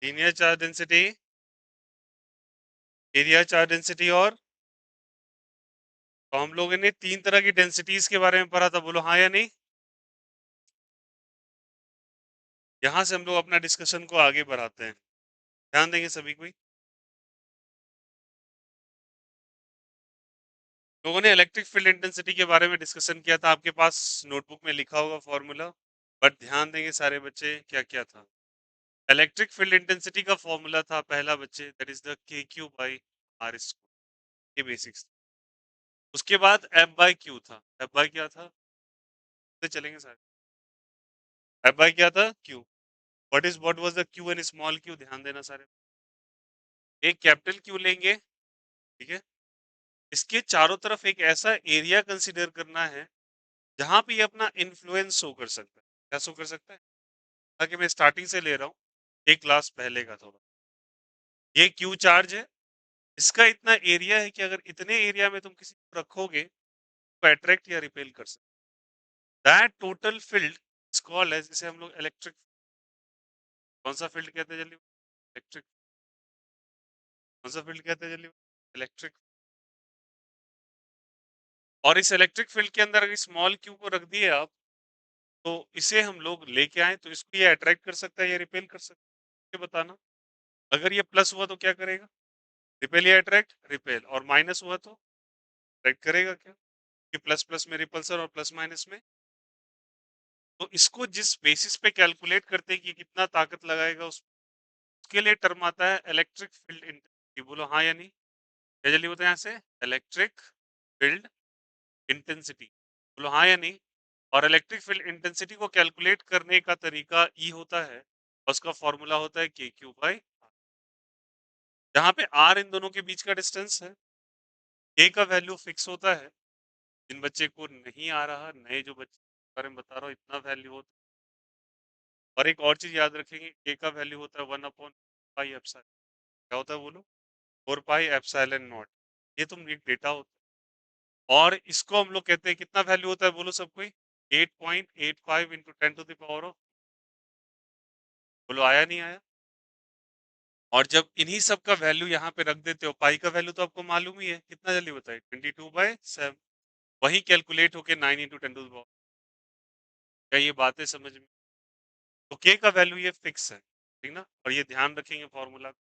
Linear charge density, area charge density और तो हम लोगों ने तीन तरह की डेंसिटीज के बारे में पढ़ा था, बोलो हाँ या नहीं। यहां से हम लोग अपना डिस्कशन को आगे बढ़ाते हैं, ध्यान देंगे सभी कोई। लोगों ने इलेक्ट्रिक फील्ड इंटेंसिटी के बारे में डिस्कशन किया था, आपके पास नोटबुक में लिखा होगा फॉर्मूला, बट ध्यान देंगे सारे बच्चे क्या क्या था। इलेक्ट्रिक फील्ड इंटेंसिटी का फॉर्मूला था पहला बच्चे, दैट इज द के क्यू बाई आर स्क्वायर, ये बेसिक्स। उसके बाद एफ बाई क्यू था, एफ बाई क्या था, तो चलेंगे सारे। एफ बाई क्या था, Q. What was the Q and small Q, ध्यान देना सारे। एक कैपिटल क्यू लेंगे, ठीक है, इसके चारों तरफ एक ऐसा एरिया कंसीडर करना है जहां पे ये अपना इन्फ्लुएंस शो कर सकता है। क्या शो कर सकता है, ताकि मैं स्टार्टिंग से ले रहा हूँ, एक क्लास पहले का थोड़ा। ये क्यू चार्ज है, इसका इतना एरिया है कि अगर इतने एरिया में तुम किसी को रखोगे तो अट्रैक्ट या रिपेल कर सकते। That total field is called as, इसे हम लोग इलेक्ट्रिक, कौन सा फील्ड कहते हैं जल्दी, इलेक्ट्रिक, कौन सा फील्ड कहते हैं जल्दी, इलेक्ट्रिक। और इस इलेक्ट्रिक फील्ड के अंदर अगर स्मॉल क्यू को रख दिए आप, तो इसे हम लोग लेके आए तो इसको ये अट्रैक्ट कर सकता है या रिपेल कर सकता है, ये बताना। अगर ये प्लस हुआ तो क्या करेगा, रिपेल या अट्रैक्ट, रिपेल। और माइनस हुआ तो अट्रैक्ट करेगा क्या, कि प्लस प्लस में रिपल्सर और प्लस माइनस में। तो इसको जिस बेसिस पे कैलकुलेट करते हैं कि कितना ताकत लगाएगा, उसके लिए टर्म आता है इलेक्ट्रिक फील्ड इंटेंसिटी, बोलो हाँ या नहीं। क्या जल्दी होता है यहाँ से, इलेक्ट्रिक फील्ड इंटेंसिटी, बोलो हाँ या नहीं। और इलेक्ट्रिक फील्ड इंटेंसिटी को कैलकुलेट करने का तरीका ई होता है, और उसका फॉर्मूला होता है के क्यू बाई, जहाँ पे आर इन दोनों के बीच का डिस्टेंस है। के का वैल्यू फिक्स होता है, जिन बच्चे को नहीं आ रहा, नए जो बच्चे के बारे में बता रहा हूँ, इतना वैल्यू होता है। और एक और चीज याद रखेंगे, के का वैल्यू होता है 1/पाई एप्सिलॉन, क्या होता है बोलो, 4 पाई एप्सिलॉन नॉट। ये तुम एक डेटा होता है, और इसको हम लोग कहते हैं कितना वैल्यू होता है बोलो सब कोई, 8.85 इंटू 10⁻⁴, बोलो आया नहीं आया। और जब इन्हीं सब का वैल्यू यहाँ पे रख देते हो, पाई का वैल्यू तो आपको मालूम ही है, कितना जल्दी बताइए, 22/7, वही कैलकुलेट होके 9 इंटू 10⁻⁴। क्या ये बातें समझ में, तो के का वैल्यू ये फिक्स है, ठीक ना। और ये ध्यान रखेंगे फॉर्मूला,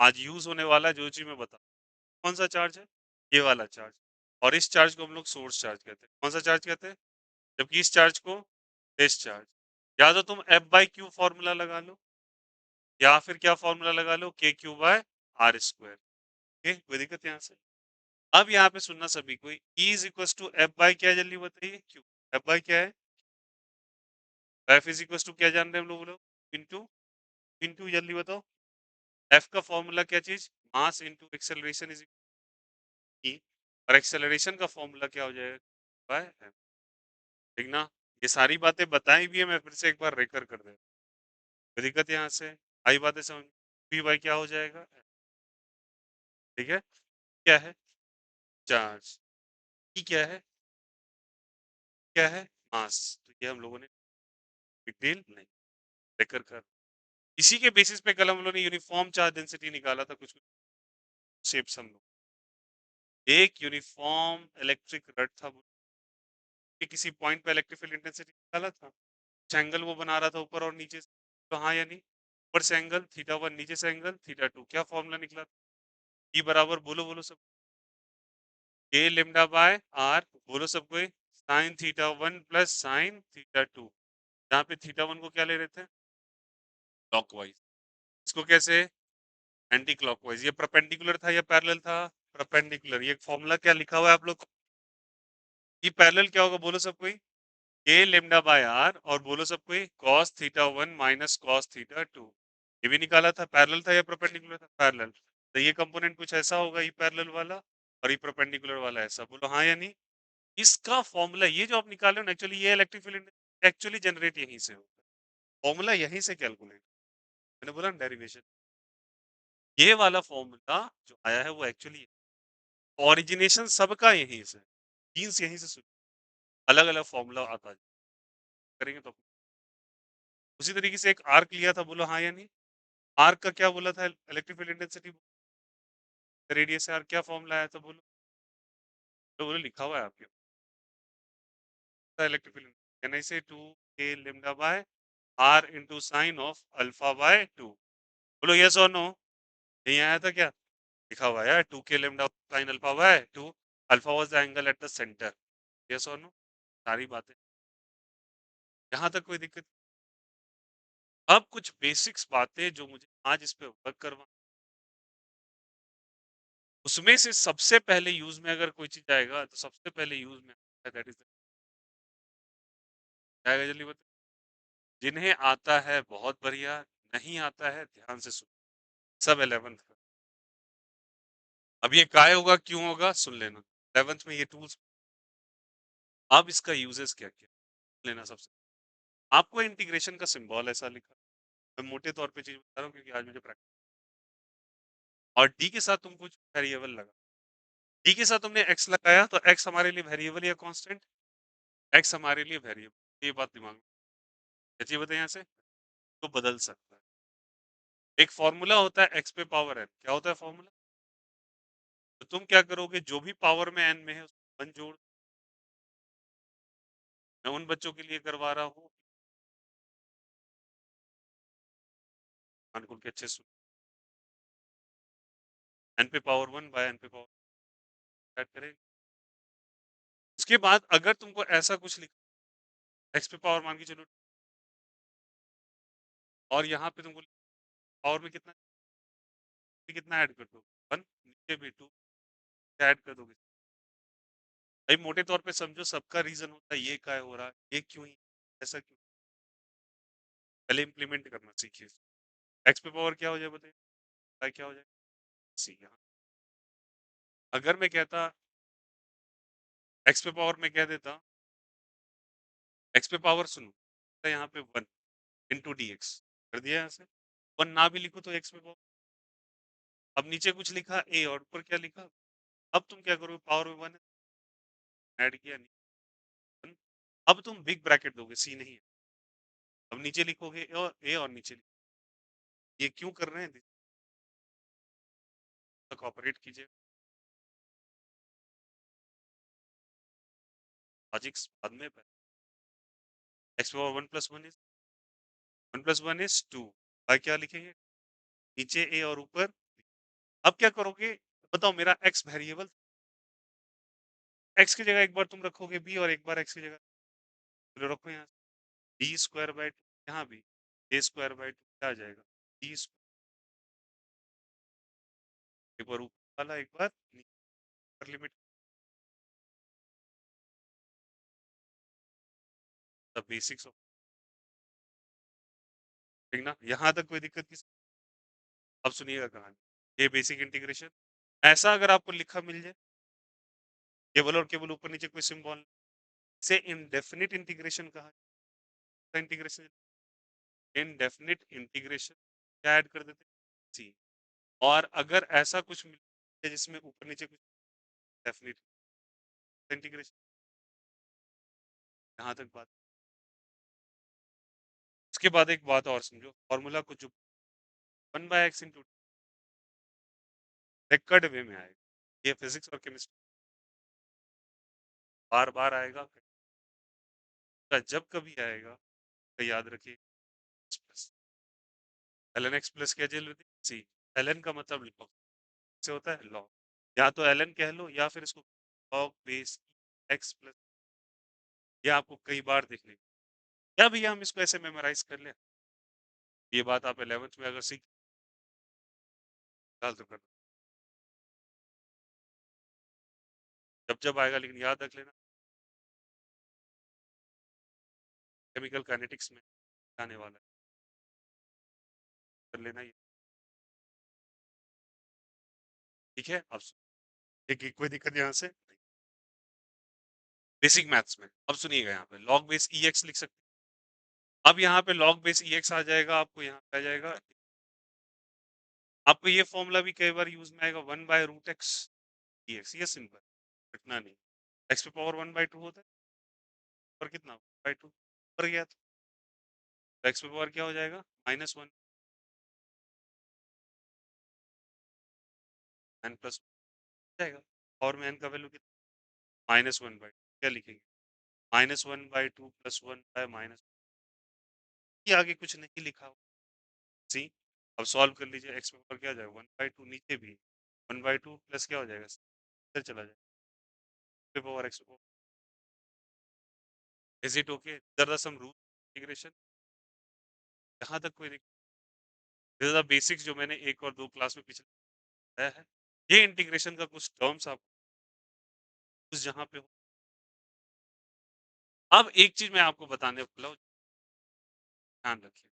आज यूज होने वाला जो चीज मैं बता, कौन सा चार्ज है, ये वाला चार्ज। और इस चार्ज को हम लोग सोर्स चार्ज कहते हैं, कौन सा चार्ज कहते हैं, जबकि इस चार्ज को बेस चार्ज। या तो तुम एफ बाई क्यू फॉर्मूला लगा लो, या फिर क्या फॉर्मूला लगा लो, के क्यू बाय आर स्क्वायर। कोई दिक्कत यहाँ से। अब यहाँ पे सुनना सभी को, E is equal to F by क्या है जल्दी बताइए, क्यू। एफ बाई क्या है, एफ इज इक्वल टू क्या जान रहे हैं हम लोग, इंटू, इंटू जल्दी बताओ। एफ का फॉर्मूला क्या चीज, मास इंटू एक्सेलरेशन इज ई, और एक्सेलरेशन का फॉर्मूला क्या हो जाएगा, बाय एम, ठीक ना। ये सारी बातें बताई भी है, मैं फिर से एक बार रेकर कर दे, कोई दिक्कत यहाँ से, आई बातें समझ, पी बाई क्या हो जाएगा, ठीक है। क्या है, चार्ज, ई क्या है, क्या है, मास। तो ये हम लोगों ने डिटेल नहीं रेकर कर, इसी के बेसिस पे कल हम लोगों ने यूनिफॉर्म चार्ज डेंसिटी निकाला था, कुछ शेप्स हम लोग, एक यूनिफॉर्म इलेक्ट्रिक रड था, कि किसी पॉइंट पे इलेक्ट्रिक फील्ड इंटेंसिटी निकाला था, एंगल वो बना रहा था ऊपर और नीचे से, तो हाँ या नहीं। ऊपर से एंगल थीटा 1, नीचे से एंगल थीटा 2, क्या फॉर्मूला निकला, ई बराबर बोलो बोलो सब, ए लेमडा बाय आर, बोलो सब कोई, sin θ1 प्लस sin θ2, जहाँ पे थीटा 1 को क्या ले रहे थे, क्लॉकवाइज, इसको कैसे, एंटी क्लॉकवाइज। ये परपेंडिकुलर था या पैरेलल था, परपेंडिकुलर। ये फॉर्मूला क्या लिखा हुआ है आप लोग, ये पैरेलल क्या होगा बोलो सब कोई, के लेमडा बाय आर, और बोलो सब कोई cos θ1 माइनस cos θ2। ये भी निकाला था, पैरेलल था या परपेंडिकुलर था, पैरेलल। तो ये कंपोनेंट कुछ ऐसा होगा, ये पैरेलल वाला, और ये परपेंडिकुलर वाला ऐसा, बोलो हाँ या नहीं। इसका फॉर्मूला ये जो आप निकाले हो ना, एक्चुअली ये इलेक्ट्रिक फील्ड एक्चुअली जनरेट यहीं से होता है, फॉर्मूला यहीं से कैलकुलेट, मैंने बोला डेरिवेशन, ये वाला फॉर्मूला जो आया है वो एक्चुअली ओरिजिनेशन सबका यहीं से, जीन्स यहीं से शुरू, अलग अलग फॉर्मूला आता है, करेंगे तो। उसी तरीके से एक आर्क लिया था, बोलो हाँ या नहीं, आर्क का क्या बोला था? इलेक्ट्रिक फील्ड इंटेंसिटी रेडियस से आर्क क्या फॉर्मूला आया था बोलो? तो बोलो लिखा हुआ है आपके इलेक्ट्रिक फील्ड। कैन आई से 2 k lambda by r into sin of alpha by 2? बोलो यस और नो। नहीं आया था क्या? लिखा हुआ है 2 k lambda sin alpha by 2, alpha was the angle at the centre. Yes और नो? सारी बातें यहाँ तक कोई दिक्कत? अब कुछ बेसिक्स बातें जो मुझे आज इस पे वर्क करवा, उसमें से सबसे पहले यूज में अगर कोई चीज आएगा तो सबसे पहले यूज में दैट इज आएगा, जल्दी बता। जिन्हें आता है बहुत बढ़िया, नहीं आता है ध्यान से सुन। सब 11th का। अब ये काय होगा क्यों होगा सुन लेना। 11th में ये टूल्स, अब इसका यूजेस क्या क्या लेना सबसे। आपको इंटीग्रेशन का सिंबल ऐसा लिखा, मैं मोटे तौर पे चीज बता रहा हूँ क्योंकि आज मुझे प्रैक्टिस। और डी के साथ तुम कुछ वेरिएबल लगा, डी के साथ तुमने एक्स लगाया तो एक्स हमारे लिए वेरिएबल या कांस्टेंट? एक्स हमारे लिए वेरिएबल, ये बात दिमाग में अच्छी बताए यहाँ से। तो बदल सकता है। एक फॉर्मूला होता है एक्स पे पावर एन, क्या होता है फॉर्मूला? तो तुम क्या करोगे, जो भी पावर में एन में है उसको वन जोड़। मैं उन बच्चों के लिए करवा रहा हूँ अनुकूल के अच्छे से, एन पे पावर वन बाय एन पे पावर ऐड करें। उसके बाद अगर तुमको ऐसा कुछ लिखा, एक्स पे पावर मान के चलो, और यहाँ पे तुमको पावर में कितना कितना ऐड कर दो, वन, नीचे भी टू ऐड कर दोगे। भाई मोटे तौर पे समझो, सबका रीजन होता है ये क्या हो रहा है, ये क्यों ही ऐसा क्यों। पहले इंप्लीमेंट करना सीखिए। एक्स पे पावर क्या हो जाए बताइए, क्या हो जाए सी। यहाँ अगर मैं कहता एक्स पे पावर में कह देता, एक्स पे पावर सुनो, तो यहाँ पे वन इंटू डी एक्स कर दिया यहाँ से। वन ना भी लिखो तो एक्स पे पावर, अब नीचे कुछ लिखा ए और ऊपर क्या लिखा। अब तुम क्या करोगे, पावर में वन ऐड किया नहीं, वन। अब तुम बिग ब्रैकेट दोगे, सी नहीं है। अब नीचे लिखोगे ए और नीचे ये क्यों कर रहे हैं, तो कॉपरेट कीजिए। लॉजिक्स बाद में, x power one plus one is two. भाई क्या लिखेंगे, नीचे ए और ऊपर। अब क्या करोगे बताओ, मेरा एक्स वेरिएबल, एक्स की जगह एक बार तुम रखोगे बी और एक बार एक्स की जगह तो रखो यहाँ बी स्क्वायर बाई टू, यहाँ भी ए स्क्वायर बाई टू क्या आ जाएगा, बी एक बार ऊपर वाला एक बार नीचे लिमिट। द बेसिक्स ऑफ, ठीक ना, यहाँ तक कोई दिक्कत किसी। अब सुनिएगा कहानी, ये बेसिक इंटीग्रेशन ऐसा अगर आपको लिखा मिल जाए, केवल और केवल ऊपर नीचे कोई सिंबल से इनडेफिनिट इंटीग्रेशन कहा, इंटीग्रेशन इनडेफिनिट इंटीग्रेशन क्या ऐड कर देते सी। और अगर ऐसा कुछ मिल जाए जिसमें ऊपर नीचे कुछ डेफिनिट इंटीग्रेशन, यहाँ तक बात। उसके बाद एक बात और समझो, फॉर्मूला को जो वन बाय एक्स इंटू रेकर्ड वे में आएगा, ये फिजिक्स और केमिस्ट्री बार बार आएगा, जब कभी आएगा तो याद रखिए एल एन एक्स प्लस क्या जेल सी। एल एन का मतलब लॉग से होता है, लॉग, या तो एल एन कह लो या फिर इसको लॉग बेस एक्स प्लस। ये आपको कई बार देखने, क्या भैया हम इसको ऐसे मेमोराइज कर लें, ये बात आप 11th में अगर सीख डाल तो कर, जब जब आएगा, लेकिन याद रख लेना केमिकल काइनेटिक्स में आने वाला है, कर लेना ये, ठीक है। अब एक कोई दिक्कत यहाँ से, बेसिक मैथ्स में अब सुनिएगा, यहाँ पे लॉग बेस ई एक्स लिख सकते हैं। अब यहाँ पे लॉग बेस ई एक्स आ जाएगा, आपको यहाँ पे आ जाएगा, आपको ये फॉर्मूला भी कई बार यूज में आएगा, one by root x e x, ये सिंपल इतना नहीं। एक्स पे पावर वन बाई टू होता है, पर कितना बाई टू पर गया, तो एक्स पे पावर क्या हो जाएगा माइनस वन। n प्लस जाएगा और में n का वैल्यू कितना -1/2 क्या लिखेंगे -1/2 +1 बाय माइनस ये आगे कुछ नहीं लिखा हो सी अब सॉल्व कर लीजिए x में ऊपर क्या आ जाएगा 1/2 नीचे भी 1/2 प्लस क्या हो जाएगा इधर चला जाएगा power x is it okay there are some rule integration यहाँ तक कोई दिस द बेसिक्स जो मैंने एक और दो क्लास में पिछले बताया है ये इंटीग्रेशन का कुछ टर्म्स आप उस जहाँ पे हो अब एक चीज मैं आपको बताने वाला हूँ ध्यान रखिए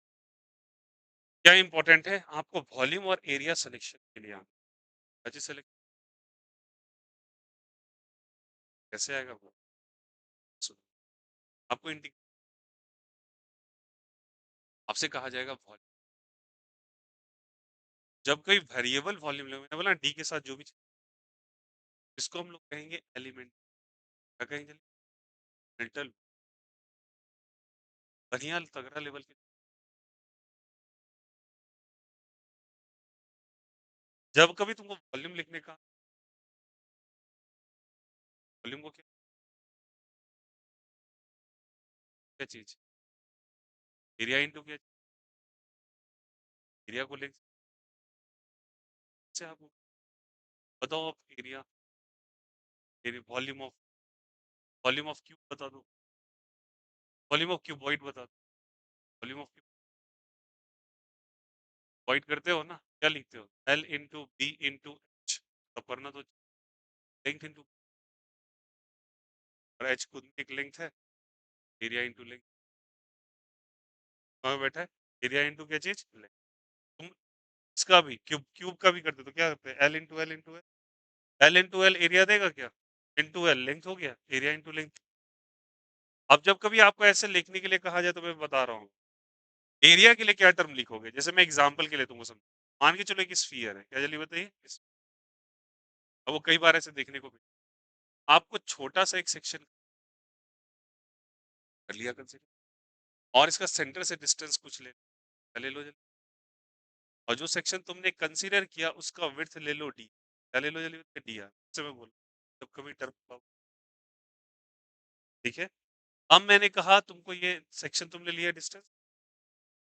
क्या इंपॉर्टेंट है आपको वॉल्यूम और एरिया सिलेक्शन के लिए आना सिलेक्ट कैसे आएगा वो सुनो, आपको आपसे कहा जाएगा वॉल्यूम जब कोई वेरिएबल वॉल्यूम ले मैंने बोला डी के साथ जो भी इसको हम लोग कहेंगे एलिमेंट क्या कहेंगे मेंटल बढ़िया तगड़ा लेवल के जब कभी तुमको वॉल्यूम लिखने का वॉल्यूम को क्या क्या चीज एरिया इंटू क्या एरिया को लेंगे से आप बताओ आप एरिया वॉल्यूम ऑफ क्यूब बता दो वॉल्यूम ऑफ क्यूबॉइड बता दो वॉल्यूम ऑफ क्यूबॉइड करते हो ना क्या लिखते हो L into B into H तब करना तो लेंथ इंटू और एच खुद में एक लेंथ है एरिया इंटू लेंथ कहाँ बैठा है एरिया इंटू क्या चीज लेंथ तुम इसका भी क्यूब क्यूब का भी करते तो क्या करते हैं एल इंटू एल एरिया देगा क्या इंटू एल लेंथ हो गया एरिया इंटू लेंथ अब जब कभी आपको ऐसे लिखने के लिए कहा जाए तो मैं बता रहा हूँ एरिया के लिए क्या टर्म लिखोगे जैसे मैं एग्जांपल के लिए तुमको समझ मान के चलो एक स्फीयर है क्या जल्दी बताइए अब वो कई बार ऐसे देखने को मिले आपको छोटा सा एक सेक्शन कर लिया कंसीडर और इसका सेंटर से डिस्टेंस कुछ ले लो जल्दी और जो सेक्शन तुमने कंसीडर किया उसका विड्थ ले लो डी क्या ले लो जल्दी डी आर से मैं बोल जब कभी टर्म ठीक है अब मैंने कहा तुमको ये सेक्शन तुमने लिया डिस्टेंस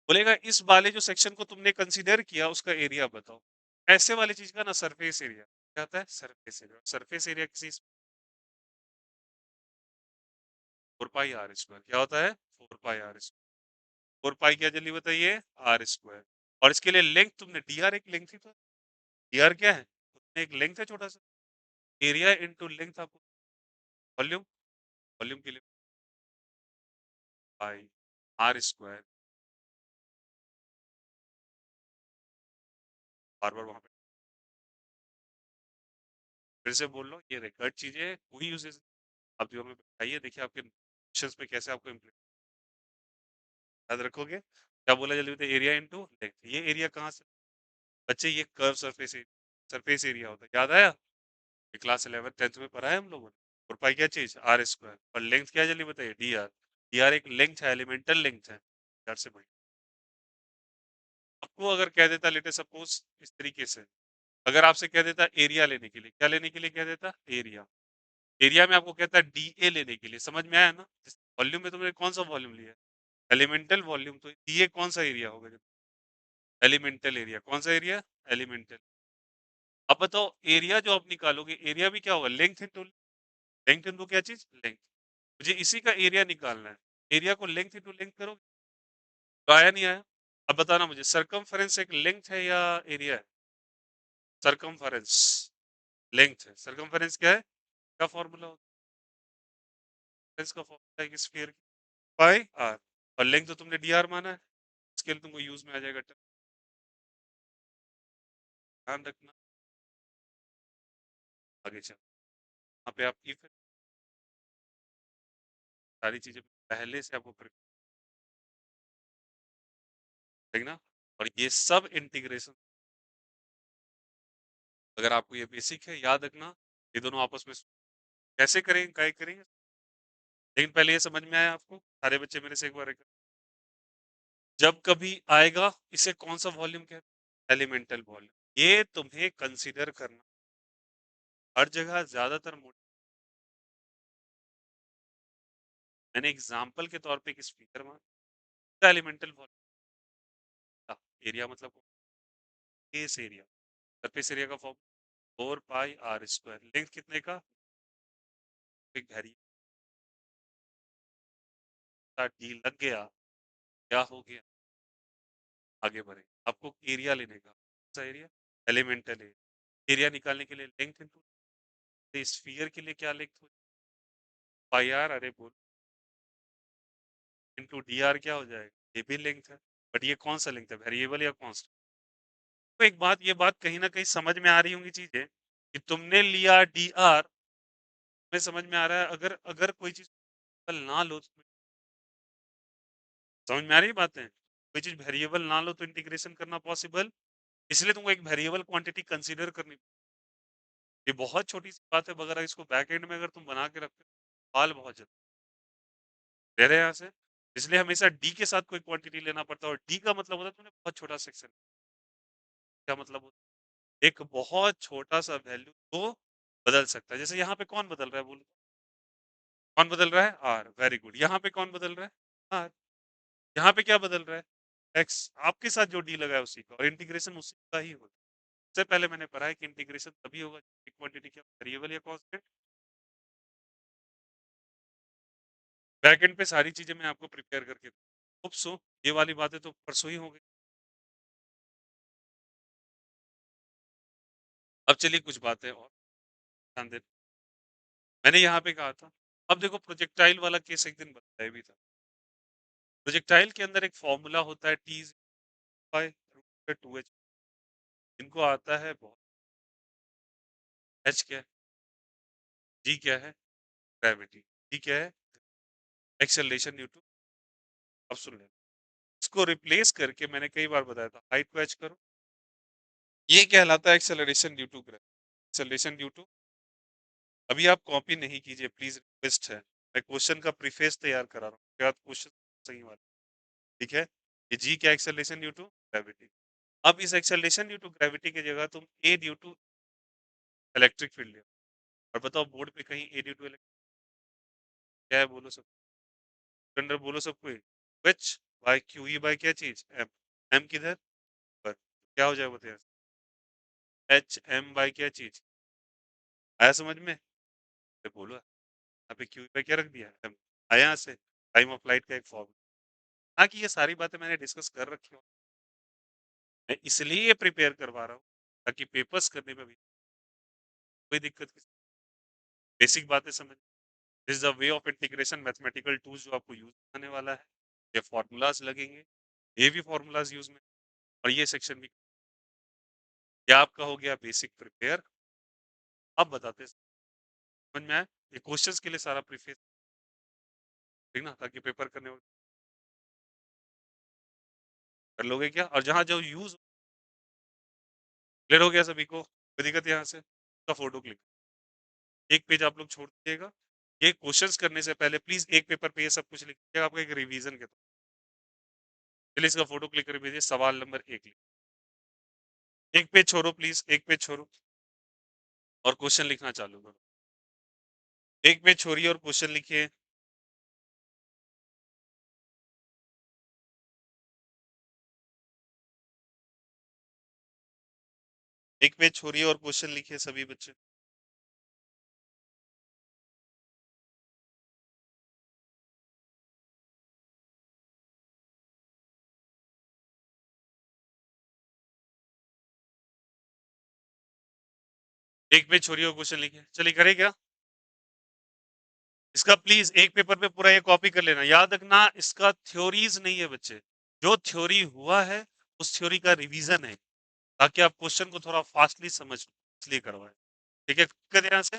बोलेगा इस वाले जो सेक्शन को तुमने कंसीडर किया उसका एरिया बताओ ऐसे वाली चीज का ना सरफेस एरिया क्या होता है सरफेस एरिया किसी 4 पाई r² क्या होता है 4 पाई r²। 4 पाई क्या जल्दी बताइए r²। और इसके लिए लेंथ तुमने dr एक लेंथ ही तो dr क्या है उसमें एक लेंथ है छोटा सा एरिया इनटू लेंथ आपको वॉल्यूम वॉल्यूम के लिए पाई r²। बार बार वहां पे फिर से बोल लो ये रिकॉर्ड चीजें कोई यूजेस आप जो हमें बताइए देखिए आपके क्वेश्चंस पे कैसे आपको इम्प्लीमेंट याद रखोगे क्या बोला जल्दी बताइए एरिया इनटू लेंथ ये एरिया कहाँ से बच्चे ये कर्व सरफेस एरिया होता है याद आया ये क्लास 11 10th में पढ़ा है हम लोगों ने और पाई क्या चीज r² और लेंथ क्या जल्दी बताइए डी आर एक लेंथ है एलिमेंटल लेंथ है यार से भाई आपको अगर कह देता लेटे सपोज इस तरीके से अगर आपसे कह देता एरिया लेने के लिए क्या लेने के लिए कह देता एरिया एरिया में आपको कहता है डी ए लेने के लिए समझ में आया ना वॉल्यूम में तुमने कौन सा वॉल्यूम लिया एलिमेंटल वॉल्यूम तो ये कौन सा एरिया होगा एलिमेंटल एरिया कौन सा एरिया एलिमेंटल अब बताओ एरिया जो आप निकालोगे एरिया भी क्या होगा लेंथ इंटू क्या चीज लेंथ मुझे इसी का एरिया निकालना है एरिया को लेंथ इंटू लेंथ करोगे तो आया नहीं आया अब बताना मुझे सरकमफेरेंस एक लेंथ है या एरिया है सरकमफेरेंस लेंथ है सरकमफेरेंस क्या है क्या फॉर्मूला होता है इसका फॉर्मूला है कि स्फीयर पाई आर और लेंथ तो तुमने डी आर माना है इसके लिए तुमको यूज में आ जाएगा ध्यान रखना आगे चल यहाँ पे आप if सारी चीजें पहले से आपको ठीक ना और ये सब इंटीग्रेशन अगर आपको ये बेसिक है याद रखना ये दोनों आपस में कैसे करेंगे क्या करेंगे लेकिन पहले ये समझ में आया आपको सारे बच्चे मेरे से एक बार जब कभी आएगा इसे कौन सा वॉल्यूम कहते हैं एलिमेंटल वॉल्यूम ये तुम्हें कंसीडर करना हर जगह ज़्यादातर मैंने एग्ज़ाम्पल के तौर पे एक स्पीकर माना, एलिमेंटल एरिया मतलब फेस एरिया, सरफेस एरिया का form 4 pi r square, length कितने का, एक वेरी डी लग गया, क्या हो गया, आगे बढ़े। आपको एरिया लेने का, कौन सा एरिया, एलिमेंटल एरिया। एरिया निकालने के लिए लेंथ इनटू स्फीयर के लिए क्या लेंथ हो, पाई आर, अरे बोल, इनटू डी आर क्या हो जाएगा, ये भी लेंथ है, बट ये कौन सा लेंथ है, वेरिएबल या कांस्टेंट। तो एक बात, ये बात कहीं ना कहीं समझ में आ रही होंगी चीजें कि तुमने लिया डी आर, में समझ में आ रहा है, अगर अगर कोई चीज ना लो तो समझ में आ रही है बातें, कोई चीज वेरिएबल ना लो तो इंटीग्रेशन करना पॉसिबल, इसलिए तुमको एक वेरिएबल क्वांटिटी कंसीडर करनी। ये बहुत छोटी सी बात है, मगर इसको बैक एंड में अगर तुम बना के रखते हो हाल बहुत जल्दी दे रहे हैं यहाँ से। इसलिए हमेशा डी के साथ कोई क्वांटिटी लेना पड़ता है, और डी का मतलब होता है तुमने बहुत छोटा सेक्शन, क्या मतलब होता है एक बहुत छोटा सा वैल्यू को बदल सकता है। जैसे यहाँ पे कौन बदल रहा है बोलो, कौन बदल रहा है, आर, वेरी गुड। यहाँ पे कौन बदल रहा है, आर। यहाँ पे क्या बदल रहा है, एक्स। आपके साथ जो डी लगा है उसी का, और इंटीग्रेशन उसी का ही होता है। इससे पहले मैंने पढ़ा है कि इंटीग्रेशन तभी होगा जब क्वांटिटी क्या वेरिएबल या कांस्टेंट। बैकएंड पे सारी चीजें मैं आपको प्रिपेयर करके होप सो, ये वाली बातें तो परसों ही हो गई। अब चलिए कुछ बातें और ध्यान दें। मैंने यहाँ पे कहा था, अब देखो प्रोजेक्टाइल वाला केस एक दिन बताया भी था। प्रोजेक्टाइल के अंदर एक फॉर्मूला होता है, टी बाय रूट 2h। इनको आता है बहुत, एच क्या है, जी क्या है, ग्रेविटी, जी क्या है, एक्सेलरेशन ड्यू टू। अब सुन ले, इसको रिप्लेस करके मैंने कई बार बताया था, हाइट को एच करो, ये कहलाता है acceleration due to gravity. Acceleration due to, अभी आप कॉपी नहीं कीजिए प्लीज, रिक्वेस्ट है। मैं क्वेश्चन का प्रीफेस तैयार करा रहा हूँ, क्या क्वेश्चन सही वाला, ठीक है। ये जी क्या, एक्सेलरेशन ड्यू टू ग्रेविटी। अब इस एक्सेलरेशन ड्यू टू ग्रेविटी की जगह तुम ए ड्यू टू इलेक्ट्रिक फील्ड ले, और बताओ बोर्ड पे कहीं ए ड्यू टू क्या है, बोलो सब अंदर, बोलो सब कोई, H by Q, E by क्या चीज, एम। एम किधर पर, क्या हो जाएगा बताइए, एच एम बाय क्या चीज, आया समझ में, तो बोलो यहाँ पे क्यू पे क्या रख दिया, एम। आया यहाँ से, टाइम ऑफ फ्लाइट का एक फॉर्म। हाँ कि ये सारी बातें मैंने डिस्कस कर रखी हूँ, मैं इसलिए प्रिपेयर करवा रहा हूँ ताकि पेपर्स करने में भी कोई दिक्कत, बेसिक बातें समझ। This is the way of integration, mathematical tools जो आपको यूज करने वाला है, ये फॉर्मूलाज लगेंगे, ये भी फॉर्मूलाज यूज में, और ये सेक्शन भी। क्या आपका हो गया बेसिक प्रिपेयर। अब बताते हैं, समझ में आया, ये क्वेश्चंस के लिए सारा प्रीफेस, ठीक ना, ताकि पेपर करने वक्त कर लोगे क्या, और जहां जो यूज क्लियर हो गया सभी को, कोई दिक्कत यहाँ से, उसका फोटो क्लिक, एक पेज आप लोग छोड़ दीजिएगा। ये क्वेश्चंस करने से पहले प्लीज एक पेपर पे ये सब कुछ लिखिएगा, आपका एक रिवीजन के, चलिए इसका फोटो क्लिक कर भेजिए, सवाल नंबर एक लिख, एक पेज छोड़ो प्लीज, एक पेज छोड़ो और क्वेश्चन लिखना चालू करो। एक पेज छोड़िए और क्वेश्चन लिखिए। एक पेज छोड़िए और क्वेश्चन लिखिए सभी बच्चे। एक पेज छोड़िए और क्वेश्चन लिखिए, चलिए करे क्या इसका, प्लीज एक पेपर पे पूरा ये कॉपी कर लेना, याद रखना इसका थ्योरीज नहीं है बच्चे, जो थ्योरी हुआ है उस थ्योरी का रिवीजन है, ताकि आप क्वेश्चन को थोड़ा फास्टली समझ लो, इसलिए करवाए, ठीक है। कर यहाँ से,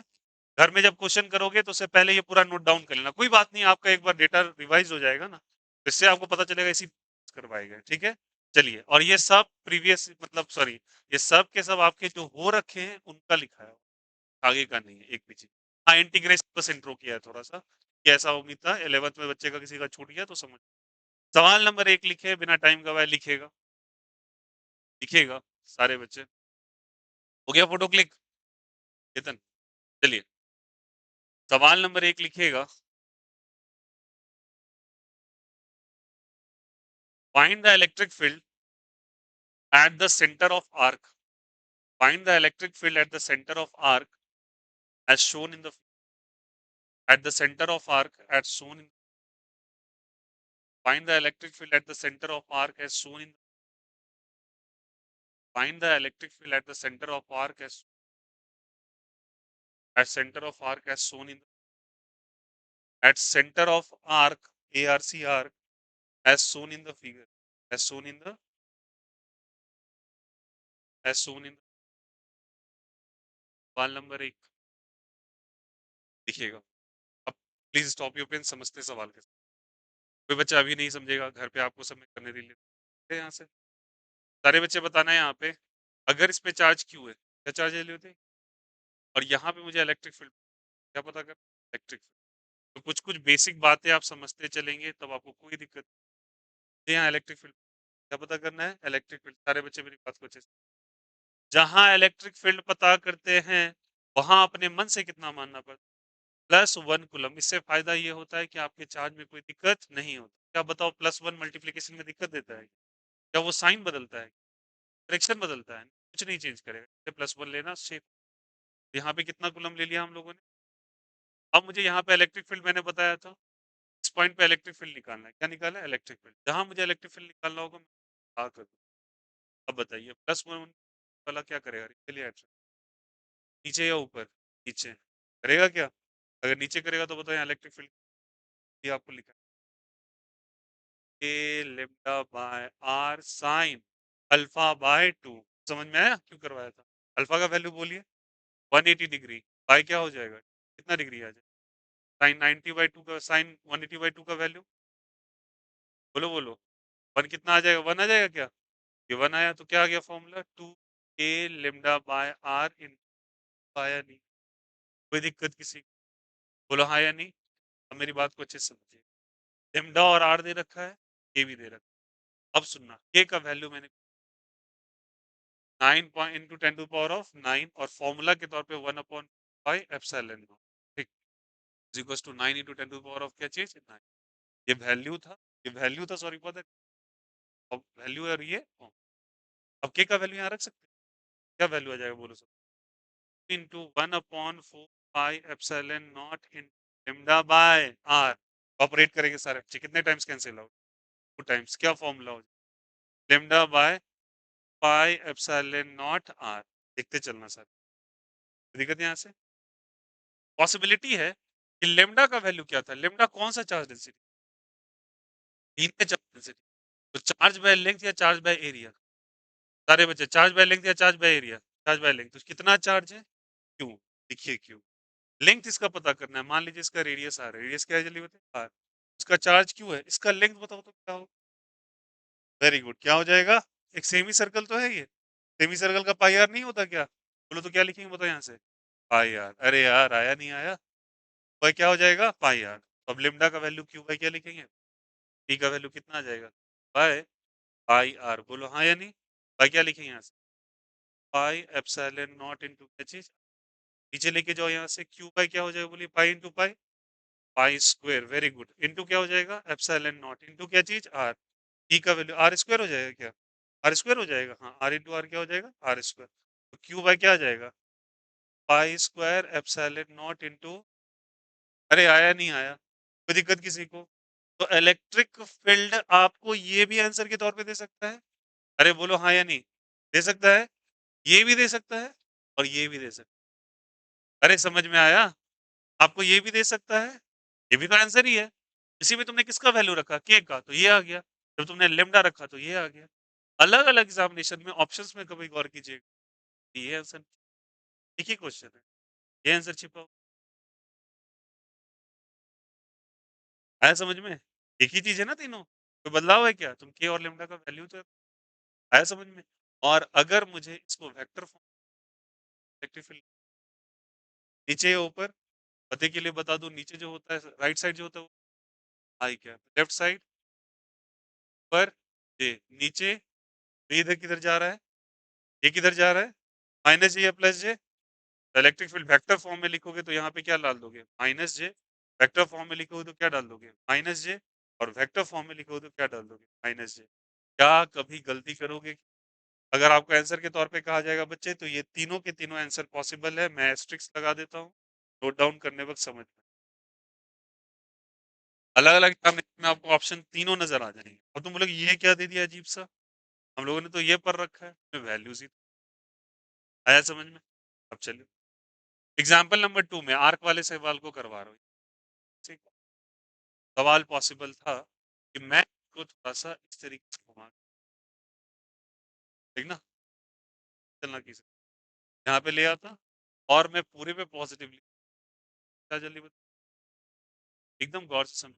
घर में जब क्वेश्चन करोगे तो उससे पहले ये पूरा नोट डाउन कर लेना, कोई बात नहीं, आपका एक बार डेटा रिवाइज हो जाएगा ना, इससे आपको पता चलेगा इसी करवाएगा, ठीक है। चलिए, और ये सब प्रीवियस मतलब सॉरी, ये सब के सब आपके जो हो रखे हैं उनका लिखा है, आगे का नहीं है एक पीछे। हाँ, इंटीग्रेशन बस इंट्रो किया है थोड़ा सा, कैसा उम्मीद था 11th में बच्चे का किसी का छूट गया तो समझ। सवाल नंबर एक लिखे बिना टाइम गवाए, लिखेगा, लिखेगा सारे बच्चे। हो गया फोटो क्लिक, चेतन। चलिए, सवाल नंबर 1 लिखिएगा, find the electric field at the centre of arc, find the electric field at the centre of arc as shown in the at the center of arc as shown in find the electric field at the center of arc as shown in find the electric field at the center of arc as at center of arc as shown in at center of arc arc as shown in the figure as shown in the as shown in सवाल number 1 देखिएगा। अब please stop your pen, समझते सवाल के साथ। कोई बच्चा अभी नहीं समझेगा, घर पे आपको सबमिट करने दीजिए यहाँ से। सारे बच्चे बताना है यहाँ पे, अगर इस पे चार्ज क्यू है, क्या चार्ज है होते और यहाँ पे मुझे इलेक्ट्रिक फील्ड क्या पता कर इलेक्ट्रिक फील्ड। तो कुछ कुछ बेसिक बातें आप समझते चलेंगे तब आपको कोई दिक्कत नहीं। यहाँ इलेक्ट्रिक फील्ड क्या पता करना है, इलेक्ट्रिक फील्ड। सारे बच्चे मेरी बात को अच्छे से, जहाँ इलेक्ट्रिक फील्ड पता करते हैं वहां अपने मन से कितना मानना पड़ता है, +1 कूलम। इससे फायदा ये होता है कि आपके चार्ज में कोई दिक्कत नहीं होती। क्या बताओ, +1 मल्टीप्लीकेशन में दिक्कत देता है क्या? वो साइन बदलता है, डायरेक्शन बदलता है, कुछ नहीं चेंज करेगा। +1 लेना शेप। यहाँ पे कितना कूलम ले लिया हम लोगों ने। अब मुझे यहाँ पे इलेक्ट्रिक फील्ड मैंने बताया था, इस पॉइंट पे इलेक्ट्रिक फील्ड निकालना है। क्या निकाला है? Electric field. जहाँ मुझे इलेक्ट्रिक फील्ड निकालना होगा मैं क्या करूँ? अब बताइए, +1 वाला क्या करेगा? चलिए आंसर, नीचे या ऊपर? नीचे करेगा क्या? अगर नीचे करेगा तो बताओ यहाँ इलेक्ट्रिक फील्ड ये आपको लिखा है lambda by r sine alpha by 2। समझ में आया क्यों करवाया था? अल्फा का वैल्यू बोलिए, 180 डिग्री। बाय क्या हो जाएगा? कितना डिग्री आ जाएगा? साइन 90/2 का साइन 180/2 का वैल्यू बोलो बोलो। 1 कितना आ जाएगा? 1 आ जाएगा क्या? ये 1 आया तो क्या आ गया formula? 2 a lambda by r इन। आया नहीं? कोई दिक्कत किसी को? बोलो हाँ या नहीं। अब मेरी बात को अच्छे से समझिए, लेम्डा और आर दे रखा है, के भी दे रखा है। अब सुनना, के का वैल्यू मैंने 9 पॉइंट इंटू 10⁻9 और फॉर्मूला के तौर पे 1/5 ठीक इक्वल्स टू 9 इंटू 10 क्या चीज 9। ये वैल्यू था, ये वैल्यू था, सॉरी फॉर दैट। अब वैल्यू और ये अब के का वैल्यू यहाँ रख सकते हैं। क्या वैल्यू आ जाएगा बोलो सब? इंटू 1/4 पाई एप्सिलॉन नॉट इन लेम्डा बाय आर। ऑपरेट करेंगे सारे बच्चे, कितने टाइम्स कैंसिल आउट? 2 टाइम्स। क्या फॉर्मूला हो? Lambda by pi epsilon naught r. देखते चलना सर, दिक्कत यहाँ से पॉसिबिलिटी है कि लेम्डा का वैल्यू क्या था। लेम्डा कौन सा चार्ज डेंसिटी? तीन पे चार्ज डेंसिटी। तो चार्ज बाय लेंथ या चार्ज बाय एरिया? सारे बच्चे, चार्ज बाय लेंथ या charge by area? Charge by length. तो कितना चार्ज है? क्यू। लिखिए क्यू। लेंथ इसका पता करना है। मान लीजिए इसका रेडियस आर है, रेडियस क्या है जल्दी बताइए? आर। इसका चार्ज क्यू है, इसका लेंथ बताओ तो क्या हो? वेरी गुड, क्या हो जाएगा? एक सेमी सर्कल तो है ये। सेमी सर्कल का पाई आर नहीं होता क्या? बोलो तो क्या लिखेंगे बताओ यहाँ से? Pi r. अरे यार आया नहीं आया। भाई क्या हो जाएगा? Pi r. अब लेमडा का वैल्यू क्यू बाई क्या लिखेंगे? टी का वैल्यू कितना आ जाएगा? By pi r. बोलो हाँ या नहीं? बाई क्या लिखेंगे यहाँ से? पाई एप्सिलॉन नॉट इंटू क्या चीज, नीचे लेके जाओ यहाँ से। क्यू बाई क्या हो जाएगा बोलिए? Pi into pi, pi square. Very good. Into क्या हो जाएगा? एप्सिलॉन नॉट इंटू क्या चीज? आर। टी का वैल्यू आर स्क्वायर हो जाएगा क्या? आर स्क्वायर हो जाएगा। हाँ, आर इंटू आर क्या हो जाएगा? R square. तो क्यू बाई क्या आ जाएगा? Pi square epsilon naught into, अरे आया नहीं आया? कोई दिक्कत किसी को? तो इलेक्ट्रिक फील्ड आपको ये भी आंसर के तौर पे दे सकता है। अरे बोलो हाँ या नहीं? दे सकता है, ये भी दे सकता है और ये भी दे सकता है। अरे समझ में आया? आपको ये भी दे सकता है, ये भी तो आंसर ही है। इसी में तुमने किसका वैल्यू रखा? के का, तो ये आ गया। जब तुमने लेमडा रखा तो ये आ गया। अलग अलग एग्जामिनेशन में ऑप्शंस में कभी गौर कीजिएगा, ये आंसर एक ही क्वेश्चन है, ये आंसर छिपा हुआ। आया समझ में? एक ही चीज है ना तीनों, कोई बदलाव है क्या? तुम के और लेमडा का वैल्यू तो आया समझ में। और अगर मुझे इसको वेक्टर फॉर्म फील्ड नीचे या ऊपर पते के लिए बता दूं, नीचे जो होता है राइट साइड जो होता है वो आई क्या, लेफ्ट साइड पर जे, नीचे ये इधर किधर जा रहा है? ये किधर जा रहा है? -J या +J? Electric field vector form में लिखोगे तो यहाँ पे क्या डाल दोगे, माइनस जे। वेक्टर फॉर्म में लिखोगे तो क्या डाल दोगे, माइनस जे। और वेक्टर फॉर्म में लिखोगे तो क्या डाल दोगे, माइनस जे। क्या कभी गलती करोगे? अगर आपको आंसर के तौर पे कहा जाएगा बच्चे तो ये तीनों के तीनों आंसर पॉसिबल है, मैं एस्ट्रिक्स लगा देता हूँ, नोट डाउन करने वक्त समझ में। अलग अलग में आपको ऑप्शन तीनों नजर आ जाएंगे और तुम बोलोगे ये क्या दे दिया अजीब सा, हम लोगों ने तो ये पढ़ रखा है, वैल्यूज ही। आया समझ में? अब चलिए एग्जाम्पल नंबर 2 में आर्क वाले सवाल को करवा रहा हूँ। ठीक है? सवाल पॉसिबल था कि मैं इसको थोड़ा सा इस तरीके से घुमा, ठीक ना, चलना की यहाँ पे ले आता और मैं पूरे पे पॉजिटिवली, क्या जल्दी एकदम गौर से समझ,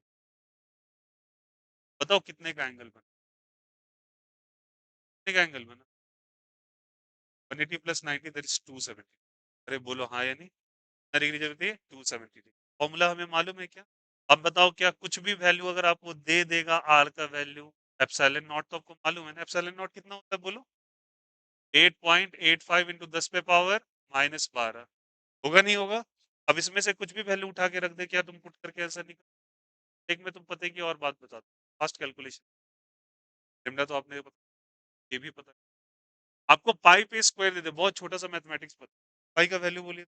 बताओ कितने का एंगल बना, कितने का एंगल बना, 180 प्लस 90 दैट इज 270। अरे बोलो हाँ या नहीं, कितना डिग्री जरूरत है, 270 डिग्री। फॉर्मूला हमें मालूम है क्या? अब बताओ क्या कुछ भी वैल्यू अगर आपको दे देगा आर का वैल्यू, एप्सिलॉन नॉट तो आपको मालूम है ना, एप्सिलॉन नॉट कितना होता है बोलो, 8.85 इंटू 10 पे पावर माइनस 12, होगा नहीं होगा? अब इसमें से कुछ भी वैल्यू उठा के रख दे, क्या तुम पुट करके ऐसा निकल, एक में तुम पता है की और बात बता दो, फास्ट कैलकुलेशन, लेमडा तो आपने ये भी पता, आपको पाई पे स्क्वायर दे दे, बहुत छोटा सा मैथमेटिक्स पता, पाई का वैल्यू बोलिए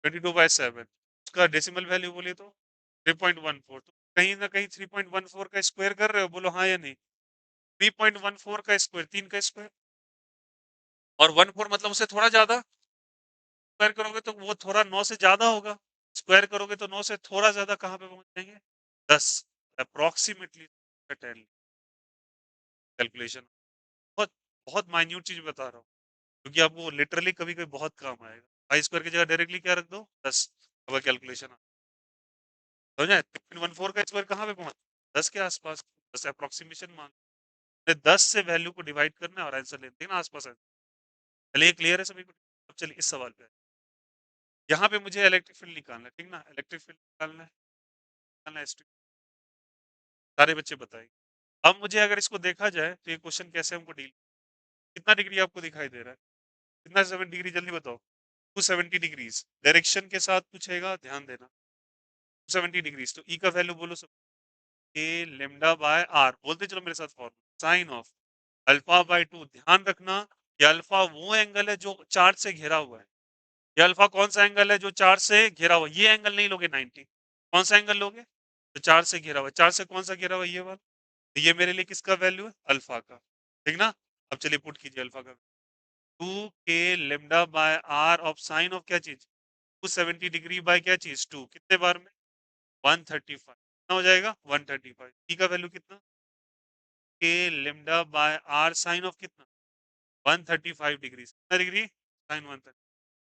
22/7, उसका डेसिमल वैल्यू बोलिए तो 3.14, तो कहीं ना कहीं 3.14 का स्क्वायर कर रहे हो, बोलो हाँ या नहीं? 3.14 का स्क्वायर 3 का स्क्वायर, और 14 मतलब उससे थोड़ा ज्यादा, स्क्वायर करोगे तो वो थोड़ा 9 से ज्यादा होगा, स्क्वायर करोगे तो 9 से थोड़ा ज्यादा कहाँ पे पहुंच जाएंगे, 10, अप्रोक्सीमेटली 10। कैलकुलेशन बहुत बहुत माइन्यूट चीज बता रहा हूँ, क्योंकि आपको लिटरली कभी कभी बहुत काम आएगा। आई स्क्वायर की जगह डायरेक्टली क्या रख दो, 10, अब कैलकुलेशन समझ आए, 3.14 का स्क्वायर कहाँ पे पहुंच, 10 के आसपास, 10 अप्रोक्सीमेशन मान, 10 से वैल्यू को डिवाइड करना है और आंसर लेते हैं ना आसपास है। चलिए क्लियर है सभी को? अब चलिए इस सवाल पे, यहाँ पे मुझे इलेक्ट्रिक फील्ड निकालना है, ठीक ना, इलेक्ट्रिक फील्ड निकालना है, निकालना है सारे बच्चे बताएंगे। अब मुझे अगर इसको देखा जाए तो ये क्वेश्चन कैसे हमको डील, कितना डिग्री आपको दिखाई दे रहा है, कितना 7 डिग्री जल्दी बताओ, 270 डिग्रीज डायरेक्शन के साथ पूछेगा, ध्यान देना, 270 डिग्रीज, तो ई का वैल्यू बोलो सब, ए लेमडा बाय आर, बोलते चलो मेरे साथ formula, sine of alpha by 2, ध्यान रखना ये अल्फा वो एंगल है जो चार्ज से घिरा हुआ है, ये अल्फा कौन सा एंगल है जो चार्ज से घिरा हुआ है, ये एंगल नहीं लोगे 90, कौन सा एंगल लोगे तो चार्ज से घिरा हुआ है, चार्ज से कौन सा घिरा हुआ है, ये वाला, तो ये मेरे लिए किसका वैल्यू है, अल्फा का, ठीक ना। अब चलिए पुट कीजिए अल्फा का, 2 k lambda by r of sine of क्या चीज, 270 डिग्री बाय क्या चीज 2, कितने बार में 135, कितना हो जाएगा 135, ई का वैल्यू कितना, k lambda by r sine of कितना 135 डिग्री, कितना डिग्री साइन 130,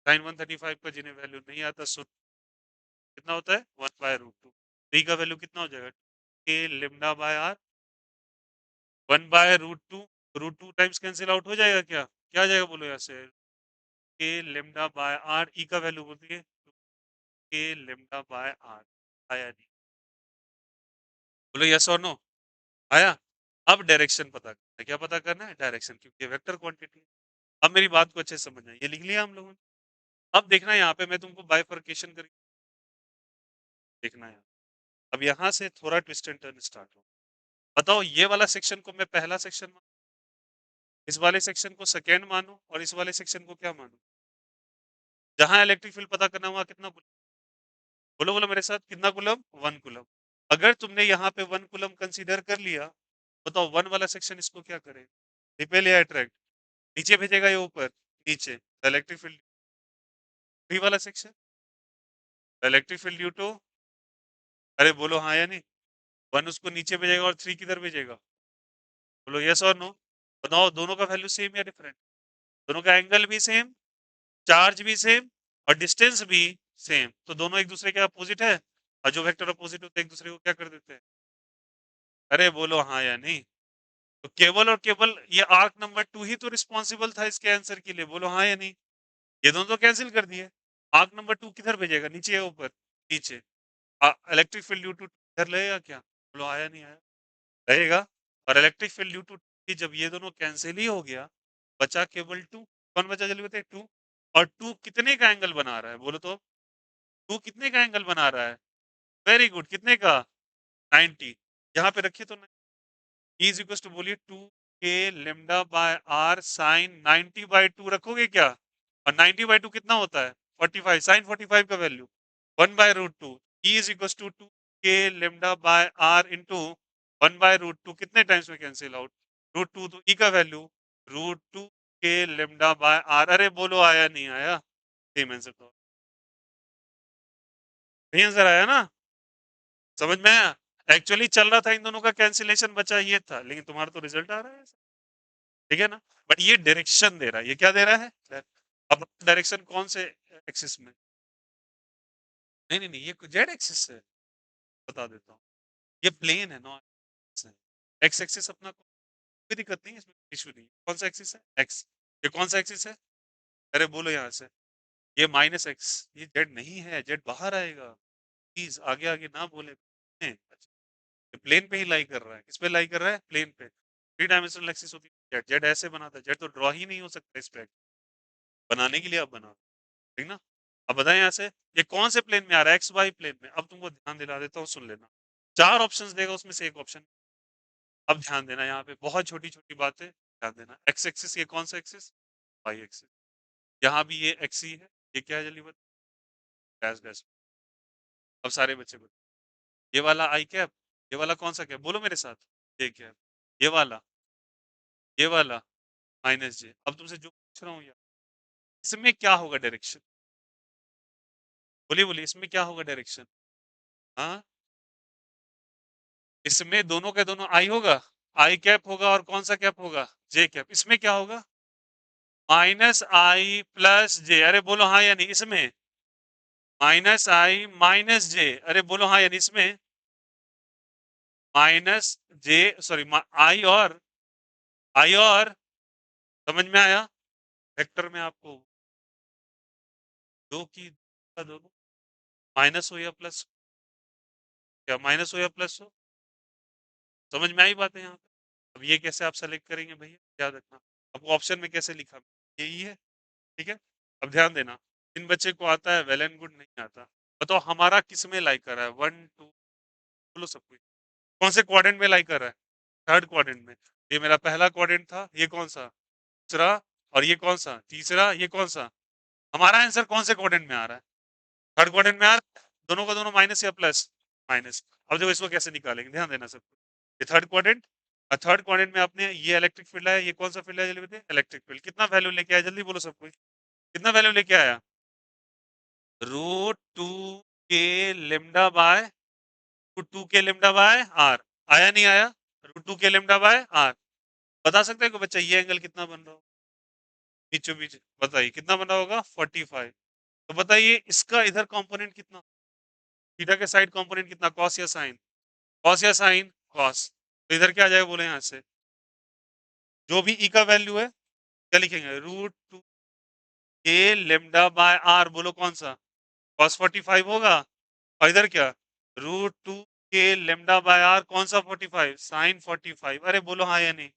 साइन 135 का जिन्हें वैल्यू नहीं आता सो कितना होता है 1/√2, ई का वैल्यू कितना हो जाएगा, k lambda by r 1/√2, √2 times cancel out हो जाएगा, क्या क्या आ जाएगा बोलो यहाँ से, के लेमडा बाय आर, ई का वैल्यू बोलिए, के लेमडा बाय आर, आया नहीं, बोलो यस और नो, आया। अब डायरेक्शन पता करना है, क्या पता करना है, डायरेक्शन, क्योंकि वेक्टर क्वांटिटी है। अब मेरी बात को अच्छे से समझना, ये लिख लिया हम लोगों ने, अब देखना यहाँ पे मैं तुमको बाइफर्केशन कर देखना है, अब यहाँ से थोड़ा ट्विस्ट एंड टर्न स्टार्ट हो, बताओ ये वाला सेक्शन को मैं पहला सेक्शन मानूं, इस वाले सेक्शन को सेकेंड मानूं और इस वाले सेक्शन को क्या मानूं, जहां इलेक्ट्रिक फील्ड पता करना वहां कितना, बोलो बोलो मेरे साथ, कितना कुलम, 1 कुलम, अगर तुमने यहाँ पे 1 कुलम कंसीडर कर लिया, बताओ 1 वाला सेक्शन इसको क्या करे, रिपेल या अट्रैक्ट, नीचे भेजेगा या ऊपर, नीचे, इलेक्ट्रिक फील्ड 3 वाला section, electric field due to, अरे बोलो हाँ या नहीं, 1 उसको नीचे भेजेगा और 3 किधर भेजेगा, बोलो यस और नो, बताओ दोनों का वैल्यू सेम या डिफरेंट, दोनों का एंगल भी सेम, चार्ज भी सेम और डिस्टेंस भी सेम, तो दोनों एक दूसरे के अपोजिट है, और जो वेक्टर अपोजिट होते हैं एक दूसरे को क्या कर देते हैं, अरे बोलो हाँ या नहीं, तो केवल और केवल ये आर्क नंबर 2 ही तो रिस्पॉन्सिबल था इसके आंसर के लिए, बोलो हाँ या नहीं, ये दोनों तो कैंसिल कर दिए, आर्क नंबर 2 किधर भेजेगा, नीचे या ऊपर, नीचे, इलेक्ट्रिक फील्ड ड्यू टू इधर लगेगा क्या, बोलो आया नहीं आया, रहेगा, और इलेक्ट्रिक फील्ड ड्यू टू जब ये दोनों कैंसिल ही हो गया, बचा केवल 2, कौन बचा जल्दी बताइए 2, और 2 कितने का एंगल बना रहा है बोलो तो? 2 कितने का एंगल बना रहा है? वेरी गुड, कितने का? 90। यहाँ पे रखिए तो E इज इक्वल टू बोलिए 2 k lambda by r sine 90/2 रखोगे क्या? और 90/2 कितना होता है? 45, साइन 45 का value 1/√2। E is equal to 2 k lambda by r into 1/√2 कितने टाइम्स में कैंसिल आउट? √2 तो E का value √2 k lambda by r. अरे बोलो आया नहीं आया? सेम आंसर तो नहीं, आंसर आया ना? समझ में आया? एक्चुअली चल रहा था इन दोनों का कैंसिलेशन, बचा ये था, लेकिन तुम्हारा तो रिजल्ट आ रहा है, ठीक है ना? बट ये डायरेक्शन दे रहा है, ये क्या दे रहा है? अब डायरेक्शन कौन से एक्सिस में? नहीं नहीं नहीं, ये जेड एक्सिस से बता देता हूँ। ये प्लेन है ना, एक्स एक्सिस अपना कोई दिक्कत नहीं है, इसमें इशू नहीं है। कौन सा एक्सिस है? एक्स। ये कौन सा एक्सिस है? अरे बोलो यहाँ से। ये माइनस एक्स। ये जेड नहीं है, जेड बाहर आएगा। प्लीज आगे आगे ना बोले। अच्छा, ये प्लेन पे ही लाई कर रहा है। किस पे लाई कर रहा है? प्लेन पे। थ्री डायमेंशनल एक्सिस होती है जेड, जेड ऐसे बनाता है, जेड तो ड्रॉ ही नहीं हो सकता इस पे। बनाने के लिए आप बना, ठीक ना? अब बताएं यहाँ से ये कौन से प्लेन में आ रहा है? एक्स वाई प्लेन में। अब तुमको ध्यान दिला देता हूँ, सुन लेना। चार ऑप्शंस देगा, उसमें से एक ऑप्शन। अब ध्यान देना, यहाँ पे बहुत छोटी छोटी बातें ध्यान देना। एक्स एक्सिस ये कौन सा एक्सिस? Y axis. यहाँ भी ये एक्स ही है। ये क्या है जल्दी बता? Dash dash. अब सारे बच्चे बता। ये वाला आई कैप, ये वाला कौन सा कैप बोलो मेरे साथ? ये कैप। ये वाला, ये वाला माइनस जे। अब तुमसे जो पूछ रहा हूँ यार, इसमें क्या होगा डायरेक्शन? बोलिए बोलिए, इसमें क्या होगा डायरेक्शन? हाँ, इसमें दोनों के दोनों आई होगा। आई कैप होगा, और कौन सा कैप होगा? जे कैप। इसमें क्या होगा? माइनस आई प्लस जे। अरे बोलो हाँ या नहीं? इसमें माइनस आई माइनस जे। अरे बोलो हाँ या नहीं? इसमें माइनस जे, सॉरी, आई और समझ में आया? वेक्टर में आपको दो की दोनों माइनस हो या प्लस, क्या माइनस हो या प्लस हो? समझ में आई बात है यहाँ पे? अब ये कैसे आप सेलेक्ट करेंगे भैया, याद रखना। आपको ऑप्शन में कैसे लिखा, यही है, ठीक है? अब ध्यान देना, इन बच्चे को आता है वेल एंड गुड, नहीं आता बताओ हमारा किस में लाइक कर रहा है? 1 2 बोलो सब कुछ। कौन से क्वाड्रेंट में लाइक कर रहा है? थर्ड क्वाड्रेंट में। ये मेरा पहला क्वाड्रेंट था, ये कौन सा? दूसरा। और ये कौन सा? तीसरा। ये कौन सा? हमारा आंसर कौन से क्वाड्रेंट में आ रहा है? थर्ड क्वाड्रेंट में आ रहा है। दोनों का दोनों माइनस या प्लस? माइनस। अब देखो इसको कैसे निकालेंगे, ध्यान देना सब। ये थर्ड क्वाड्रेंट, और थर्ड क्वाड्रेंट में आपने ये इलेक्ट्रिक फील्ड आया, ये कौन सा फील्ड है जल्दी बताइए? Electric field. कितना वैल्यू लेके आया जल्दी बोलो सब कुछ? कितना वैल्यू लेके आया? √2 के लेमडा बाय आर। आया नहीं आया? √2 के लेमडा बाय आर। बता सकते हैं कि बच्चा ये एंगल कितना बन रहा हो बीचों बीच? बताइए कितना बना होगा? 45। तो बताइए इसका इधर कंपोनेंट कितना? थीटा के साइड कंपोनेंट कितना? कॉस या साइन? कॉस या साइन? कॉस। तो इधर क्या आ जाएगा बोले यहाँ से? जो भी ई का वैल्यू है, क्या लिखेंगे? √2 के लेमडा बाय आर। बोलो कौन सा? कॉस 45 होगा। और इधर क्या? √2 के लेमडा बाय आर। कौन सा 45? साइन 45। अरे बोलो हाँ या नहीं?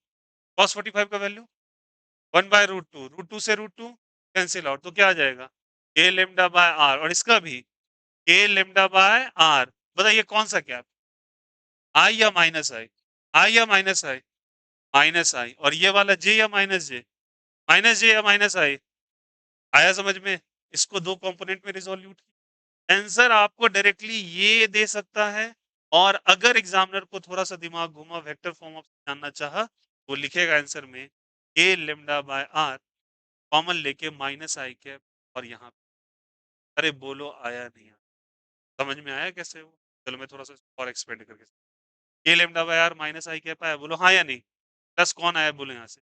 कॉस 45 का वैल्यू 1/√2, √2 से √2 कैंसिल आउट, तो क्या आ जाएगा? K lambda by are. और इसका भी के लेमडा बाय आर। बताइए कौन सा क्या? आई या माइनस आई? आई या माइनस आई? माइनस आई। और ये वाला जे या माइनस जे? माइनस जे या माइनस आई? आया समझ में? इसको दो कंपोनेंट में रिजोल्यूट। आंसर आपको डायरेक्टली ये दे सकता है, और अगर एग्जामिनर को थोड़ा सा दिमाग घुमा, वेक्टर फॉर्म ऑफ जानना चाहा, वो लिखेगा आंसर में के लेमडा बाय आर कॉमन लेके माइनस आई कैप। और यहाँ, अरे बोलो आया नहीं आया? समझ में आया कैसे वो? चलो मैं थोड़ा सा और एक्सपेंड करके, k lambda by r minus i cap आया, बोलो हाँ या नहीं? प्लस कौन आया बोलो यहाँ से?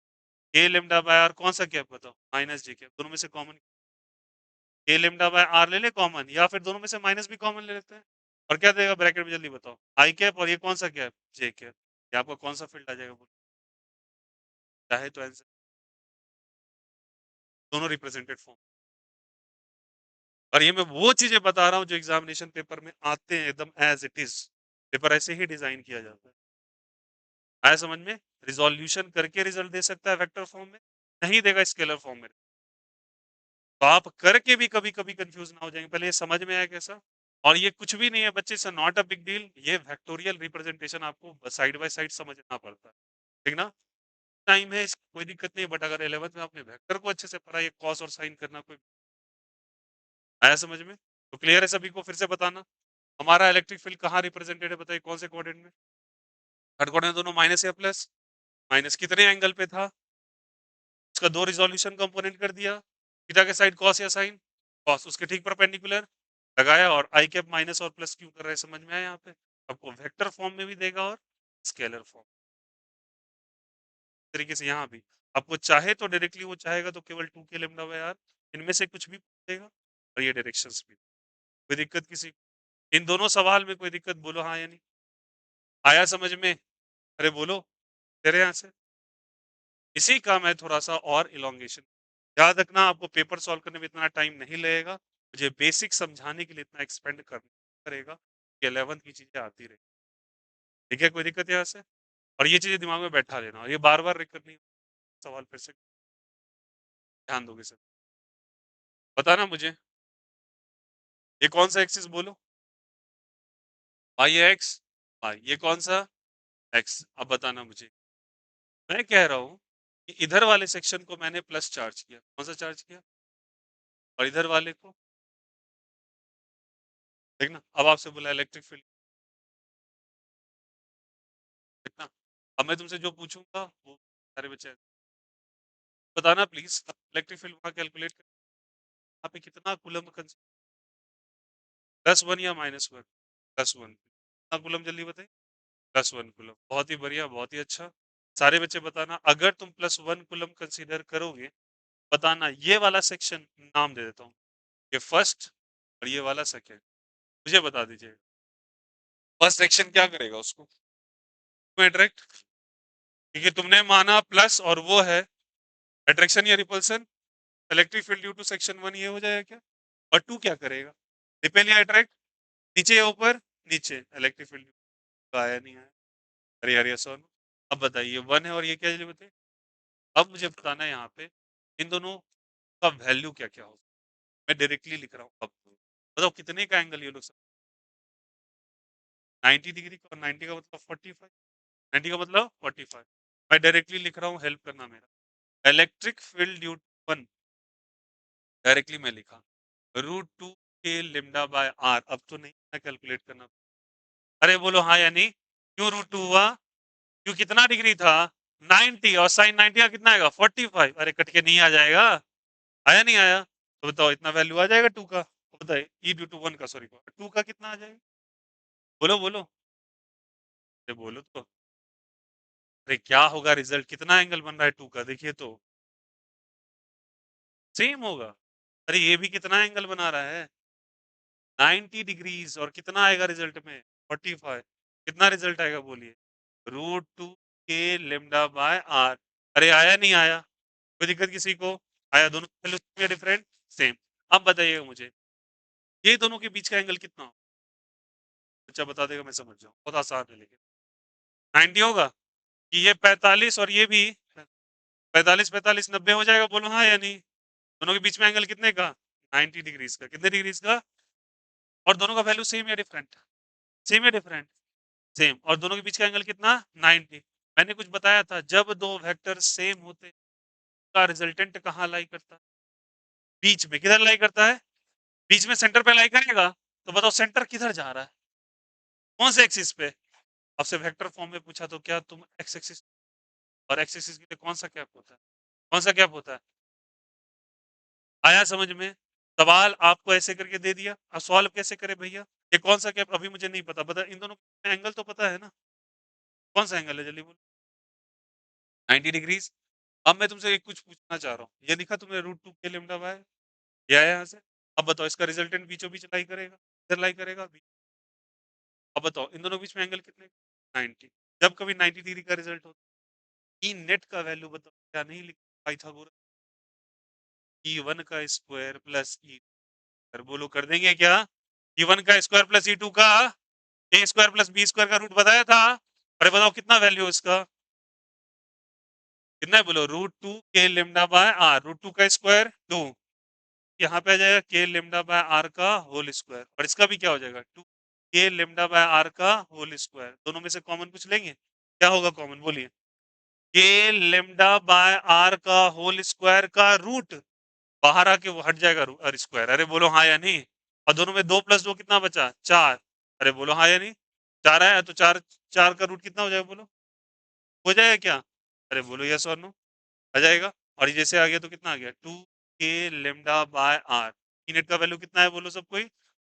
के लेमडा बाय आर कौन सा कैप बताओ? माइनस जे कैप। दोनों में से कॉमन के लेमडा बाय आर ले ले कॉमन, या फिर दोनों में से माइनस भी कॉमन ले लेते हैं। और क्या देगा ब्रैकेट में जल्दी बताओ? आई कैप, और ये कौन सा कैप? जे कैप। ये आपका कौन सा फील्ड आ जाएगा बोलो? चाहे तो आंसर दोनों रिप्रेजेंटेड फॉर्म। और ये मैं वो चीजें बता रहा हूँ जो एग्जामिनेशन पेपर में आते हैं एकदम एज इट इज। पेपर ऐसे ही डिजाइन किया जाता है। आया समझ में? रिजोल्यूशन करके रिजल्ट दे सकता है वेक्टर फॉर्म में, नहीं देगा स्केलर फॉर्म में। तो आप करके भी कभी-कभी कंफ्यूज ना हो जाएंगे। पहले ये समझ में आया कैसा? और ये कुछ भी नहीं है बच्चे, it's not a big deal. ये वेक्टोरियल रिप्रेजेंटेशन आपको साइड बाय साइड समझना पड़ता है, ठीक ना? टाइम है, कोई दिक्कत नहीं, बट अगर 11th में आपने वेक्टर को अच्छे से पढ़ा, ये कॉस और साइन करना कोई आया समझ में? तो क्लियर है सभी को? फिर से बताना। हमारा इलेक्ट्रिक फील्ड कहाँ रिप्रेजेंटेड है बताइए, कौन से कोऑर्डिनेट में? थर्ड कोऑर्डिनेट दोनों माइनस या प्लस? माइनस कितने एंगल पे था? उसका दो रिजोल्यूशन कंपोनेंट कर दिया, थीटा के साइड कॉस या साइन? कॉस। उसके ठीक परपेंडिकुलर लगाया, और आई कैप माइनस और प्लस क्यों कर रहे हैं समझ में आया? यहाँ पे आपको वेक्टर फॉर्म में भी देगा और स्केलर फॉर्म तरीके से यहाँ भी। आपको चाहे तो डायरेक्टली वो चाहेगा तो केवल 2 के लेमडा बाय आर, इनमें से कुछ भी पूछेगा, और ये डायरेक्शंस भी। कोई दिक्कत किसी? इन दोनों सवाल में कोई दिक्कत? बोलो हाँ या नहीं। आया समझ में? अरे बोलो तेरे यहाँ से। इसी का मैं थोड़ा सा और इलोंगेशन, याद रखना आपको पेपर सॉल्व करने में इतना टाइम नहीं लगेगा, मुझे बेसिक समझाने के लिए इतना एक्सपेंड करना पड़ेगा कि 11th की चीजें आती रही। ठीक है, कोई दिक्कत यहाँ से? और ये चीजें दिमाग में बैठा लेना, और ये बार बार रिकट नहीं, सवाल फिर से ध्यान दोगे सर। बताना मुझे, ये कौन सा एक्सिस बोलो? वाई एक्स वाई, ये कौन सा? एक्स। अब बताना मुझे, मैं कह रहा हूँ कि इधर वाले सेक्शन को मैंने प्लस चार्ज किया, कौन सा चार्ज किया? और इधर वाले को, देखना अब आपसे बोला इलेक्ट्रिक फील्ड, देखना अब मैं तुमसे जो पूछूंगा वो सारे बच्चे बताना प्लीज। इलेक्ट्रिक फील्ड वहां कैलकुलेट कर, यहाँ पे कितना कूलम, +1 या -1? +1। कितना कूलम जल्दी बताइए? +1 कूलम, बहुत ही बढ़िया, बहुत ही अच्छा। सारे बच्चे बताना, अगर तुम +1 कूलम कंसीडर करोगे, बताना ये वाला सेक्शन नाम दे देता हूँ, ये फर्स्ट और ये वाला सेकेंड, मुझे बता दीजिए फर्स्ट सेक्शन क्या करेगा उसको अट्रैक्ट, क्योंकि तुमने माना प्लस और वो है अट्रैक्शन या repulsion. Electric field due to section 1 ये हो जाएगा क्या? और 2 क्या करेगा? रिपेल या अट्रैक्ट? नीचे या ऊपर? नीचे। इलेक्ट्रिक फील्ड आया नहीं आया? अरे यार ये सोन, अब बताइए 1 है और ये क्या चलिए बताइए। अब मुझे बताना है यहाँ पे इन दोनों का वैल्यू क्या क्या होगा। मैं डायरेक्टली लिख रहा हूँ, अब बताओ कितने का एंगल ये लोग 90 डिग्री का, और 90 का मतलब 45, 90 का मतलब 45। मैं डायरेक्टली लिख रहा हूँ, हेल्प करना मेरा। इलेक्ट्रिक फील्ड ड्यू 1 डायरेक्टली मैं लिखा √2 के लिम्डा बाय आर। अब तो नहीं मैं कैलकुलेट करना, अरे बोलो हाँ या नहीं। क्यों √2 हुआ? क्यों कितना डिग्री था? 90, और साइन 90 का कितना आएगा? 45। अरे कट के नहीं आ जाएगा? आया नहीं आया? तो बताओ इतना वैल्यू आ जाएगा 2 का, तो बताइए ई ड्यू टू 1 का, सॉरी 2 का कितना आ जाएगा? बोलो बोलो, अरे बोलो तो। अरे क्या होगा रिजल्ट, कितना एंगल बन रहा है 2 का देखिए तो, सेम होगा। अरे ये भी कितना एंगल बना रहा है? 90 डिग्रीज, और कितना आएगा रिजल्ट में? 45। कितना रिजल्ट आएगा बोलिए? √2 के लेमडा बाय आर। अरे आया नहीं आया? कोई दिक्कत किसी को? आया? दोनों वैल्यू डिफरेंट, सेम। अब बताइएगा मुझे, ये दोनों के बीच का एंगल कितना हो? बच्चा बता देगा, मैं समझ जाऊँ, बहुत आसान है लेकिन। 90 होगा कि ये 45 और ये भी 45, 45 90 हो जाएगा, बोलो हाँ या नहीं? दोनों के बीच में एंगल कितने का? 90 डिग्रीज का। कितने डिग्रीज का? और दोनों का वैल्यू सेम या डिफरेंट? सेम या डिफरेंट? सेम। और दोनों के बीच का एंगल कितना? 90। मैंने कुछ बताया था, जब दो वेक्टर सेम होते का रिजल्टेंट कहाँ लाई करता है? बीच में। किधर लाई करता है? बीच में सेंटर पे लाई करेगा। तो बताओ सेंटर किधर जा रहा है? कौन से एक्सिस पे? आपसे वेक्टर फॉर्म में पूछा तो क्या तुम एक्स एक्सिस और एक्स एक्सिस के लिए कौन सा कैप होता है? कौन सा कैप होता है? आया समझ में? सवाल आपको ऐसे करके दे दिया, अब सॉल्व कैसे करे भैया? ये कौन सा कैप अभी मुझे नहीं पता, बता इन दोनों एंगल तो पता है ना? कौन सा एंगल है जल्दी बोलो? 90 डिग्रीज। अब मैं तुमसे एक कुछ पूछना चाह रहा हूँ, ये लिखा तुमने √2 के लेमडा बाय, ये आया यहाँ से। अब बताओ इसका रिजल्टेंट बीचों बीच लाई करेगा, इधर लाई करेगा बीच। अब बताओ इन दोनों के बीच में एंगल कितने? 90। जब कभी 90 डिग्री का रिजल्ट होता है, ई नेट का वैल्यू बताओ क्या नहीं लिख पाइथागोरस, E1 का स्क्वायर प्लस ई, कर बोलो कर देंगे क्या? E1 का स्क्वायर प्लस E2 का ए स्क्वायर प्लस बी स्क्वायर का रूट बताया था। अरे बताओ कितना वैल्यू इसका? कितना है बोलो? √2 के लेमडा बाय आर, √2 का स्क्वायर 2, यहाँ पे आ जाएगा के लेमडा बाय आर का होल स्क्वायर, और इसका भी क्या हो जाएगा 2 के लेमडा बाय आर का होल स्क्वायर। दोनों में से कॉमन कुछ लेंगे, क्या होगा कॉमन बोलिए? के लेमडा बाय आर का होल स्क्वायर का रूट, बाहर आके वो हट जाएगा स्क्वायर। अरे बोलो हाँ या नहीं? और दोनों में 2 + 2 कितना बचा? 4। अरे बोलो हाँ या नहीं? 4 आया तो 4, 4 का रूट कितना हो जाएगा बोलो? हो जाएगा क्या? अरे बोलो यस और नो। आ जाएगा। और ये जैसे आ गया तो कितना आ गया 2 k lambda by are. Net का वैल्यू कितना है बोलो सब कोई?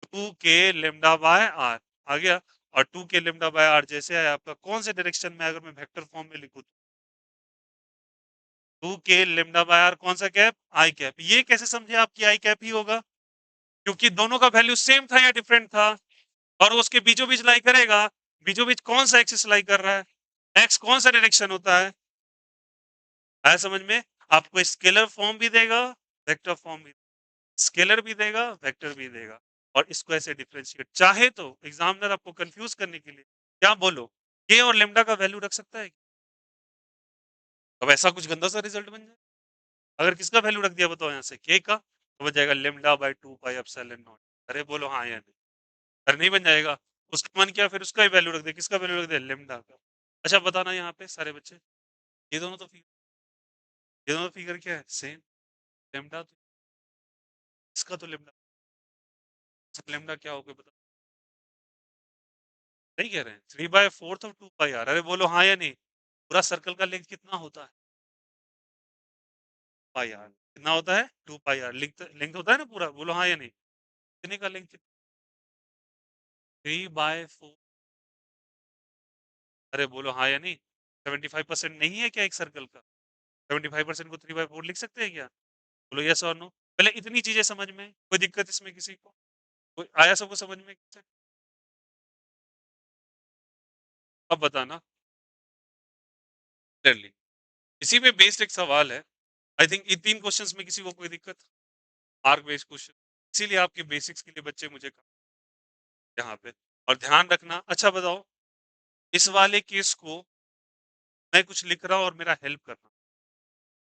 2 के लेमडा बाय आर आ गया। और 2 के लेमडा बाय आर जैसे आया आपका, कौन से डायरेक्शन में अगर मैं वेक्टर फॉर्म में लिखूं, 2 के लेमडा बाय आर कौन सा कैप? आई कैप। ये कैसे समझे आपकी आई कैप ही होगा? क्योंकि दोनों का वैल्यू सेम था या डिफरेंट था? और वो उसके बीचों बीच लाई करेगा। बीचों बीच कौन सा एक्सिस लाई कर रहा है? एक्स कौन सा डायरेक्शन होता है? आया समझ में? आपको स्केलर फॉर्म भी देगा, वेक्टर फॉर्म भी, स्केलर भी देगा, वेक्टर भी देगा। और इसको ऐसे डिफरेंशिएट, चाहे तो एग्जामिनर आपको कंफ्यूज करने के लिए क्या बोलो, के और लेमडा का वैल्यू रख सकता है। अब ऐसा कुछ गंदा सा रिजल्ट बन जाए। अगर किसका वैल्यू रख दिया बताओ यहाँ से, के का, तो बन जाएगा lambda by 2 pi epsilon not. अरे बोलो हाँ या नहीं? अरे नहीं बन जाएगा। उसका मन किया फिर उसका ही वैल्यू रख दिया, किसका वैल्यू रख दिया? लेमडा का। अच्छा बताना यहाँ पे सारे बच्चे, ये दोनों तो फिगर, ये दोनों फिगर क्या है? सेम। लेमडा तो इसका तो लेमडा, लेमडा क्या होगा बता? नहीं कह रहे हैं 3/4 ऑफ 2 पाई आर। अरे बोलो हाँ या नहीं? पूरा सर्कल का लेंथ कितना होता है? पाई आर। कितना होता है? 2 पाई आर। लेंथ, लेंथ होता है ना पूरा, बोलो हाँ या नहीं? कितने का लेंथ? 3/4। अरे बोलो हाँ या नहीं? 75% नहीं है क्या एक सर्कल का? 75% को 3/4 लिख सकते हैं क्या? बोलो यस और नो। पहले इतनी चीजें समझ में, कोई दिक्कत इसमें किसी को? कोई आया सबको समझ में? अब बताना क्लियरली। इसी पे बेस्ड एक सवाल है। आई थिंक इन 3 क्वेश्चंस में किसी को कोई दिक्कत? आर्क बेस्ड क्वेश्चन, इसीलिए आपके बेसिक्स के लिए बच्चे मुझे यहाँ पे। और ध्यान रखना, अच्छा बताओ, इस वाले केस को मैं कुछ लिख रहा हूँ और मेरा हेल्प करना।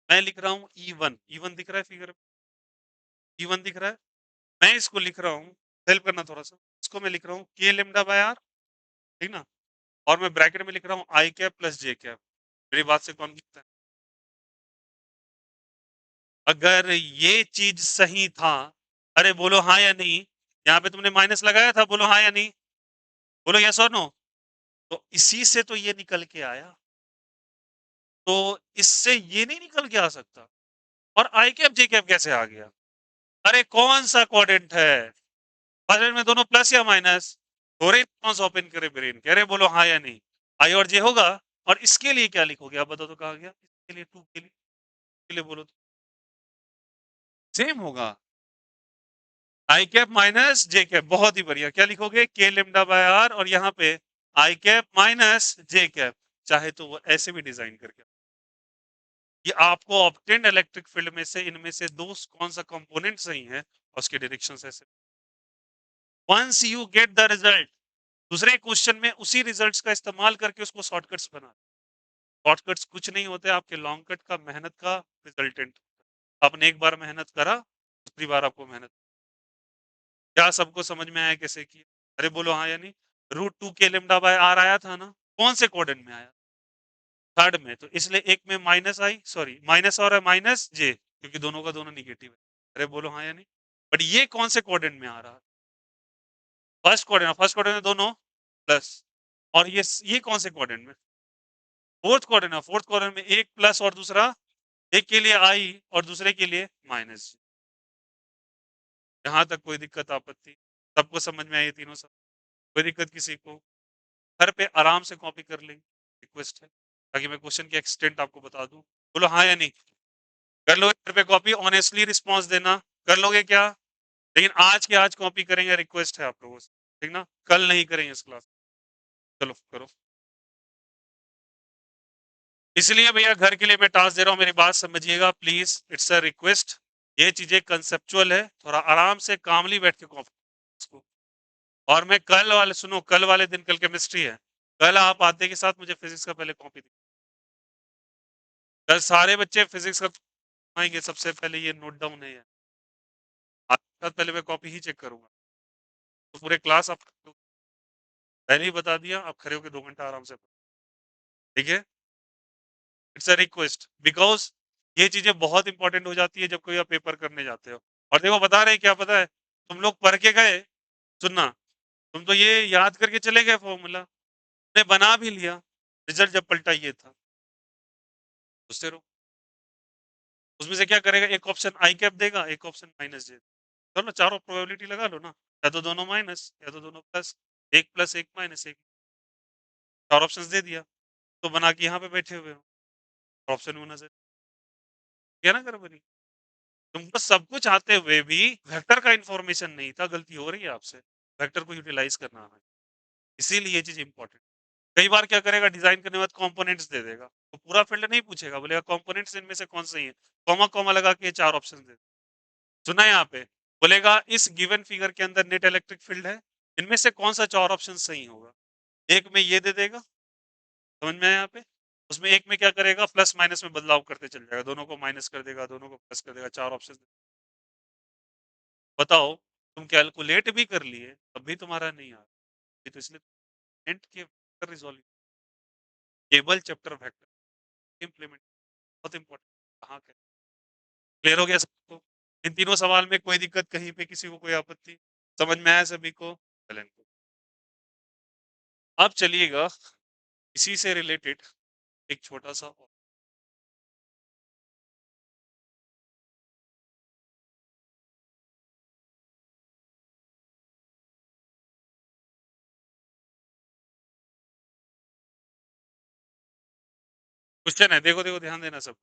मैं लिख रहा हूँ E1, E1 दिख रहा है फिगर में? E1 दिख रहा है? मैं इसको लिख रहा हूँ, हेल्प करना थोड़ा सा। इसको मैं लिख रहा हूँ के लेमडा बाय आर, ठीक ना? और मैं ब्रैकेट में लिख रहा हूँ आई कैप प्लस जे कैप। मेरी बात से कौन लिखता है? अगर ये चीज सही था, अरे बोलो हाँ या नहीं? यहाँ पे तुमने माइनस लगाया था, बोलो हाँ या नहीं? बोलो यस और नो। तो इसी से तो ये निकल के आया, तो इससे ये नहीं निकल के आ सकता। और आई कैप जे कैप कैसे आ गया? अरे कौन सा क्वाड्रेंट है? क्वाड्रेंट में दोनों प्लस या माइनस? थोड़े कौन सा ओपन करे ब्रेन के? अरे बोलो हाँ या नहीं? आई और जे होगा। और इसके लिए क्या लिखोगे आप बताओ तो? कहा गया इसके लिए 2 के लिए बोलो तो सेम होगा। आई कैप माइनस जे कैप, बहुत ही बढ़िया। क्या लिखोगे? के लेमडा बाय आर, और यहाँ पे आई कैप माइनस जे कैप। चाहे तो वो ऐसे भी डिजाइन करके, ये आपको ऑब्टेन्ड इलेक्ट्रिक फील्ड में से इनमें से दो कौन सा कंपोनेंट सही है और उसके डायरेक्शन ऐसे। Once you get the result, दूसरे क्वेश्चन में उसी रिजल्ट्स का इस्तेमाल करके उसको शॉर्टकट्स बना। शॉर्टकट्स कुछ नहीं होते, आपके लॉन्ग कट का मेहनत का रिजल्टेंट। आपने एक बार मेहनत करा, दूसरी बार आपको मेहनत। क्या सबको समझ में आया कैसे किया? अरे बोलो हाँ या नहीं? √2 के लेमडा बाय आर आया था ना? कौन से क्वाड्रेंट में आया? थर्ड में। तो इसलिए एक में माइनस आई, सॉरी माइनस और है माइनस जे, क्योंकि दोनों का दोनों निगेटिव है। अरे बोलो हाँ या नहीं? बट ये कौन से क्वाड्रेंट में आ रहा है? फर्स्ट क्वाड्रेंट, फर्स्ट क्वाड्रेंट में दोनों प्लस। और ये कौन से क्वाड्रेंट में? फोर्थ क्वाड्रेंट है। फोर्थ क्वाड्रेंट में एक प्लस और दूसरा, एक के लिए आई और दूसरे के लिए माइनस। यहां तक कोई दिक्कत आपत्ति? सबको समझ में आई तीनों सब? कोई दिक्कत किसी को? घर पे आराम से कॉपी कर लेंगे, रिक्वेस्ट है, ताकि मैं क्वेश्चन की एक्सटेंट आपको बता दूं। बोलो हाँ या नहीं? कर लोगे घर पे कॉपी? ऑनेस्टली रिस्पॉन्स देना। कर लोगे क्या? लेकिन आज के आज कॉपी करेंगे, रिक्वेस्ट है आप लोगों से, ठीक ना? कल नहीं करेंगे इस क्लास। चलो करो। इसलिए भैया घर के लिए मैं टास्क दे रहा हूँ, मेरी बात समझिएगा प्लीज, इट्स अ रिक्वेस्ट। ये चीजें कंसेप्चुअल है, थोड़ा आराम से कामली बैठ के कॉपी इसको। और मैं कल वाले, सुनो कल वाले दिन, कल केमिस्ट्री है, कल आप आते के साथ मुझे फिजिक्स का पहले कॉपी। कल सारे बच्चे फिजिक्स का आएंगे, सबसे पहले ये नोट डाउन है। साथ पहले मैं कॉपी ही चेक करूंगा। तो पूरे क्लास आप पहले ही बता दिया, आप खड़े होकर 2 घंटा आराम से, ठीक है। इट्स अ रिक्वेस्ट बिकॉज ये चीजें बहुत इंपॉर्टेंट हो जाती है जब कोई आप पेपर करने जाते हो। और देखो बता रहे हैं क्या पता है, तुम लोग पढ़ के गए, सुनना, तुम तो ये याद करके चले गए फॉर्मूला, ने बना भी लिया, रिजल्ट जब पलटा ये था, उससे रो, उसमें से क्या करेगा, एक ऑप्शन आई कैप देगा, एक ऑप्शन माइनस दे, तो ना चारों प्रोबेबिलिटी लगा लो ना, या तो दोनों माइनस या तो दोनों प्लस, एक प्लस एक माइनस एक, चार ऑप्शंस दे दिया, तो बना के यहाँ पे बैठे हुए हो, ऑप्शन में नजर क्या ना करो बनी। तुमको सब कुछ आते हुए भी वेक्टर का इंफॉर्मेशन नहीं था, गलती हो रही है आपसे, वेक्टर को यूटिलाइज करना है, इसीलिए ये चीज इंपॉर्टेंट। कई बार क्या करेगा, डिजाइन करने के बाद कंपोनेंट्स दे देगा, तो पूरा फील्ड नहीं पूछेगा, बोलेगा कंपोनेंट्स इनमें से कौन सही है, कॉमा कॉमा लगा के चार ऑप्शन दे, सुना है यहाँ पे, बोलेगा इस गिवन फिगर के अंदर नेट इलेक्ट्रिक फील्ड है, इनमें से कौन सा चार ऑप्शन सही होगा, एक में ये दे देगा, समझ में आया यहाँ पे, उसमें एक में क्या करेगा, प्लस माइनस में बदलाव करते चल जाएगा, दोनों को माइनस कर देगा, दोनों को प्लस कर देगा, चार ऑप्शन। बताओ, तुम कैलकुलेट भी कर लिए तब भी तुम्हारा नहीं आ रहा, तो इसलिए एंड के vector resolve, cable chapter vector implement बहुत इंपॉर्टेंट, कहाँ के क्लियर हो गया सबको, इन तीनों सवाल में कोई दिक्कत कहीं पे किसी को कोई आपत्ति, समझ में आया सभी को, चलें। अब चलिएगा इसी से रिलेटेड एक छोटा सा क्वेश्चन है, देखो देखो ध्यान देना सब।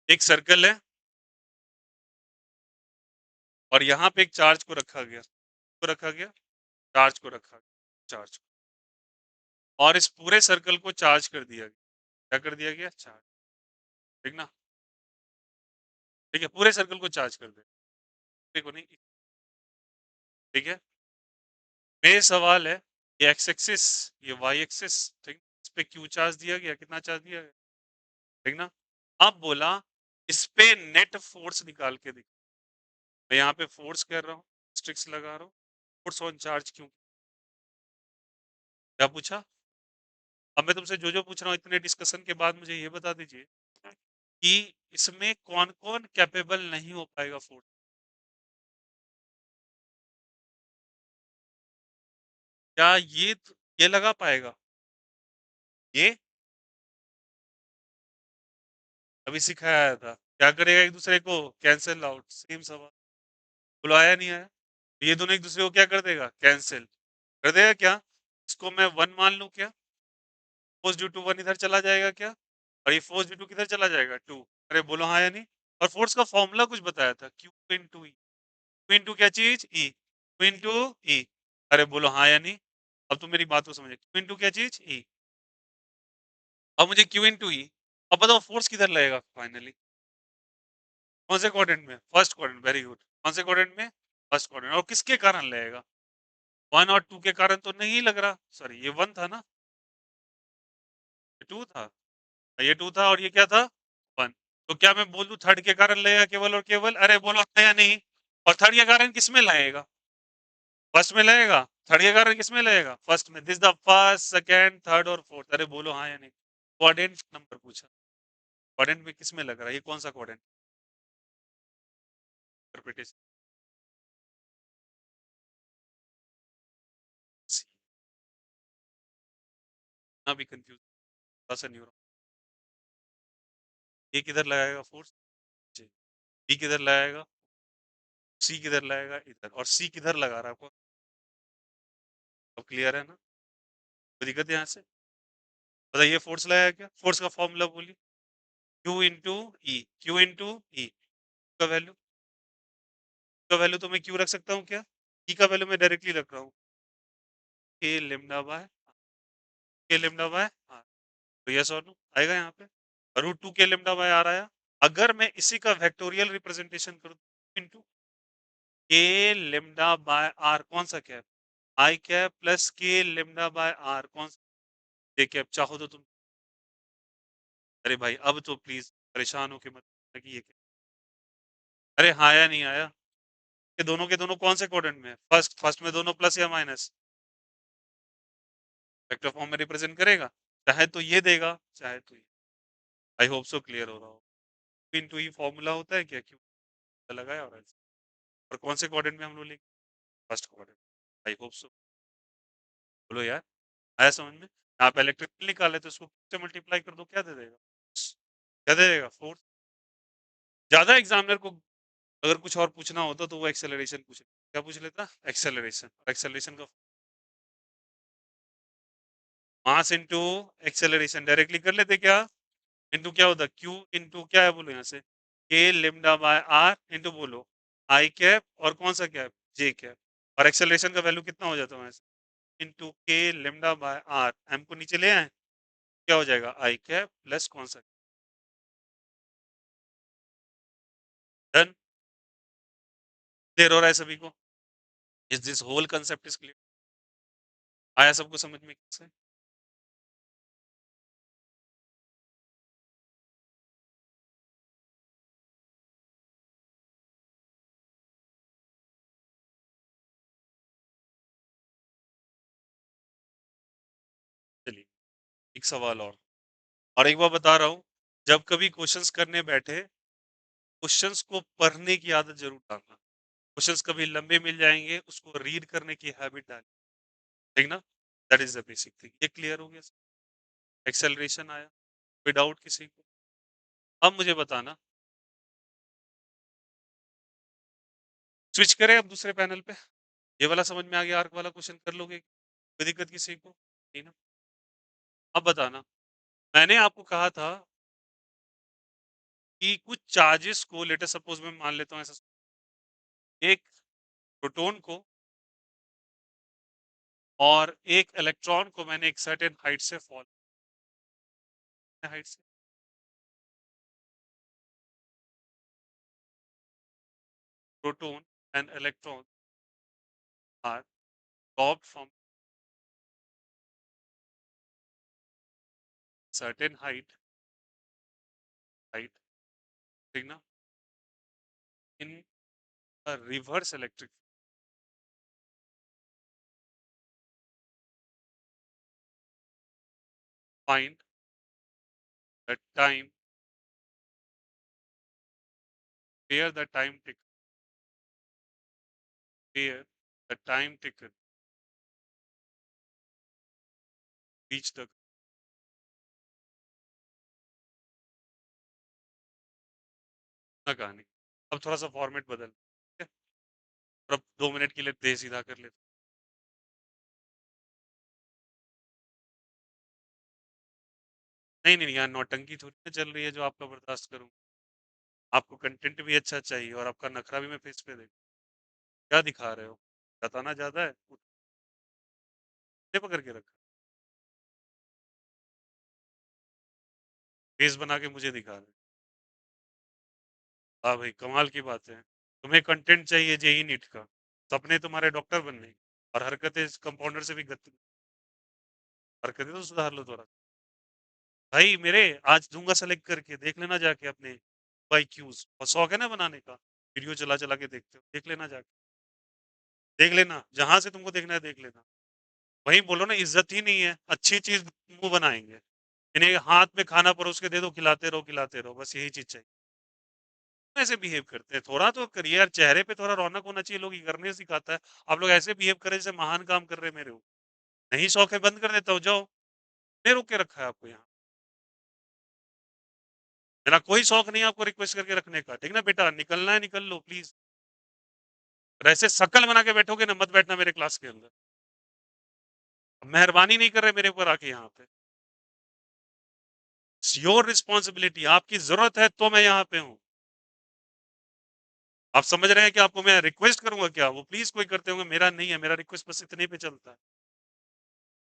एक सर्कल है और यहाँ पे एक चार्ज को रखा गया, को रखा गया, चार्ज को रखा गया, चार्ज को, और इस पूरे सर्कल को चार्ज कर दिया गया, क्या कर दिया गया, चार्ज, ठीक ना, ठीक है, पूरे सर्कल को चार्ज कर दे, देखो नहीं, ठीक है। मेरे सवाल है, ये एक्स एक्सिस, ये वाई एक्सिस, ठीक, इस पे क्यू चार्ज दिया गया, कितना चार्ज दिया गया, ठीक ना। अब बोला इस पे नेट फोर्स निकाल के दिखा, मैं यहाँ पे फोर्स कर रहा हूँ, स्ट्रिक्स लगा रहा हूँ, फोर्स ऑन चार्ज क्यों, क्या पूछा। अब मैं तुमसे जो जो पूछ रहा हूँ इतने डिस्कशन के बाद मुझे ये बता दीजिए कि इसमें कौन कौन कैपेबल नहीं हो पाएगा फोर्स, क्या ये लगा पाएगा, ये अभी सिखाया था, क्या करेगा, एक दूसरे को कैंसिल आउट, सेम सवाल, बुलाया नहीं आया, ये दोनों एक दूसरे को क्या कर देगा, कैंसिल कर देगा, क्या इसको मैं वन मान लूं, क्या फोर्स ड्यू टू वन इधर चला जाएगा क्या, और ये फोर्स ड्यू टू किधर चला जाएगा, टू, अरे बोलो हाँ या नहीं। और फोर्स का फॉर्मूला कुछ बताया था, क्यू इंटू ई, क्यू इंटू क्या चीज, ई, क्यू इंटू ई, अरे बोलो हाँ या नहीं। अब तुम मेरी बात को समझे, क्यू इंटू क्या चीज, ई, अब मुझे क्यू इंटू ई, अब बताओ फोर्स किधर लगेगा फाइनली, कौन से क्वाड्रेंट में, फर्स्ट क्वाड्रेंट, वेरी गुड, कौन से क्वाड्रेंट में, फर्स्ट क्वाड्रेंट, और किसके कारण लगेगा, वन और टू के कारण तो नहीं लग रहा, सॉरी ये वन था ना, ये टू था, ये टू था और ये क्या था, वन, तो क्या मैं बोल दूं थर्ड के कारण लगेगा केवल और केवल, अरे बोलो हाँ या नहीं। और थर्ड के कारण किस में लगेगा, फर्स्ट में लगेगा, थर्ड के कारण किस में लगेगा, फर्स्ट में, this the first second third और फोर्थ, अरे बोलो हाँ या नहीं। क्वाड्रेंट नंबर पूछा, क्वाड्रेंट में किस में लग रहा है, ये कौन सा क्वाड्रेंट, इंटरप्रिटेशन, ना भी कंफ्यूज, थोड़ा सा न्यूरो, ये किधर लगाएगा फोर्स, बी किधर लगाएगा, सी किधर लगाएगा इधर, और सी किधर लगा रहा है आपको, अब क्लियर है ना, कोई दिक्कत है यहाँ से, बताइए फोर्स लगाया क्या, फोर्स का फॉर्मूला बोलिए, क्यू इंटू ई, क्यू इंटू ई का वैल्यू, का वैल्यू तो मैं क्यू रख सकता हूँ क्या, ई का वैल्यू मैं डायरेक्टली रख रहा हूँ, ए लेमडा बाय, के लेमडा बाय, हाँ, तो यस और नो आएगा यहाँ पे, रूट टू के लेमडा बाय आ रहा है, अगर मैं इसी का वेक्टोरियल रिप्रेजेंटेशन करूँ, इंटू के लेमडा बाय आर, कौन सा कैप, आई कैप प्लस के लेमडा बाय आर, कौन सा, ये कैप चाहो तो तुम, अरे भाई अब तो प्लीज परेशान हो के मत कि ये कैप, अरे हाँ या नहीं आया? कि दोनों के दोनों कौन से क्वाड्रेंट में है? फर्स्ट में दोनों प्लस या माइनस? वेक्टर फॉर्म में रिप्रेजेंट करेगा। चाहे तो ये देगा, चाहे तो ये। आई होप सो क्लियर हो रहा हो। इनटू ई फॉर्मूला होता है क्या? क्यों लगाया और कौन से क्वाड्रेंट में हम लोग लिख? First quadrant. I hope so. बोलो यार, आया समझ में? आप इलेक्ट्रिक फील्ड निकाले तो उसको से मल्टीप्लाई कर दो, क्या दे देगा? क्या दे देगा? फोर्स। ज्यादा एग्जामिनर को अगर कुछ और पूछना होता तो वो एक्सेलरेशन पूछ, क्या पूछ लेता? एक्सेलरेशन। एक्सेलरेशन का मास इनटू एक्सेलरेशन डायरेक्टली कर लेते क्या? इनटू क्या होता? क्यू इनटू क्या है बोलो यहाँ से, के लेमडा बाय आर इनटू बोलो आई कैप और कौन सा कैप? जे कैप। और एक्सेलरेशन का वैल्यू कितना हो जाता है वहां से? इनटू के लेमडा बाय आर, एम को नीचे ले आए, क्या हो जाएगा? आई कैप प्लस कौन सा? डन। क्लियर हो रहा है सभी को? Is this whole concept is clear? आया सबको समझ में कैसे? चलिए एक सवाल और एक बार बता रहा हूं, जब कभी क्वेश्चंस करने बैठे, क्वेश्चंस को पढ़ने की आदत जरूर डालना। क्वेश्चंस कभी लंबे मिल जाएंगे, उसको रीड करने की हैबिट डाल, ठीक ना? That is the basic thing. ये क्लियर हो गया? एक्सेलरेशन आया? कोई डाउट किसी को? अब मुझे बताना, स्विच करें अब दूसरे पैनल पे? ये वाला समझ में आ गया? आर्क वाला क्वेश्चन कर लोगे? कोई दिक्कत किसी को नहीं ना? अब बताना, मैंने आपको कहा था कि कुछ चार्जेस को, लेटर सपोज मैं मान लेता हूँ ऐसा, एक प्रोटॉन को और एक इलेक्ट्रॉन को मैंने एक सर्टेन हाइट से फॉल, हाइट से, proton and electron are dropped from certain height, height, ठीक ना, in a reverse electric, find the time, where the time tick, where the time taken reach the, ना कहानी। अब थोड़ा सा फॉर्मेट बदल, ठीक है? और अब 2 मिनट के लिए दे सीधा कर लेते। नहीं नहीं नहीं, यहाँ नौटंकी थोड़ी ना चल रही है जो आपका बर्दाश्त करूँ। आपको कंटेंट भी अच्छा चाहिए और आपका नखरा भी मैं फेस पे देख, क्या दिखा रहे हो? बताना ज्यादा है, उठने पकड़ के रखा, फेस बना के मुझे दिखा रहे। हाँ भाई, कमाल की बात है। तुम्हें कंटेंट चाहिए जेई नीट का, सपने तुम्हारे डॉक्टर बनने के, और हरकतें कंपाउंडर से भी हरकतें तो सुधार लो थोड़ा। भाई मेरे, आज दूंगा सेलेक्ट करके, देख लेना जाके अपने बाई क्यूज, और शौक है ना बनाने का, वीडियो चला चला के देखते हो, देख लेना जाके, देख लेना जहां से तुमको देखना है देख लेना। वही बोलो ना, इज्जत ही नहीं है, अच्छी चीज मुंह बनाएंगे, इन्हें हाथ में खाना परोस के दे दो, खिलाते रहो, बस यही चीज चाहिए। ऐसे बिहेव करते हैं, थोड़ा तो करिए यार, चेहरे पे थोड़ा रौनक होना चाहिए, लोग ये करने सिखाता है। आप लोग ऐसे बिहेव करे जैसे महान काम कर रहे हैं मेरे ऊपर। नहीं शौक है, बंद कर देता हूँ, जाओ। मैं रोक के रखा है आपको यहाँ? मेरा कोई शौक नहीं है आपको रिक्वेस्ट करके रखने का, ठीक ना बेटा? निकलना है निकल लो प्लीज। और ऐसे शकल बना के बैठोगे ना, मत बैठना मेरे क्लास के अंदर। मेहरबानी नहीं कर रहे मेरे ऊपर आके यहाँ पे। योर रिस्पॉन्सिबिलिटी, आपकी जरूरत है तो मैं यहाँ पे हूँ। आप समझ रहे हैं कि आपको मैं रिक्वेस्ट करूंगा क्या? वो प्लीज कोई करते होंगे, मेरा नहीं है, मेरा रिक्वेस्ट बस इतने पे चलता है।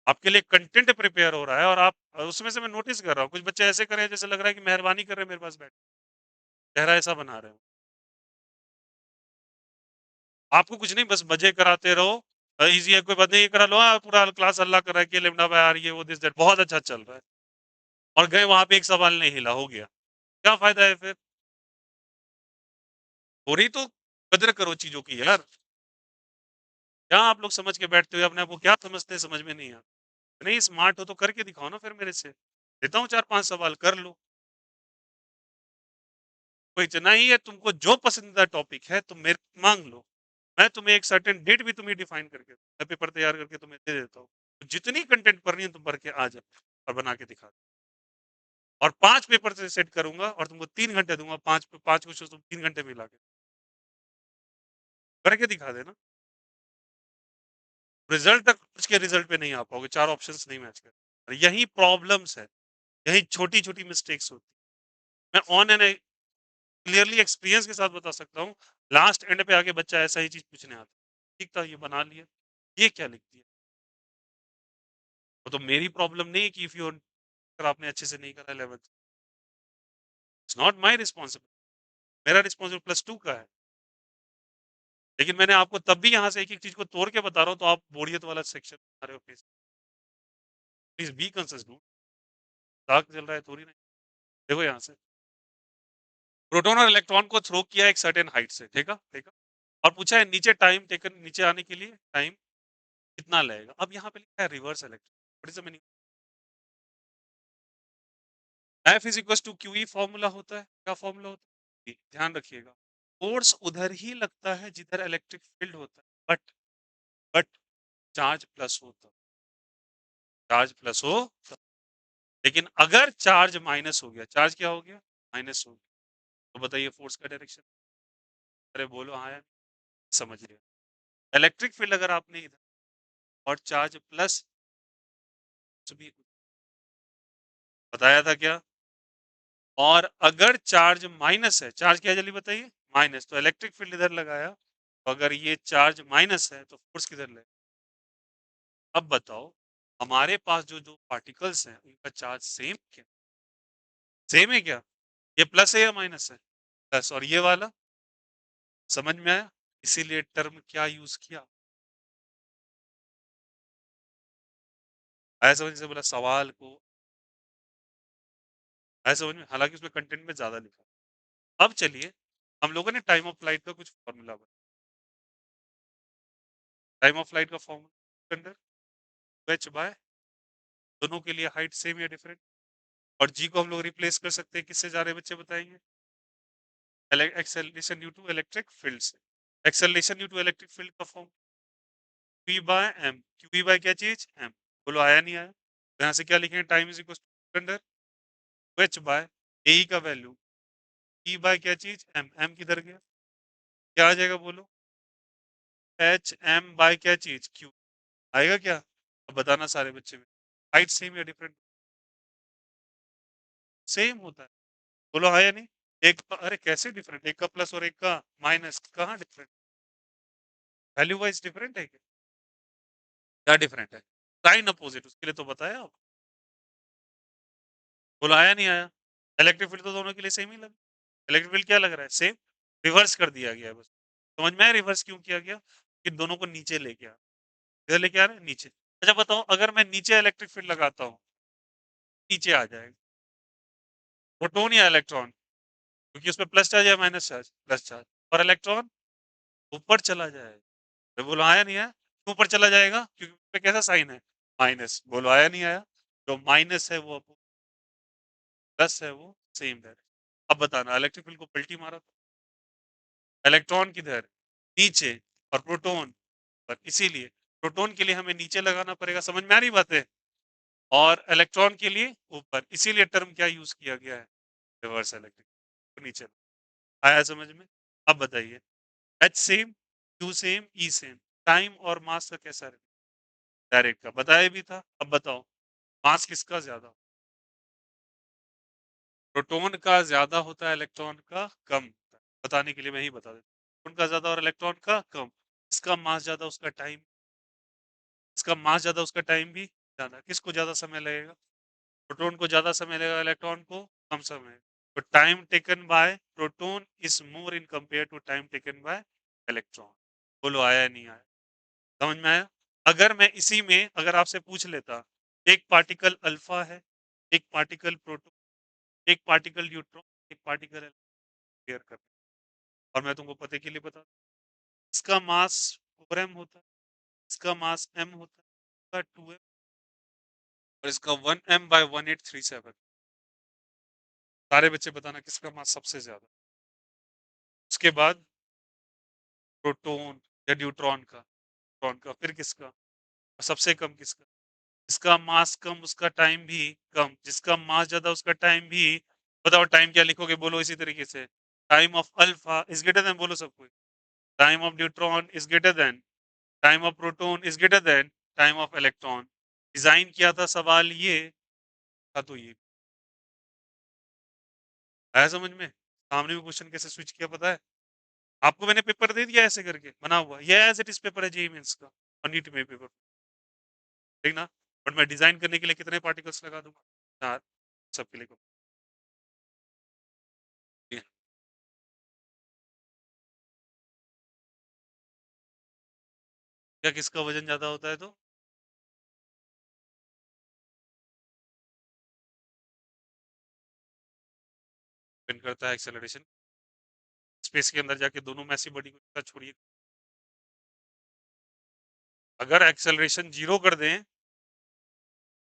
आपके लिए कंटेंट प्रिपेयर हो रहा है, और आप, उसमें से मैं नोटिस कर रहा हूँ कुछ बच्चे ऐसे कर रहे हैं जैसे लग रहा है कि मेहरबानी कर रहे हैं मेरे पास बैठ, चेहरा ऐसा बना रहे हो। आपको कुछ नहीं, बस मजे कराते रहो। इजी है, कोई बात नहीं, ये करा लो, पूरा क्लास हल्ला कर रहा है कि लेमडा बाय आर, ये वो दिस दैट, बहुत अच्छा चल रहा है, और गए वहां पे एक सवाल नहीं हिला, हो गया, क्या फायदा है फिर? थोड़ी तो कदर करो चीज़ों की यार। क्या आप लोग समझ के बैठते हो अपने आप को, क्या समझते हैं समझ में नहीं आता। नहीं स्मार्ट हो तो करके दिखाओ ना फिर मेरे से। देता हूँ 4-5 सवाल कर लो। कोई इतना ही है तुमको जो पसंदीदा टॉपिक है तुम मेरे माँग लो। मैं तुम्हें एक सर्टेन डेट भी तुम्हें डिफाइन करके मैं पेपर तैयार करके तुम्हें दे देता हूँ। जितनी कंटेंट पढ़नी है तुम पढ़ के आ जाओ और बना के दिखा दो। और 5 पेपर से सेट करूँगा और तुमको 3 घंटे दूँगा, 5 क्वेश्चन तुम 3 घंटे में ला के करके दिखा देना। रिजल्ट तक पहुँच के रिजल्ट पे नहीं आ पाओगे, 4 ऑप्शंस नहीं मैच कर। और यही प्रॉब्लम्स है, यही छोटी-छोटी मिस्टेक्स होती है। मैं ऑन एन क्लियरली एक्सपीरियंस के साथ बता सकता हूँ, लास्ट एंड पे आके बच्चा ऐसा ही चीज़ पूछने आता है। ठीक था, ये बना लिया, ये क्या लिख दिया? वो तो मेरी प्रॉब्लम नहीं है कि इफ यू अगर आपने अच्छे से नहीं करा 11th, it's not my responsibility. मेरा रिस्पांसिबिलिटी प्लस 2 का है। लेकिन मैंने आपको तब भी यहाँ से एक-एक चीज़ को तोड़ के बता रहा हूँ, तो आप बोरियत वाला सेक्शन बना रहे हो प्लीज़। Please be consistent. मज़ाक चल रहा है थोड़ी ना। देखो यहाँ से, प्रोटॉन और इलेक्ट्रॉन को थ्रो किया एक सर्टेन हाइट से, ठीक है? ठीक है? और पूछा है नीचे टाइम टेकन, नीचे आने के लिए टाइम कितना लगेगा? अब यहाँ पे लिखा है reverse electron. What is the meaning? F is equal to Q E formula होता है। क्या फॉर्मूला होता है? ध्यान रखिएगा। फोर्स उधर ही लगता है जिधर इलेक्ट्रिक फील्ड होता है, बट चार्ज प्लस होता है। चार्ज प्लस हो तब। लेकिन अगर चार्ज माइनस हो गया, चार्ज क्या हो गया? माइनस हो गया, तो बताइए फोर्स का डायरेक्शन। अरे बोलो हाँ या नहीं? समझ लिया। इलेक्ट्रिक फील्ड अगर आपने इधर और चार्ज प्लस भी बताया था क्या? और अगर चार्ज माइनस है, चार्ज क्या है जल्दी बताइए? माइनस, तो इलेक्ट्रिक फील्ड इधर लगाया। तो अगर ये चार्ज माइनस है तो फोर्स किधर ले? अब बताओ, हमारे पास जो जो पार्टिकल्स हैं उनका चार्ज सेम क्या? सेम है क्या? ये प्लस है या माइनस है? प्लस। और ये वाला समझ में आया? इसीलिए टर्म क्या यूज किया? आया समझ से बोला सवाल को। आया समझ में? हालांकि उसमें कंटेंट में ज्यादा लिखा। अब चलिए, हम लोगों ने टाइम ऑफ फ्लाइट का कुछ फॉर्मूला बनाया। टाइम ऑफ फ्लाइट का फॉर्मूला अंडर एच बाय, दोनों के लिए हाइट सेम या डिफरेंट। और जी को हम लोग रिप्लेस कर सकते हैं किससे, जा रहे बच्चे बताएंगे? Acceleration due to electric field से। Acceleration due to electric field का form P by M. Q E by क्या चीज? एम। बोलो आया नहीं आया? तो यहाँ से क्या लिखेंगे? Time is equal to under H by A का वैल्यू P बाय क्या चीज? एम। एम किधर गया? क्या आ जाएगा बोलो? एच एम बाय क्या चीज? क्यू। आएगा क्या? अब बताना सारे बच्चे में। हाइट सेम या डिफरेंट? सेम होता है। बोलो हाँ या नहीं? अरे कैसे डिफरेंट? एक का प्लस और एक का माइनस, कहाँ डिफरेंट? वैल्यू वाइज डिफरेंट है क्या? क्या डिफरेंट है? साइन अपोजिट, उसके लिए तो बताया आप। बोलो आया नहीं आया? इलेक्ट्रिक फील्ड तो दोनों के लिए सेम ही लगा। इलेक्ट्रिक फील्ड क्या लग रहा है? सेम। रिवर्स कर दिया गया है बस। समझ में आया रिवर्स क्यों किया गया? कि दोनों को नीचे लेके आ। इधर लेके आ रहे हैं नीचे। अच्छा बताओ, अगर मैं नीचे इलेक्ट्रिक फील्ड लगाता हूँ, नीचे आ जाएगा प्रोटोन या इलेक्ट्रॉन? क्योंकि उसमें प्लस चार्ज या माइनस चार्ज? Plus charge. और इलेक्ट्रॉन ऊपर चला जाएगा। तो बोलो आया नहीं आया? क्यों ऊपर चला जाएगा? क्योंकि उसपे कैसा साइन है? माइनस। बोलो आया नहीं आया? जो माइनस है वो प्लस है वो सेम है। अब बताना, इलेक्ट्रिक फील्ड को पलटी मारा तो इलेक्ट्रॉन किधर? नीचे। और प्रोटॉन पर, इसीलिए प्रोटॉन के लिए हमें नीचे लगाना पड़ेगा। समझ में आ रही बात है? और इलेक्ट्रॉन के लिए ऊपर, इसीलिए टर्म क्या यूज किया गया है? Reverse electric. तो नीचे। आया समझ में? अब बताइए, एच सेम, क्यू सेम, ई सेम, टाइम और मास का कैसा है? डायरेक्ट का बताया भी था। अब बताओ, मास किसका ज्यादा? प्रोटॉन का ज्यादा होता है, इलेक्ट्रॉन का कम होता है। बताने के लिए मैं ही बता देता हूँ, प्रोटॉन का ज्यादा और इलेक्ट्रॉन का कम। इसका मास ज्यादा, उसका टाइम, इसका मास ज्यादा, उसका टाइम भी ज्यादा। किसको ज्यादा समय लगेगा? प्रोटॉन को ज्यादा समय लगेगा, इलेक्ट्रॉन को कम समय। तो time taken by proton is more in compare to time taken by electron. बोलो आया नहीं आया? समझ में आया? अगर मैं इसी में अगर आपसे पूछ लेता, एक पार्टिकल अल्फा है, एक पार्टिकल प्रोटॉन, एक पार्टिकल न्यूट्रॉन, एक पार्टिकल, क्लियर कर, और मैं तुमको पते के लिए बता, इसका मास 4m होता है, इसका मास m होता है, इसका 2m और इसका 1m/1837। सारे बच्चे बताना किसका मास सबसे ज्यादा। उसके बाद प्रोटॉन या न्यूट्रॉन का, न्यूट्रॉन का, फिर किसका, और सबसे कम किसका। जिसका मास कम उसका टाइम भी कम, जिसका मास ज्यादा उसका टाइम भी। बताओ टाइम क्या लिखोगे, बोलो इसी तरीके से। Time of alpha is greater than, बोलो सब कोई। Time of neutron is greater than time of proton is greater than time of electron. Design किया था सवाल ये था, तो ये आया समझ में। सामने में क्वेश्चन कैसे स्विच किया पता है आपको, मैंने पेपर दे दिया ऐसे करके बना हुआ, ये एज इट इज पेपर है जेईई मेंस का, और नीट में पेपर, ठीक ना। बट मैं डिजाइन करने के लिए कितने पार्टिकल्स लगा दूंगा, 4, सबके लिए। क्या किसका वजन ज्यादा होता है तो डिपेंड करता है एक्सेलरेशन। स्पेस के अंदर जाके दोनों मैसिव बॉडी को छोड़िए, अगर एक्सेलरेशन 0 कर दें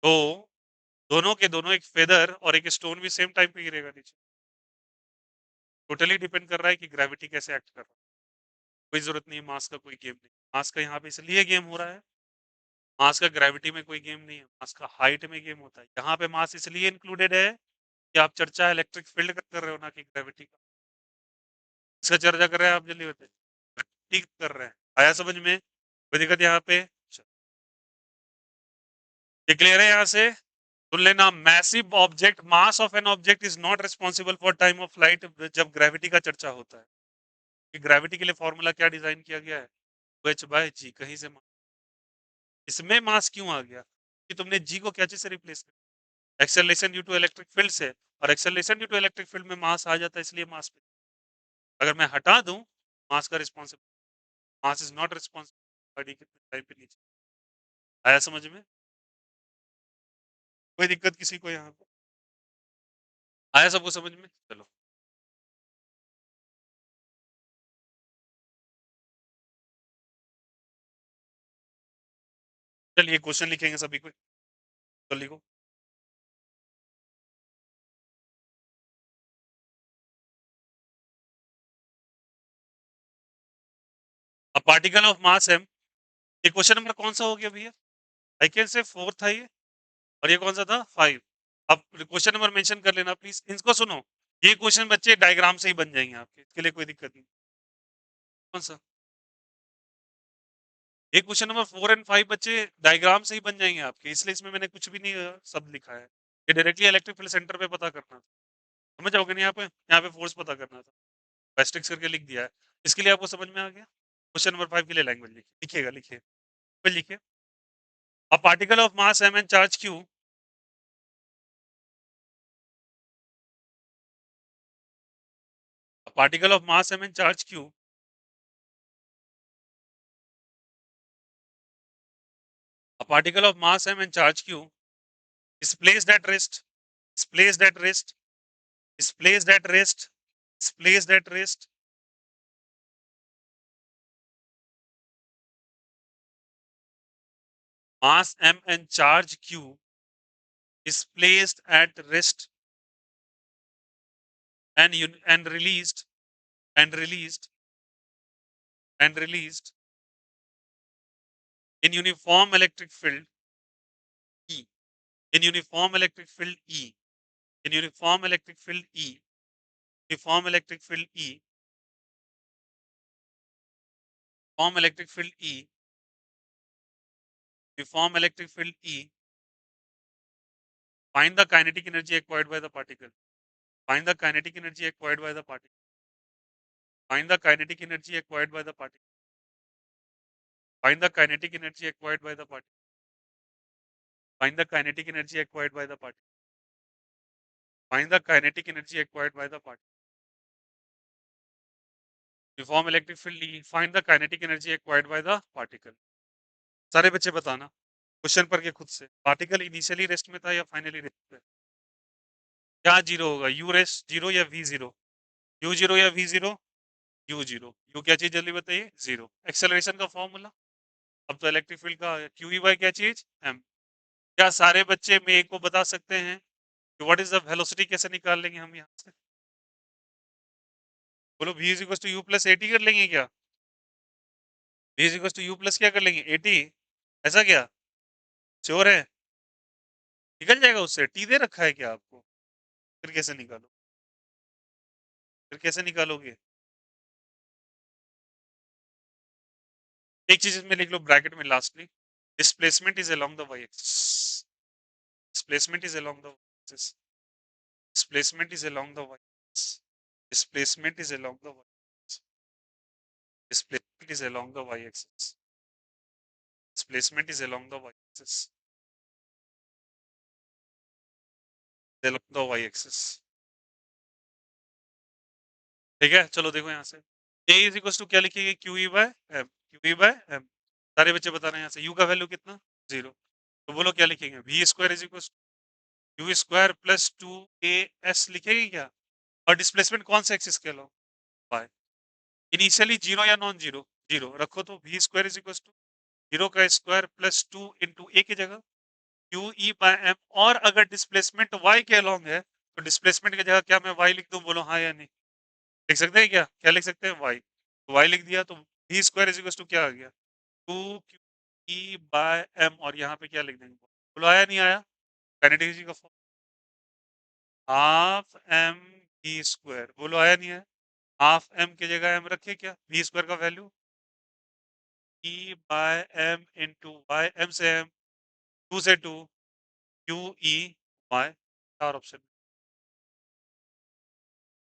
तो दोनों के दोनों, एक फेदर और एक स्टोन भी सेम टाइम पे गिरेगा नीचे। टोटली डिपेंड कर रहा है कि ग्रेविटी कैसे एक्ट कर रहा है। कोई जरूरत नहीं है मास का, कोई गेम नहीं मास का, यहाँ पे इसलिए गेम हो रहा है। मास का ग्रेविटी में कोई गेम नहीं है, मास का हाइट में गेम होता है। यहाँ पे मास इसलिए इंक्लूडेड है कि आप चर्चा इलेक्ट्रिक फील्ड का कर रहे हो, ना कि ग्रेविटी का। इसका चर्चा कर रहे हैं आप, जल्दी बताइए। ठीक कर रहे हैं, आया समझ में, कोई दिक्कत यहाँ पे। ये क्लियर है यहाँ से। सुन लेना, massive object, mass of an object is not responsible for time of flight, जब ग्रेविटी का चर्चा होता है। कि ग्रेविटी के लिए फॉर्मूला क्या डिजाइन किया गया है, h/g, कहीं से इसमें मास क्यों आ गया कि तुमने जी को क्या चीज से रिप्लेस कर, acceleration due to electric field से, और acceleration due to electric field में मास आ जाता है, इसलिए मास पे। अगर मैं हटा दूं मास का responsible, mass is not responsible body के टाइम पे नीचे। आया समझ में, कोई दिक्कत किसी को यहाँ पे, आया सबको समझ में। चलो चलिए क्वेश्चन लिखेंगे सभी को, तो लिखो। A particle of mass m, ये क्वेश्चन नंबर कौन सा हो गया भैया, आई कैन से 4 था ये, और ये कौन सा था 5। अब क्वेश्चन नंबर मेंशन कर लेना प्लीज, इनको सुनो। ये क्वेश्चन बच्चे डायग्राम से ही बन जाएंगे आपके, इसके लिए कोई दिक्कत नहीं। कौन सा, ये क्वेश्चन नंबर 4 और 5 बच्चे डायग्राम से ही बन जाएंगे आपके, इसलिए इसमें मैंने कुछ भी नहीं शब्द लिखा है। ये डायरेक्टली इलेक्ट्रिक फील्ड सेंटर पे पता करना था, समझ जाओगे ना, यहाँ पे फोर्स पता करना था, रेस्ट्रिक्ट करके लिख दिया है। इसके लिए आपको समझ में आ गया। क्वेश्चन नंबर 5 के लिए लैंग्वेज लिखिए, लिखिएगा, लिखिए, लिखिए। A particle of mass m and charge q, a particle of mass m and charge q, a particle of mass m and charge q is placed at rest, is placed at rest, is placed at rest, is placed at rest. Mass m and charge q is placed at rest and and released and released and released in uniform electric field E. In uniform electric field E. In uniform electric field E. Uniform electric field E. Uniform electric field E. Uniform electric field E. Find the kinetic energy acquired by the particle. Find the kinetic energy acquired by the particle. Find the kinetic energy acquired by the particle. Find the kinetic energy acquired by the particle. Find the kinetic energy acquired by the particle. Find the kinetic energy acquired by the particle. Uniform electric field E. Find the kinetic energy acquired by the particle. सारे बच्चे बताना question पर के खुद से, particle initially rest में था या फाइनली रेस्ट में। क्या जीरो होगा, यू रेस्ट जीरो या वी जीरो, यू जीरो या we zero. You zero, you क्या चीज जल्दी बताइए, जीरो। एक्सेलरेशन का फॉर्मूला, अब तो इलेक्ट्रिक फील्ड का क्यू ई बाई क्या चीज, एम। क्या सारे बच्चे मेरे को बता सकते हैं कि व्हाट इज द वेलोसिटी कैसे निकाल लेंगे हम यहाँ से? बोलो, v is equal to u plus at कर लेंगे क्या? v is equal to u plus क्या कर लेंगे, एटी। ऐसा क्या, श्योर है? निकल जाएगा उससे, टी दे रखा है क्या आपको? फिर कैसे निकालो, फिर कैसे निकालोगे? एक चीज इसमें लिख लो ब्रैकेट में lastly, displacement is along the y axis, displacement is along the axis, displacement is along the y axis, displacement is along the y axis, displacement is along the y-axis, displacement is along the y-axis, along the y-axis। ठीक है, चलो देखो यहाँ से, a is equal to क्या लिखिए, Q E by M, Q E by M. सारे बच्चे बता रहे हैं यहाँ से, u का वैल्यू कितना, जीरो। तो बोलो क्या लिखेंगे, v square is equal to u square plus two a s लिखेंगे क्या? और डिस्प्लेसमेंट कौन सा एक्सिस के लो, y। इनिशियली जीरो या नॉन जीरो, जीरो रखो, तो v square is equal to zero का square plus two into a की जगह क्यू ई बाय एम। और अगर डिस्प्लेसमेंट y के अलोंग है तो डिस्प्लेसमेंट की जगह क्या मैं y लिख दूं, बोलो हाँ या नहीं? लिख सकते हैं क्या, क्या लिख सकते हैं, y। तो y लिख दिया, तो v square is equal to क्या आ गया, two Q E by M. और यहाँ पे क्या लिख देंगे, बोलो आया नहीं आया? काइनेटिक एनर्जी का form half M we square, बोलो आया नहीं आया? हाफ एम की जगह एम रखे क्या, वी स्क्वायर का value E by M into Y, M से एम, टू से टू, क्यू ई वाई। चार ऑप्शन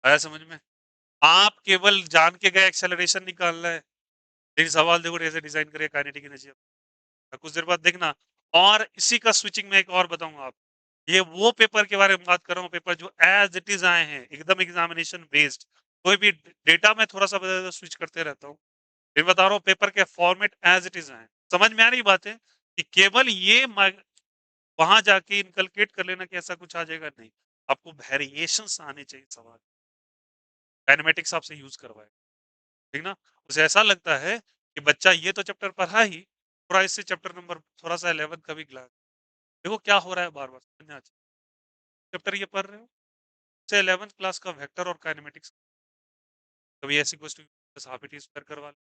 आया समझ में? आप केवल जान के गए एक्सेलरेशन निकालना है, लेकिन सवाल देखो कैसे डिजाइन करिए काइनेटिक एनर्जी। कुछ देर बाद देखना। और इसी का स्विचिंग में एक और बताऊंगा आप, ये वो पेपर के बारे में बात कर रहा हूँ, पेपर जो एज इट इज आए हैं, एकदम एग्जामिनेशन बेस्ड। कोई भी डेटा में थोड़ा सा बदल स्विच करते रहता हूँ। फिर बता रहा हूँ पेपर के फॉर्मेट एज इट इज आए, समझ में आ रही बात है कि केवल ये वहां जाके इनकलकेट कर लेना कि ऐसा कुछ आ जाएगा, नहीं। आपको वेरिएशंस आने चाहिए सवाल, काइनेमेटिक्स आपसे यूज करवाए, ठीक ना? उसे ऐसा लगता है कि बच्चा ये तो चैप्टर पढ़ा ही, थोड़ा इससे चैप्टर नंबर थोड़ा सा 11 का भी ग्लास, देखो क्या हो रहा है, बार बार समझ में आ जाए। चैप्टर ये पढ़ रहे हो, से 11th क्लास का वेक्टर और काइनेमेटिक्स, कभी ऐसी question plus half it square करवा लेता,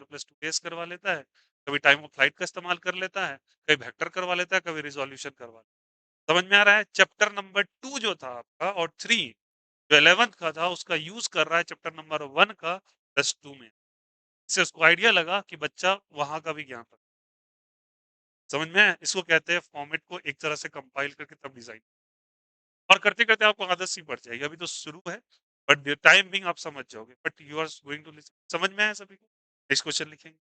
प्लस टू एस करवा लेता है, कभी टाइम ऑफ फ्लाइट का इस्तेमाल कर लेता है, कभी वेक्टर करवा लेता है, कभी रिजोल्यूशन करवा लेता है। समझ में आ रहा है? चैप्टर नंबर 2 जो था आपका और 3 जो 11th का था, उसका यूज कर रहा है चैप्टर नंबर 1 का प्लस 2 में। इससे उसको आइडिया लगा कि बच्चा वहां का भी ज्ञान रखता, समझ में है? इसको कहते हैं फॉर्मेट को एक तरह से कंपाइल करके तब डिजाइन, और करते करते आपको आदत सी पड़ जाएगी, अभी तो शुरू है, बट टाइम बिंग आप समझ जाओगे, but you are going to listen. समझ में आया सभी को? नेक्स्ट क्वेश्चन लिखेंगे,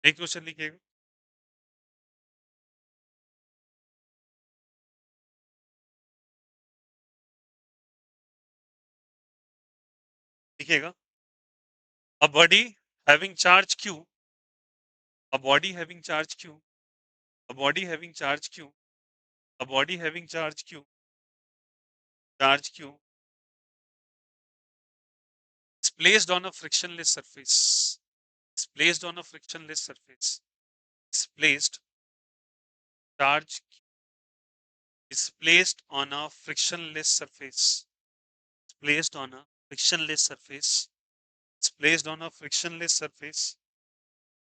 नेक्स्ट क्वेश्चन लिखिएगा, लिखिएगा। A body having charge q, a body having charge q, a body having charge q, a body having charge q is placed on a frictionless surface, is placed on a frictionless surface, is placed, charge is placed on a frictionless surface, is placed on a frictionless surface, is placed on a frictionless surface,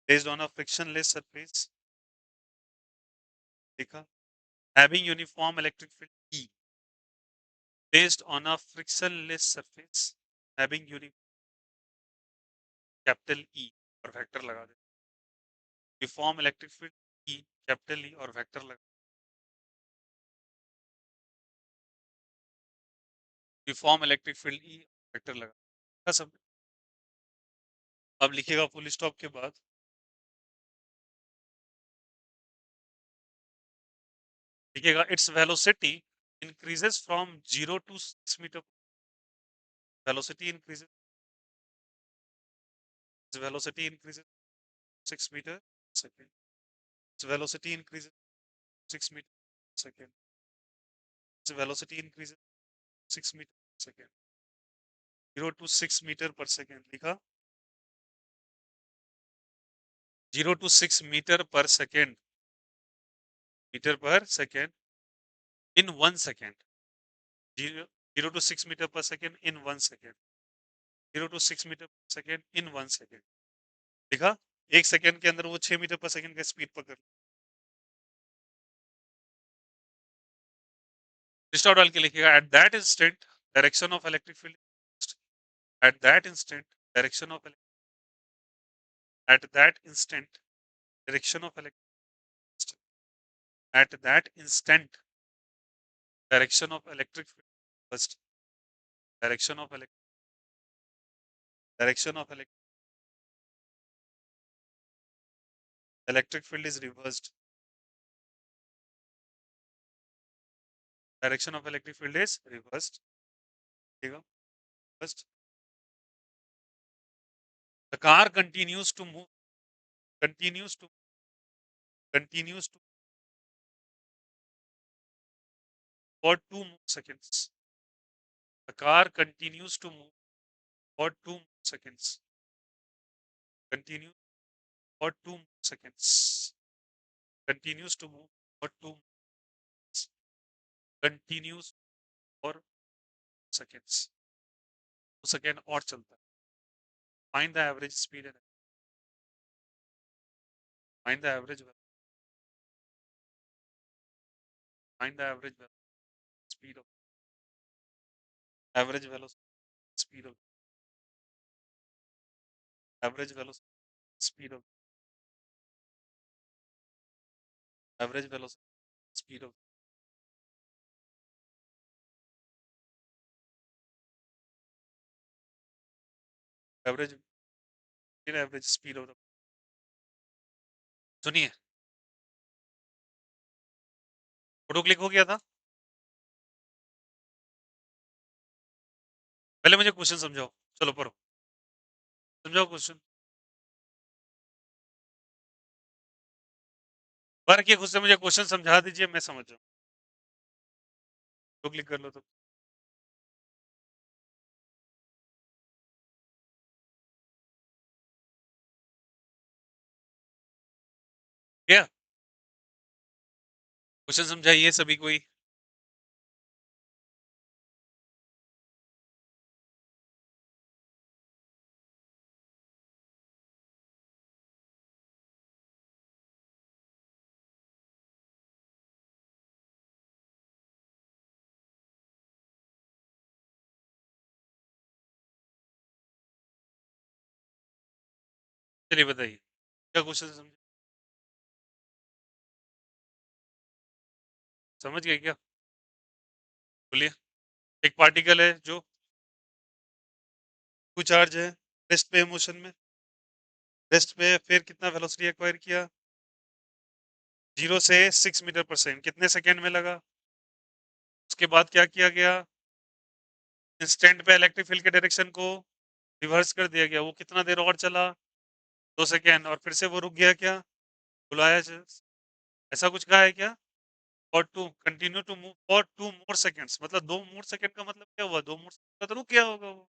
placed on a frictionless surface, देखा? Having uniform electric field E, placed on a frictionless surface, having capital E और vector लगा दे, uniform electric field E, capital E और vector लगा, uniform electric field E, vector लगा सब। अब लिखिएगा फुल स्टॉप के बाद, लिखिएगा it's velocity increases from 0 to 6 metre, velocity increases, velocity increases 6 metre second, velocity increases 6 metre second, velocity increases 6 metre per second, 0 to 6 metre per second लिखा, 0 to 6 metre per second, metre per second in 1 second, 0 to 6 metre per second in 1 second, 0 to 6 metre per second in 1 second लिखा। 1 second के अंदर वो 6 metre per second का speed पकड़, distort डाल के लिखिएगा, at that instant direction of electric field, at that instant direction of, at that instant direction of electric, at that instant direction of electric field first, direction of electric, direction of electric field is reversed, direction of electric field is reversed, first the car continues to move, continues to continues to for 2 more seconds, the car continues to move for 2 more seconds, continue for 2 more seconds, continues to move for 2 seconds, continues for seconds, 2 second और चलता है। Find the average speed and find the average find the average speed of average velocity speed of average velocity speed of average velocity speed of average average speed of the, सुनिए, photo click हो गया था। पहले मुझे question समझाओ, चलो पढ़ो, समझाओ क्वेश्चन, पढ़ के खुद से मुझे क्वेश्चन समझा दीजिए, मैं समझ जाऊँ। तो क्लिक कर लो तो क्या क्वेश्चन समझाइए सभी कोई। चलिए बताइए क्या क्वेश्चन समझ गए क्या? बोलिए। एक पार्टिकल है जो कुछ चार्ज है रेस्ट पे मोशन में, रेस्ट पे फिर कितना वेलोसिटी एक्वायर किया, 0 से 6 मीटर पर सेकंड, कितने सेकंड में लगा, उसके बाद क्या किया गया, इंस्टेंट पे इलेक्ट्रिक फील्ड के डायरेक्शन को रिवर्स कर दिया गया, वो कितना देर और चला, 2 सेकेंड, और फिर से वो रुक गया, क्या बुलाया ऐसा कुछ कहा है क्या, और to continue to move for 2 more seconds, मतलब 2 more सेकंड का मतलब क्या हुआ, 2 more सेकंड तो रुक गया होगा वो।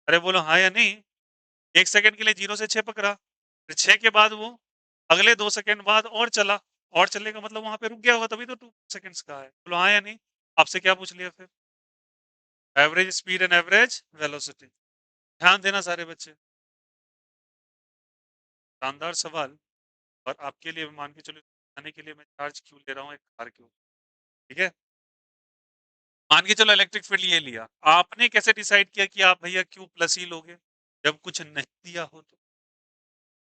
अरे बोलो हाँ या नहीं। 1 सेकंड के लिए 0 से 6 पकड़ा, फिर 6 के बाद वो अगले 2 सेकंड बाद और चला, और चलने का मतलब वहां पे रुक गया होगा, तभी तो 2 सेकंड्स का है। बोलो हाँ या नहीं। आपसे क्या पूछ लिया फिर, average speed and average velocity. ध्यान देना सारे बच्चे, शानदार सवाल। और आपके लिए मान के चलो आने के लिए मैं चार्ज क्यों ले रहा हूँ एक कार क्यों, ठीक है। मान के चलो इलेक्ट्रिक फील्ड ये लिया, आपने कैसे डिसाइड किया कि आप भैया क्यों प्लस ही लोगे जब कुछ नहीं दिया हो, तो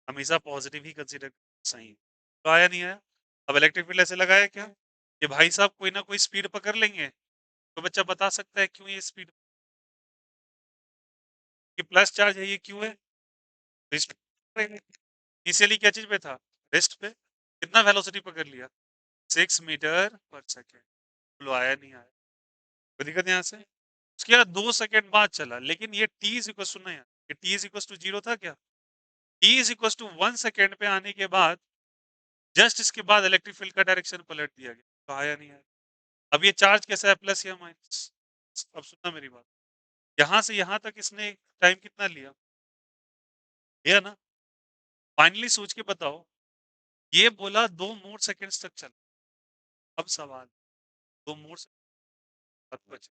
हमेशा पॉजिटिव ही कंसीडर, सही तो आया नहीं आया। अब इलेक्ट्रिक फील्ड ऐसे लगाया क्या कि भाई साहब कोई ना कोई स्पीड पकड़ लेंगे, तो बच्चा बता सकता है क्यों ये स्पीड, कि प्लस चार्ज है ये क्यों है, इनिशियली क्या चीज पे था, रेस्ट पे, कितना वेलोसिटी पकड़ लिया, 6 मीटर पर सेकेंड। लो आया नहीं आया, कोई दिक्कत यहाँ से। उसके बाद 2 सेकेंड बाद चला, लेकिन ये टी इज इक्वल सुना यार, ये टी इज इक्वल टू 0 था क्या, T is equal to 1 second पे आने के बाद जस्ट इसके बाद इलेक्ट्रिक फील्ड का डायरेक्शन पलट दिया गया, तो आया नहीं आया। अब ये चार्ज कैसा है, प्लस या माइनस, अब सुनना मेरी बात, यहाँ से यहाँ तक इसने टाइम कितना लिया? लिया ना? फाइनली सोच के बताओ, ये बोला 2 मोर सेकंड्स तक चला। अब सवाल 2 मोर सेकंड बचे।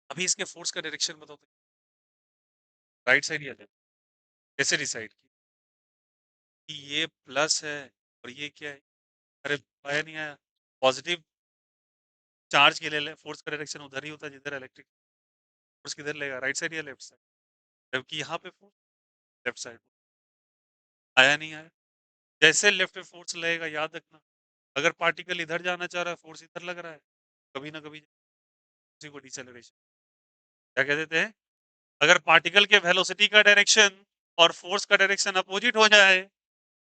अभी इसके फोर्स का डायरेक्शन बताओ तो, राइट साइड या लेफ्ट? कैसे डिसाइड की कि ये प्लस है और ये क्या है? अरे आया नहीं आया? पॉजिटिव चार्ज के लिए फोर्स का डायरेक्शन उधर ही होता है जिधर इलेक्ट्रिक फोर्स किधर लेगा, राइट साइड या लेफ्ट साइड? जबकि यहाँ पे फोर्स लेफ्ट साइड। आया नहीं आया? जैसे लेफ्ट पे फोर्स लगेगा, याद रखना, अगर पार्टिकल इधर जाना चाह रहा है फोर्स इधर लग रहा है, कभी ना कभी उसी को डिसेलरेशन क्या कह देते हैं। अगर पार्टिकल के वेलोसिटी का डायरेक्शन और फोर्स का डायरेक्शन अपोजिट हो जाए,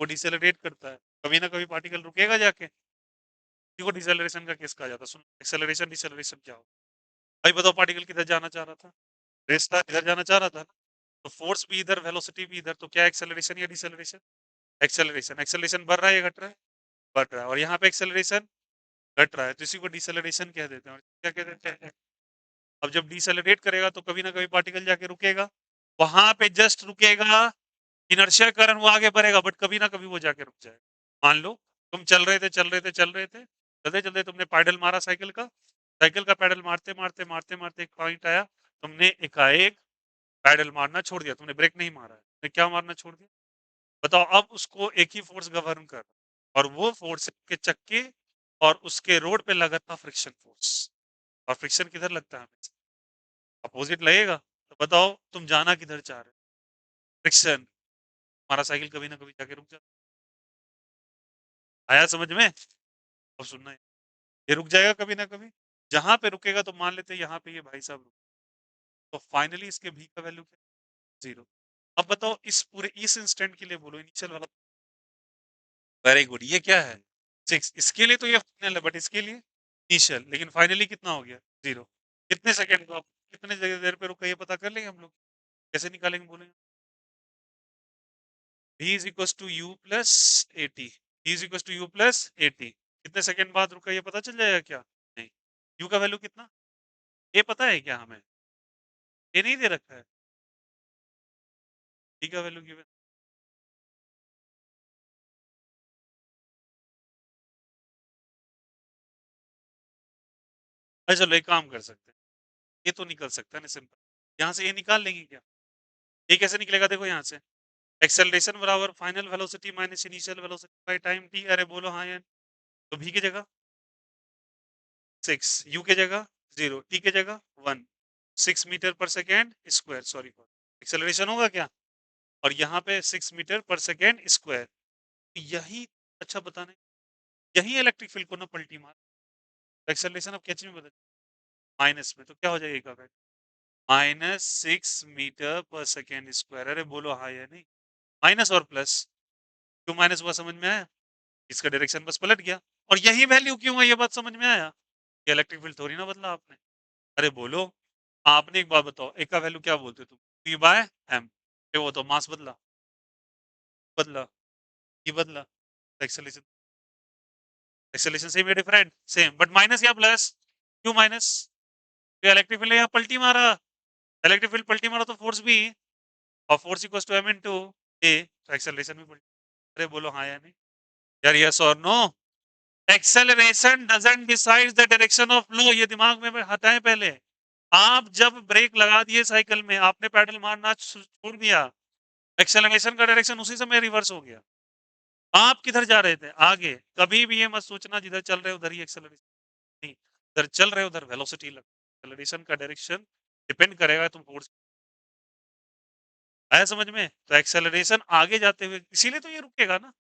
वो डिसेलरेट करता है, कभी ना कभी पार्टिकल रुकेगा जाके, इसी को डिसेलरेशन का केस कहा जाता है। सुन, एक्सेलरेशन डिसेलरेशन क्या हो भाई, बताओ, पार्टिकल किधर जाना चाह रहा था? रेस था, इधर जाना चाह रहा था ना, तो फोर्स भी इधर, वेलोसिटी भी इधर, तो क्या एक्सेलरेशन या डिसेलरेशन? एक्सेलरेशन। एक्सेलरेशन बढ़ रहा है या घट रहा है? बढ़ रहा है। और यहाँ पे एक्सेलरेशन घट रहा है, तो इसी को डिसेलरेशन कह देते हैं। और क्या कह देते हैं? अब जब डिसेलरेट करेगा तो कभी ना कभी पार्टिकल जाके रुकेगा, वहां पे जस्ट रुकेगा, इनर्शिया के कारण वो आगे बढ़ेगा, बट कभी ना कभी वो जाके रुक जाएगा। मान लो तुम चल रहे थे चल रहे थे चल रहे थे, चलते चलते तुमने पैडल मारा साइकिल का पैडल मारते मारते मारते मारते एक पॉइंट आया, तुमने एकाएक पैडल मारना छोड़ दिया, तुमने ब्रेक नहीं मारा है, तुमने क्या मारना छोड़ दिया? बताओ। अब उसको एक ही फोर्स गवर्न कर, और वो फोर्स के चक्के और उसके रोड पे लगा था फ्रिक्शन फोर्स। और फ्रिक्शन किधर लगता है? अपोजिट लगेगा। तो बताओ तुम जाना किधर चाह रहे हो? फ्रिक्शन। हमारा साइकिल कभी ना कभी जाके रुक जाता। आया समझ में? अब सुनना है, ये रुक जाएगा कभी ना कभी, जहां पे रुकेगा तो मान लेते हैं यहाँ पे ये भाई साहब रुक, तो फाइनली इसके भी का वैल्यू क्या? 0। अब बताओ इस पूरे इस इंस्टेंट के लिए बोलो, इनिशियल वाला। वेरी गुड, ये क्या है? 6। इसके लिए तो ये फाइनल है, बट इसके लिए इनिशियल, लेकिन फाइनली कितना हो गया? 0। कितने सेकंड को आप कितने देर पे रुका, ये पता कर लेंगे हम लोग, कैसे निकालेंगे बोलेंगे? v is equals to u plus 80। v is equals to u plus 80। कितने सेकंड बाद रुका ये पता चल जाएगा क्या? नहीं। u का वैल्यू कितना, ये पता है क्या हमें? ये नहीं दे रखा है। t का वैल्यू गिवन। अच्छा चलो एक काम कर सकते हैं, ये तो निकल सकता है ना सिंपल, यहाँ से ये निकाल लेंगे क्या? ये कैसे निकलेगा, देखो यहाँ से, एक्सेलरेशन बराबर final velocity minus initial velocity by time t। अरे बोलो हाँ या नहीं? तो v की जगह 6, u की जगह 0, t की जगह 1, 6 metre per second square, sorry acceleration होगा क्या? और यहाँ पे 6 मीटर पर सेकेंड स्क्वायर, यही, अच्छा बताने, यही इलेक्ट्रिक फील्ड को ना पलटी मार, एक्सेलरेशन अब कैच में बदल, माइनस में, तो क्या हो जाएगा -6 मीटर पर सेकेंड स्क्वायर। अरे बोलो हाँ या नहीं? माइनस और प्लस, क्यों माइनस हुआ समझ में आया? इसका डायरेक्शन बस पलट गया। और यही वैल्यू क्यों है, ये बात समझ में आया? ये इलेक्ट्रिक फील्ड थोड़ी ना बदला आपने। अरे बोलो, आपने एक बात बताओ, एक का वैल्यू क्या बोलते तुम? p बाय m। ये वो तो मास बदला, बदला, ये बदला, एक्सेलरेशन, एक्सेलरेशन सेम या डिफरेंट? सेम, बट माइनस या प्लस? क्यों माइनस? तो इलेक्ट्रिक फील्ड यहाँ पलटी मारा, इलेक्ट्रिक फील्ड पलटी मारा तो फोर्स भी, और force equals to m into a, तो एक्सेलरेशन भी पलटी। अरे बोलो हाँ या नहीं? यार यस और no? Acceleration doesn't decide the direction of flow, ये दिमाग में हटाएं पहले। आप जब ब्रेक लगा दिए साइकिल में, आपने पैडल मारना छोड़ दिया, एक्सेलरेशन का डायरेक्शन उसी समय रिवर्स हो गया। आप किधर जा रहे थे? आगे। कभी भी ये मत सोचना जिधर चल रहे उधर ही एक्सेलरेशन, नहीं, उधर चल रहे उधर वेलोसिटी लग, एक्सेलरेशन का डायरेक्शन डिपेंड करेगा तुम फोर्स। आया समझ में? तो एक्सेलरेशन आगे जाते हुए, इसीलिए तो ये रुकेगा ना,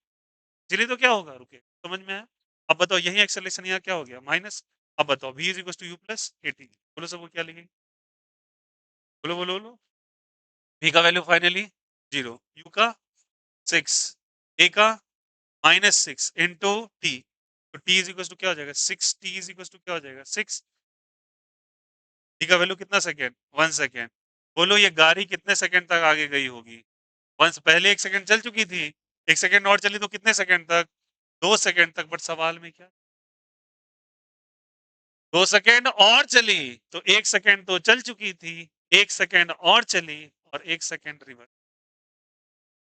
इसीलिए तो क्या होगा, रुके, समझ में आया? अब बताओ यही एक्सेलरेशन यहाँ क्या हो गया, माइनस। अब बताओ v is equal to u plus 80, बोलो सब, वो क्या लिखेंगे? बोलो बोलो बोलो। v का वैल्यू फाइनली 0, u का 6, a का -6 इंटू t, तो t इज इक्वल टू क्या हो जाएगा 6, t इज इक्वल टू क्या हो जाएगा 6, t का वैल्यू कितना सेकेंड? 1 सेकेंड। बोलो ये गाड़ी कितने सेकंड तक आगे गई होगी? वंस पहले 1 सेकंड चल चुकी थी, 1 सेकंड और चली तो कितने सेकंड तक? 2 सेकंड तक। बट सवाल में क्या, 2 सेकंड और चली तो 1 सेकंड तो चल चुकी थी, 1 सेकंड और चली और 1 सेकंड रिवर्स।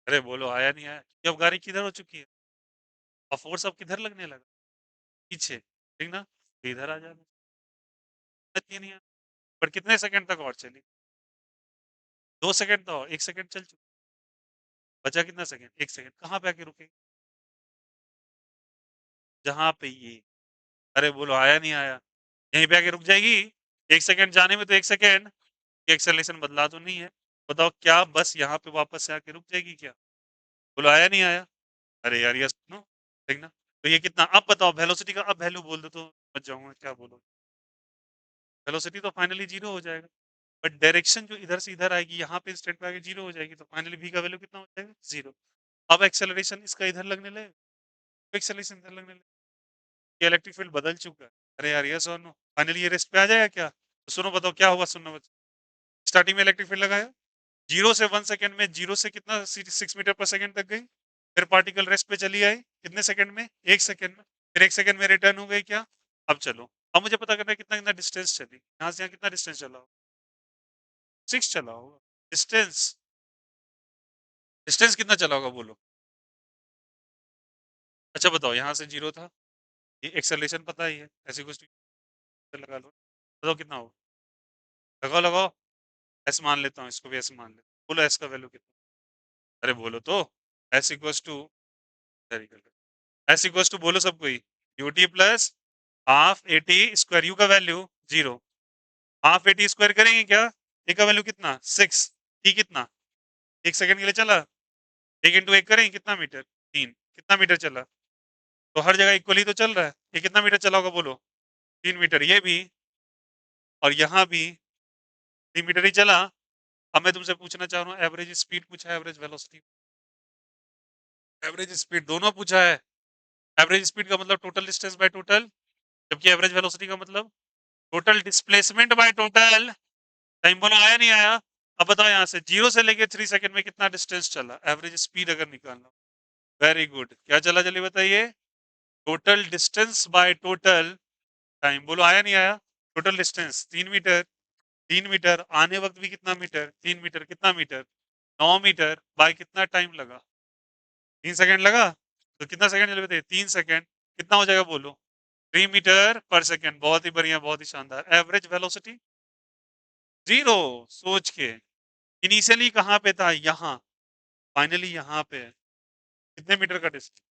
अरे बोलो आया नहीं आया? अब गाड़ी किधर हो चुकी है और फोर्स अब किधर लगने लगा? पीछे, ठीक ना? तो इधर आ जाना ये नहीं आया। पर कितने सेकंड तक और चली? 2 सेकंड तो 1 सेकंड चल चुकी, बचा कितना सेकंड? 1 सेकंड। कहाँ पे आके रुकेगी? जहाँ पे ये। अरे बोलो आया नहीं आया? यहीं पे आके रुक जाएगी? 1 सेकंड जाने में तो 1 सेकंड एक्सेलरेशन बदला तो नहीं है। बताओ क्या बस यहाँ पे वापस से आके रुक जाएगी क्या? बोलो आया नहीं आया? अरे यार ये सुनो, ठीक ना? तो ये कितना? अब बताओ वेलोसिटी का अब वैल्यू बोल दो तो समझ जाऊंगा क्या बोलो। वेलोसिटी तो फाइनली जीरो हो जाएगा, बट डायरेक्शन जो इधर से इधर आएगी यहाँ पे इंस्टेंट पे आके जीरो हो जाएगी, तो फाइनली v का वैल्यू कितना हो जाएगा? जीरो। अब एक्सेलरेशन इसका इधर लगने लगे, एक्सेलरेशन इधर लगने लगे, ये इलेक्ट्रिक फील्ड बदल चुका है। अरे यार ये सुनो, फाइनली ये रेस्ट पे आ जाएगा क्या? तो सुनो बताओ क्या हुआ, सुनो। स्टार्टिंग में इलेक्ट्रिक फील्ड लगाया, 0 से 1 सेकंड में 0 से कितना 6 मीटर पर सेकंड तक गई, फिर पार्टिकल रेस्ट पे चली आई कितने सेकंड में? 1 सेकंड में, फिर 1 सेकंड में रिटर्न हो गई क्या? अब चलो, अब मुझे पता करना है कितना कितना डिस्टेंस चली, यहाँ से यहाँ कितना डिस्टेंस चला होगा? 6 चला होगा। डिस्टेंस, डिस्टेंस कितना चला होगा बोलो? अच्छा बताओ, यहाँ से जीरो था, ये एक्सेलरेशन पता ही है, ऐसे कुछ लगा लो, बताओ कितना होगा? लगाओ लगाओ। एस मान लेता हूँ, इसको भी एस मान लेता हूँ, बोलो एस का वैल्यू कितना? अरे बोलो तो। S equals to, very good, s equals to बोलो सब कोई, u t plus half a t square, u का value zero, half a t square करेंगे क्या? ए का वैल्यू कितना? 6, टी कितना? 1 सेकंड के लिए चला, 1 इंटू 1 करेंगे कितना मीटर? 3, कितना मीटर चला? तो हर जगह इक्वली तो चल रहा है, ये कितना मीटर चला होगा बोलो? 3 मीटर, ये भी और यहाँ भी 3 मीटर ही चला। अब मैं तुमसे पूछना चाह रहा हूँ, एवरेज स्पीड पूछा है, एवरेज वेलोसिटी, एवरेज स्पीड दोनों पूछा है। एवरेज स्पीड का मतलब टोटल डिस्टेंस बाय टोटल, जबकि एवरेज वेलोसिटी का मतलब total displacement by total time. बोलो आया नहीं आया? अब बताओ यहाँ से 0 से लेके 3 सेकंड में कितना डिस्टेंस चला, एवरेज स्पीड अगर निकालना। वेरी गुड, क्या चला जल्दी बताइए? Total distance by total time. बोलो आया नहीं आया? टोटल डिस्टेंस 3 मीटर, 3 मीटर आने वक्त भी कितना मीटर? 3 मीटर, कितना मीटर? 9 मीटर बाय कितना टाइम लगा? 3 सेकंड लगा, तो कितना सेकंड जल्दी बताइए? 3 सेकंड, कितना हो जाएगा बोलो? 3 मीटर पर सेकंड। बहुत ही बढ़िया, बहुत ही शानदार। Average velocity zero. सोच के, इनिशियली कहाँ पे था? यहाँ, फाइनली यहाँ पे है। कितने मीटर का डिस्टेंस?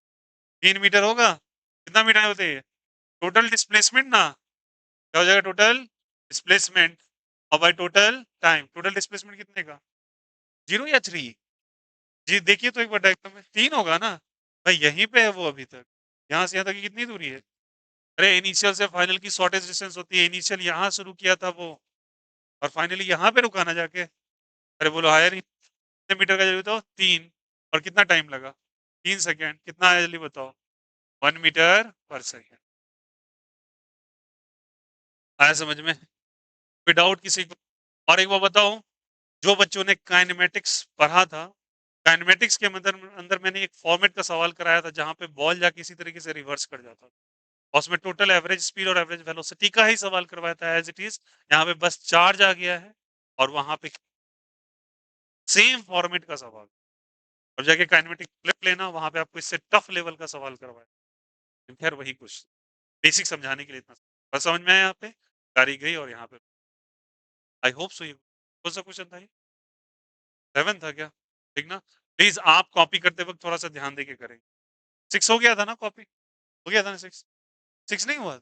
3 मीटर होगा, कितना मीटर होते हैं? टोटल डिस्प्लेसमेंट ना, क्या हो जाएगा? टोटल डिस्प्लेसमेंट और by total time, total displacement कितने का? 0 या 3? जी देखिए तो एक बार डायग्राम में, 3 होगा ना भाई, यहीं पे है वो अभी तक, यहाँ से यहाँ तक की कितनी दूरी है? अरे इनिशियल से फाइनल की शॉर्टेज डिस्टेंस होती है, इनिशियल यहाँ शुरू किया था वो और फाइनली यहाँ पे रुका ना जाके। अरे बोलो आया नहीं? कितने मीटर का जल्दी बताओ? 3, और कितना टाइम लगा? 3 सेकंड, कितना आया जल्दी बताओ? 1 मीटर पर सेकंड। आया समझ में? विदाउट किसी को। और एक बार बताऊं, जो बच्चों ने काइनेमेटिक्स पढ़ा था, काइनेमेटिक्स के अंदर अंदर मैंने एक फॉर्मेट का सवाल कराया था जहां पे बॉल जाके इसी तरीके से रिवर्स कर जाता था, और उसमें टोटल एवरेज स्पीड और एवरेज वेलोसिटी का ही सवाल करवाया था एज इट इज। यहाँ पे बस चार्ज आ गया है और वहां पे सेम फॉर्मेट का सवाल, और जाके काइनेमेटिक फ्लिप लेना, वहां पे आपको इससे टफ लेवल का सवाल करवाया। खैर वही कुछ बेसिक समझाने के लिए इतना, बस समझ में आया यहाँ पे? गाड़ी गई और यहाँ पे आई होप सो। ये कौन सा क्वेश्चन था ये? 7 था क्या? ठीक ना? प्लीज आप कॉपी करते वक्त थोड़ा सा ध्यान देके करें। 6 हो गया था ना कॉपी? हो गया था ना 6? 6 नहीं हुआ?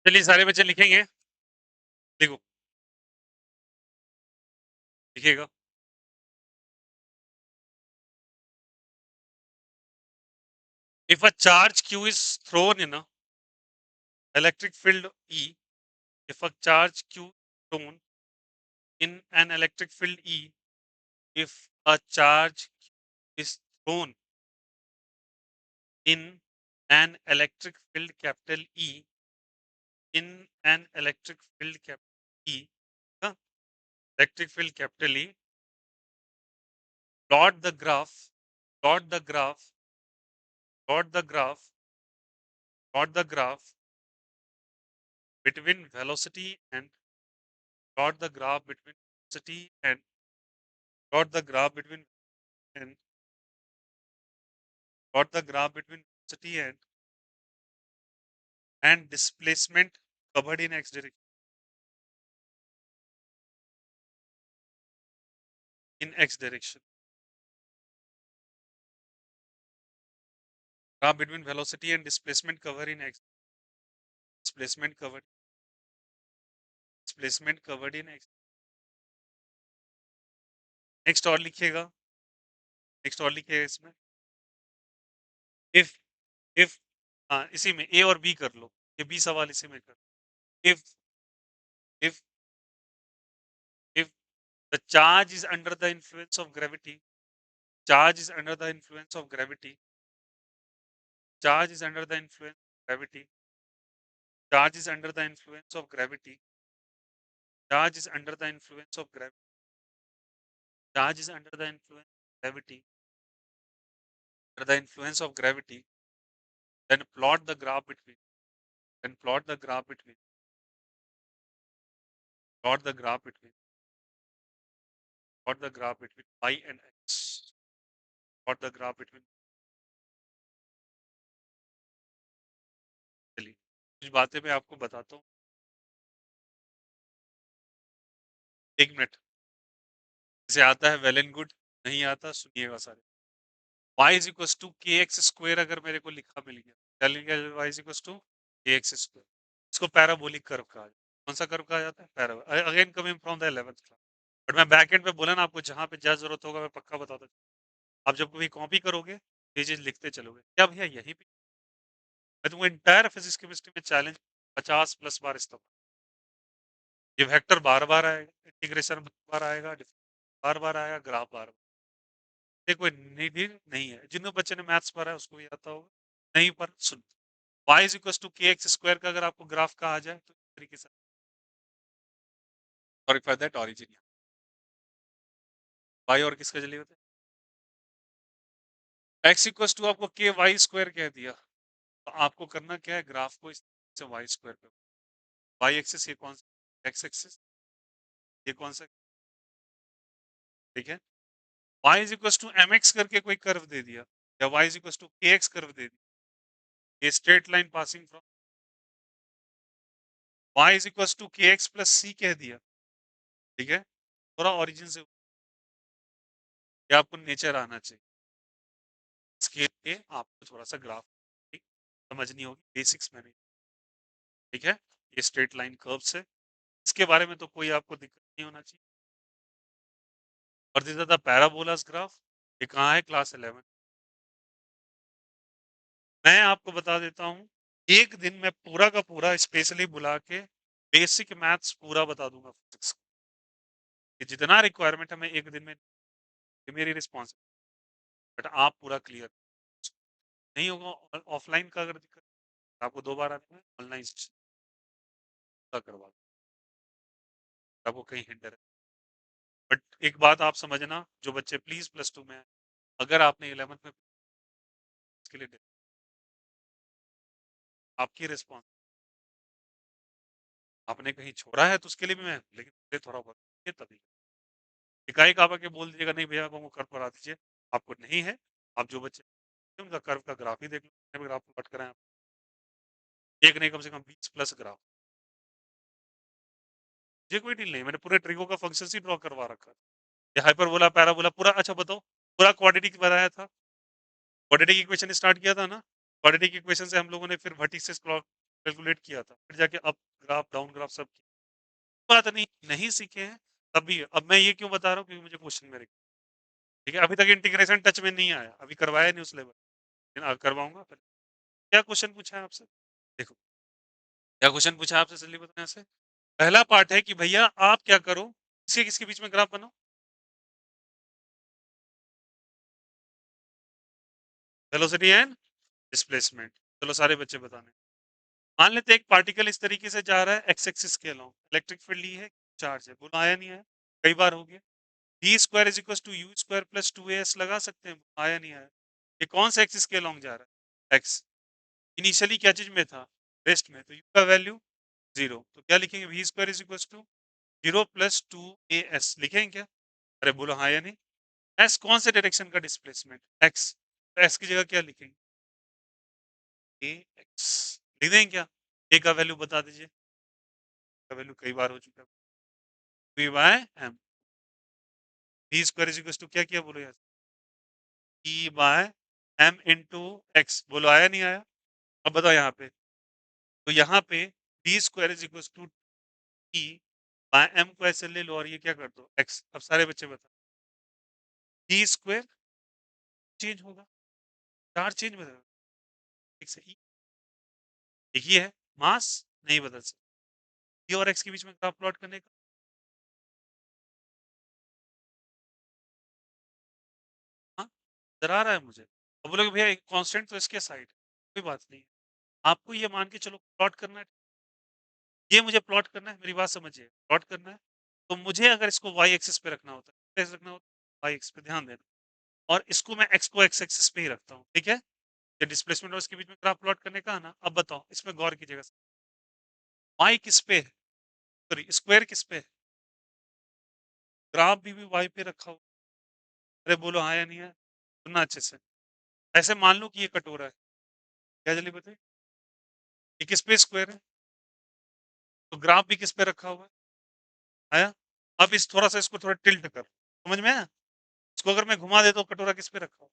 चलिए सारे बच्चे लिखेंगे। देखो, लिखिएगा। If a charge Q is thrown in a electric field E, if a charge Q is thrown in an electric field E, if a charge Q is thrown in an electric field capital E, in an electric field capital E, huh? Electric field capital E, plot the graph, plot the graph, plot the graph, plot the graph between velocity and plot the graph between velocity and plot the graph between and plot the graph between velocity and displacement covered in x direction in x direction. Graph between velocity and displacement covered in x displacement covered in x. Next और लिखिएगा, next और लिखिएगा इसमें if if हाँ इसी में ए और B कर लो, ये बी सवाल इसी में कर if if if the charge is under the influence of gravity charge is under the influence of gravity charge is under the influence of gravity charge is under the influence of gravity charge is under the influence of gravity charge is under the influence of gravity under the influence of gravity then plot the graph between then plot the graph between plot the graph between plot the graph between y and x plot the graph between चलिए कुछ बातें मैं आपको बताता हूँ एक minute जैसे आता है वेल एंड गुड नहीं आता सुनिएगा सारे y is equals to kx square अगर मेरे को लिखा मिल गया क्या लिख गया y is equals to kx square इसको पैराबोलिक कर्व कहा जाता है कौन सा कर्व कहा जाता है parabolic again coming from the 11th class but मैं बैक एंड पे बोला ना आपको जहाँ पे ज्यादा जरूरत होगा मैं पक्का बताता हूँ आप जब कभी कॉपी करोगे ये चीज लिखते चलोगे क्या भैया यही भी मैं तुमको इंटायर फिजिक्स केमिस्ट्री में चैलेंज 50+ बार इस्तेमाल ये वेक्टर बार बार आएगा इंटीग्रेशन बार आएगा बार बार आएगा ग्राफ बार ये कोई निधि नहीं है जिन बच्चे ने मैथ्स पढ़ा है उसको भी आता होगा नहीं पर सुन y is equal to k x square का अगर आपको ग्राफ कहा जाए तो इस तरीके से और फॉर दैट ऑरिजिन y और किसका चलिए होता है x इक्वल टू आपको के वाई स्क्वायर कह दिया तो आपको करना क्या है ग्राफ को इस से वाई स्क्वायर पे वाई एक्सिस ये कौन सा एक्स एक्सिस ये कौन सा ठीक है y is equal to m x करके कोई कर्व दे दिया या y is equal to k x curve दे दिया ये straight line passing from y is equal to k x plus c कह दिया ठीक है थोड़ा ओरिजिन से ये आपको नेचर आना चाहिए इसके लिए आपको थोड़ा सा ग्राफ समझनी होगी बेसिक्स में भी ठीक है ये स्ट्रेट लाइन कर्व्स है इसके बारे में तो कोई आपको दिक्कत नहीं होना चाहिए और दिस द पैराबोलास ग्राफ ये कहाँ है क्लास 11 मैं आपको बता देता हूँ एक दिन में पूरा का पूरा स्पेशली बुला के बेसिक मैथ्स पूरा बता दूंगा फिजिक्स कि जितना रिक्वायरमेंट है मैं एक दिन में ये मेरी रिस्पॉन्सिबिलिटी बट आप पूरा क्लियर नहीं होगा ऑफलाइन का अगर दिक्कत आपको 2 बार आने में ऑनलाइन करवा आपको कहीं हिंडर है बट एक बात आप समझना जो बच्चे प्लीज +2 में अगर आपने 11th में इसके लिए आपकी रिस्पॉन्स आपने कहीं छोड़ा है तो उसके लिए भी मैं लेकिन मुझे थोड़ा बहुत ये तभी इकाई आप आके बोल दीजिएगा नहीं भैया हमको कर्व करा दीजिए आपको नहीं है आप जो बच्चे उनका कर्व का ग्राफ ही देख लो ग्राफ को कट कराएं एक नहीं कम से कम 20+ ग्राफ ये कोई डील नहीं मैंने पूरे ट्रिगो का फंक्शन ही ड्रॉ करवा रखा है ये हाइपरबोला पैराबोला पूरा अच्छा बताओ पूरा क्वाड्रेटिक बनाया था क्वाड्रेटिक इक्वेशन स्टार्ट किया था ना क्वाड्रेटिक इक्वेशन से हम लोगों ने फिर वर्टिसेस कैलकुलेट किया था, फिर जाके अप ग्राफ, डाउन ग्राफ सब किया। बात नहीं, नहीं सीखे हैं तब भी। अब मैं ये क्यों बता रहा हूँ, क्योंकि मुझे क्वेश्चन में ठीक है, अभी तक इंटीग्रेशन टच में नहीं आया, अभी करवाया नहीं उस लेवल, लेकिन करवाऊंगा फिर। क्या क्वेश्चन पूछा है आपसे, देखो क्या क्वेश्चन पूछा है आपसे, चलिए बताएं से। पहला पार्ट है कि भैया आप क्या करो, किसके किसके बीच में ग्राफ बनाओ, वेलोसिटी एंड डिस्प्लेसमेंट। चलो सारे बच्चे बताने। मान लेते हैं एक पार्टिकल इस तरीके से जा रहा है एक्स एक्सिस के अलोंग, इलेक्ट्रिक फील्ड ली है, चार्ज है, बोलो आया नहीं आया, कई बार हो गया। D square is equal to u square plus 2as लगा सकते हैं, आया नहीं आया। ये कौन सा एक्सिस के अलोंग जा रहा है, एक्स। इनिशियली क्या चीज में था, रेस्ट में, तो यू का वैल्यू 0, तो क्या लिखेंगे, v square is equal to 0 plus 2as लिखेंगे क्या, अरे बोलो हाँ या नहीं। एस कौन से डायरेक्शन का डिस्प्लेसमेंट, एक्स, तो एस की जगह क्या लिखेंगे, ए एक्स लिख देंगे क्या। ए का वैल्यू बता दीजिए, का वैल्यू कई बार हो चुका है, v by m. We square is equal to क्या किया बोलो यार, e by M into x, बोलो आया नहीं आया। अब बताओ यहाँ पे, तो यहाँ पे d square is equal to e by m को ऐसे ले लो और ये क्या कर दो एक्स। अब सारे बच्चे बताओ, डी स्क्वायर चेंज होगा, चार चेंज बदल, एक से ई, एक ही है, मास नहीं बदल सकता। ये और एक्स के बीच में ग्राफ प्लॉट करने का, हाँ डरा रहा है मुझे। अब बोलोगे भैया एक कांस्टेंट तो इसके साइड, कोई बात नहीं, आपको ये मान के चलो प्लॉट करना है, ये मुझे प्लॉट करना है, मेरी बात समझिए, प्लॉट करना है, तो मुझे अगर इसको वाई एक्सिस पे रखना होता है, कैसे रखना होता है, वाई एक्स पे ध्यान देना, और इसको मैं एक्स को एक्स एक्सिस पे ही रखता हूँ, ठीक है। ये डिस्प्लेसमेंट और इसके बीच में ग्राफ प्लॉट करने का है ना। अब बताओ इसमें गौर कीजिएगा, वाई किस पे है, सॉरी स्क्वायर किस पे है, ग्राफ भी वाई पे रखा हो, अरे बोलो हाँ या नहीं है, सुनना अच्छे से। ऐसे मान लो कि ये कटोरा है, क्या जल्दी बताइए, ये किस पे स्क्वायर है, तो ग्राफ भी किस पे रखा हुआ है, आया। अब इस थोड़ा सा इसको थोड़ा टिल्ट कर, समझ में आया, इसको अगर मैं घुमा देता हूँ कटोरा किस पे रखा हुआ,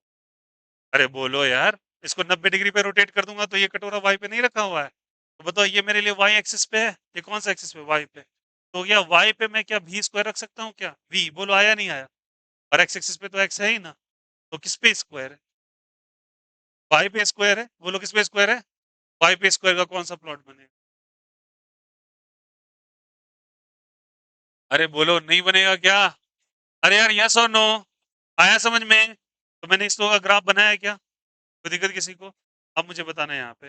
अरे बोलो यार, इसको 90 डिग्री पे रोटेट कर दूंगा तो ये कटोरा वाई पे नहीं रखा हुआ है, तो बताओ ये मेरे लिए वाई एक्सिस पे है, ये कौन सा एक्सिस पे, वाई पे। तो क्या वाई पे मैं क्या वी स्क्वायर रख सकता हूँ क्या, वी, बोलो आया नहीं आया, और एक्स एक्सिस पे तो एक्स है ही ना, तो किस पे स्क्वायर है, वाई पे स्क्वायर है, बोलो किस पे स्क्वायर है, वाई पे स्क्वायर का कौन सा प्लॉट बनेगा, अरे बोलो नहीं बनेगा क्या, अरे यार यस और नो, आया समझ में, तो मैंने इस का ग्राफ बनाया है क्या, कोई दिक्कत किसी को। अब मुझे बताना है यहाँ पे,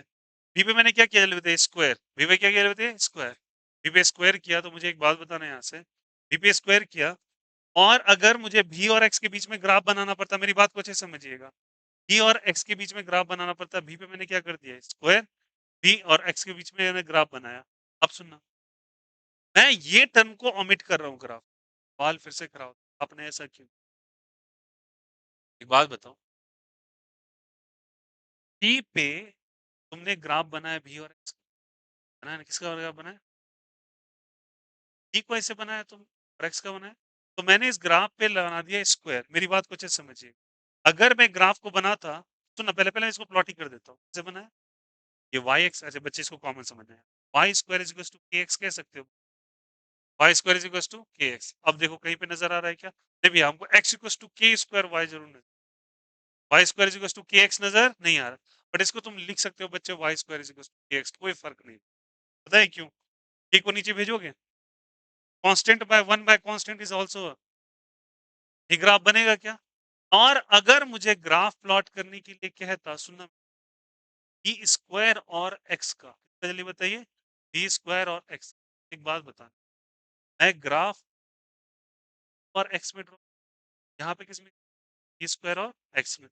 वी पे मैंने क्या किया लेते स्क्वायर, वी पे क्या किया लेते स्क्वायर, वी पे स्क्वायर किया, तो मुझे एक बात बताना है यहाँ से, वी पे स्क्वायर किया, और अगर मुझे भी और एक्स के बीच में ग्राफ बनाना पड़ता, मेरी बात को अच्छे से समझिएगा, भी और एक्स के बीच में ग्राफ बनाना पड़ता, भी पे मैंने क्या कर दिया स्क्वायर, भी और एक्स के बीच में मैंने ग्राफ बनाया। अब सुनना, मैं ये टर्म को ओमिट कर रहा हूँ ग्राफ, सवाल फिर से कराओ, आपने ऐसा क्यों, एक बात बताओ, टी पे तुमने ग्राफ बनाया भी और एक्स बनाया ना, किसका ग्राफ बनाया, टी को ऐसे बनाया तुम, और एक्स का बनाया, तो मैंने इस ग्राफ पे बना दिया स्क्वायर, मेरी बात को अच्छे से समझिए। अगर मैं ग्राफ को बनाता, तो ना पहले पहले इसको प्लॉट ही कर देता हूँ, कैसे बनाया, ये वाई एक्स, ऐसे बच्चे इसको कॉमन समझना है, y square is equal to k x कह सकते हो, y square is equal to k x. अब देखो कहीं पे नजर आ रहा है क्या, नहीं भैया हमको x equal to k square y जरूर नजर, y square is equal to k x नजर नहीं आ रहा, बट इसको तुम लिख सकते हो बच्चे, y square is equal to k x, कोई फर्क नहीं, पता है क्यों, के को नीचे भेजोगे, constant by 1 by constant is also, ये ग्राफ बनेगा क्या। और अगर मुझे ग्राफ प्लॉट करने के लिए कहता, सुनना, बी स्क्वायर और एक्स का, जल्दी बताइए, बी स्क्वायर और एक्स, एक बात बता, मैं ग्राफ और एक्स में ड्रॉ, यहाँ पे किस में, बी स्क्वायर और एक्स में,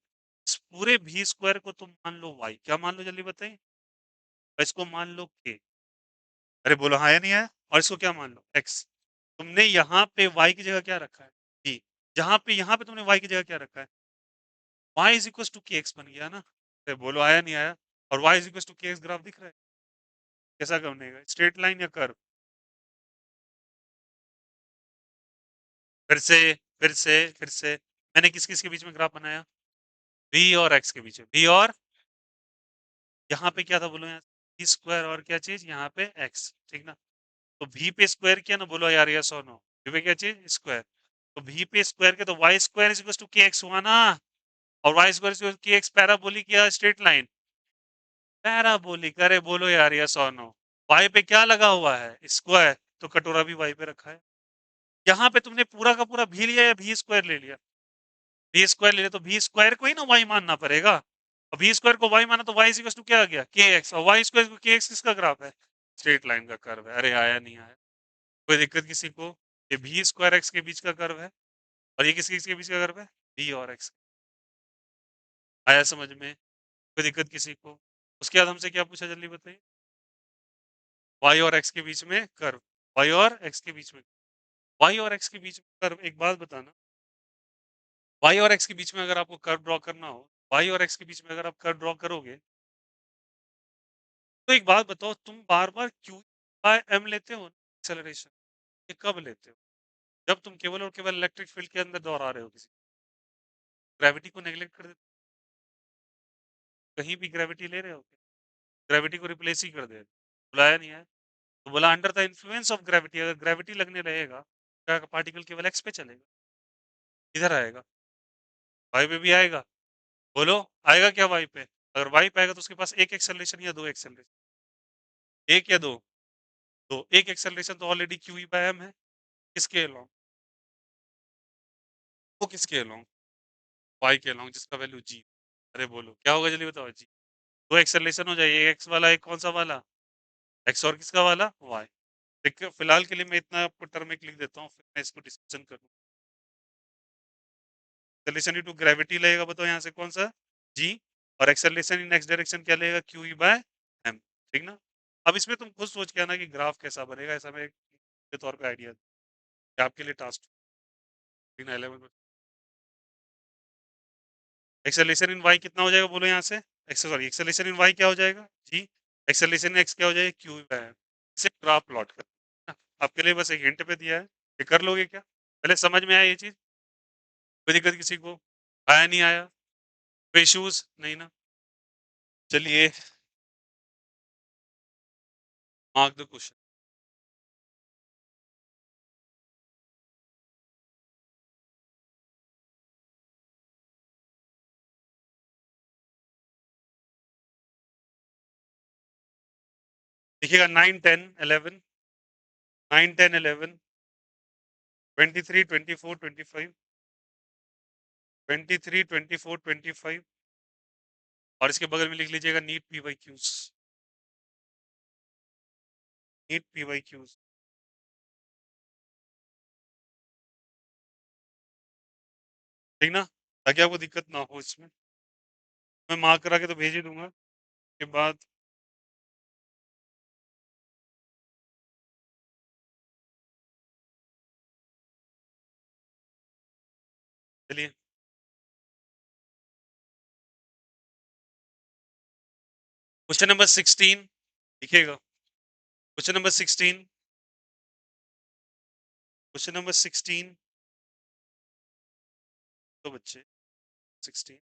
इस पूरे भी स्क्वायर को तुम मान लो वाई, क्या मान लो जल्दी बताइए, और इसको मान लो के, अरे बोलो हाँ या नहीं है, और इसको क्या मान लो एक्स, तुमने यहाँ पे वाई की जगह क्या रखा है, बी, जहाँ पे यहाँ पे तुमने वाई की जगह क्या रखा है, Y is equal to k x बन गया ना, अरे बोलो आया नहीं आया, और Y is equal to k x graph दिख रहा है, कैसा बनेगा, स्ट्रेट लाइन या कर्व, फिर से मैंने किस किस के बीच में ग्राफ बनाया, वी और एक्स के बीच में, वी और यहाँ पे क्या था बोलो यहाँ, v स्क्वायर और क्या चीज यहाँ पे x, ठीक ना। तो v पे स्क्वायर किया ना, बोलो यार यस और नो। v पे क्या चीज स्क्वायर, तो v पे स्क्वायर के तो y square is equal to kx हुआ ना, और y square is equal to kx parabolic या स्ट्रेट लाइन, पैराबोलिक। अरे बोलो यार यस और नो। y पे क्या लगा हुआ है, स्क्वायर, तो कटोरा भी y पे रखा है। यहाँ पे तुमने पूरा का पूरा v लिया या v स्क्वायर ले लिया, v स्क्वायर ले लिया, तो v स्क्वायर को ही ना y मानना पड़ेगा। अब v स्क्वायर को y माना तो y इक्वल टू क्या आ गया, kx, और y स्क्वायर को kx किसका ग्राफ है, स्ट्रेट लाइन का कर्व है। अरे आया नहीं आया, कोई दिक्कत किसी को। ये v स्क्वायर x के बीच का कर्व है, और ये किसके किसके बीच का कर्व है, v और x। आया समझ में, कोई दिक्कत किसी को। उसके बाद हमसे क्या पूछा जल्दी बताइए, y और x के बीच में कर्व, y और x के बीच में, y और x के बीच में कर्व। एक बात बताना, y और x के बीच में अगर आपको कर्व ड्रॉ करना हो, y और x के बीच में अगर आप कर्व ड्रॉ करोगे, तो एक बात बताओ, तुम बार बार q बाय m लेते हो एक्सेलरेशन, ये कब लेते हो, जब तुम केवल और केवल इलेक्ट्रिक फील्ड के अंदर दोहरा रहे हो, किसी ग्रेविटी को नेग्लेक्ट कर देते हो? कहीं भी ग्रेविटी ले रहे हो, ग्रेविटी को रिप्लेस ही कर दे, बुलाया नहीं है। तो बोला under the influence of gravity, अगर ग्रेविटी लगने रहेगा, क्या पार्टिकल केवल एक्स पे चलेगा, इधर आएगा, वाई पे भी आएगा, बोलो आएगा क्या वाई पे। अगर वाई पे आएगा तो उसके पास एक एक्सेलरेशन या दो एक्सेलरेशन, एक या दो, तो एक एक्सेलरेशन तो already q E by m है, किसके अलोंग, वो किसके अलोंग, वाई के अलोंग, जिसका वैल्यू जी। अरे बोलो क्या होगा जल्दी बताओ जी, दो एक्सेलरेशन हो जाए, एक एक्स वाला एक कौन सा वाला, एक्स और किसका वाला, वाई। देखिए फिलहाल के लिए मैं इतना आपको टर्म एक लिख देता हूँ, फिर मैं इसको डिस्कशन करूँ। एक्सेलरेशन ड्यू टू ग्रेविटी लगेगा, बताओ यहाँ से कौन सा, जी। और एक्सेलरेशन इन एक्स डायरेक्शन क्या लगेगा, क्यू ई बाय एम, ठीक ना। अब इसमें तुम खुद सोच के आना कि ग्राफ कैसा बनेगा, ऐसा मैं के तौर पे आइडिया आपके लिए टास्क। एक्सेलरेशन इन वाई कितना हो जाएगा, बोलो यहाँ से, सॉरी एक्सेलरेशन इन वाई क्या हो जाएगा जी, एक्सेलरेशन इन एक्स क्या हो जाएगा, क्यू बाय एम। इसे ग्राफ प्लॉट कर, आपके लिए बस एक हिंट पे दिया है, ये कर लोगे क्या, पहले समझ में आया ये चीज, कोई दिक्कत किसी को, आया नहीं आया, कोई इश्यूज नहीं ना। चलिए मार्क द क्वेश्चन। देखिएगा 9 10 11, 9 10 11, 23 24 25, 23 24 25, और इसके बगल में लिख लीजिएगा NEET P Y Qs, NEET P Y Qs, ठीक ना, ताकि आपको दिक्कत ना हो इसमें। मैं मार्क करा के तो भेज ही दूंगा के बाद। चलिए क्वेश्चन नंबर 16 लिखिएगा, क्वेश्चन नंबर 16, क्वेश्चन नंबर 16, तो बच्चे 16,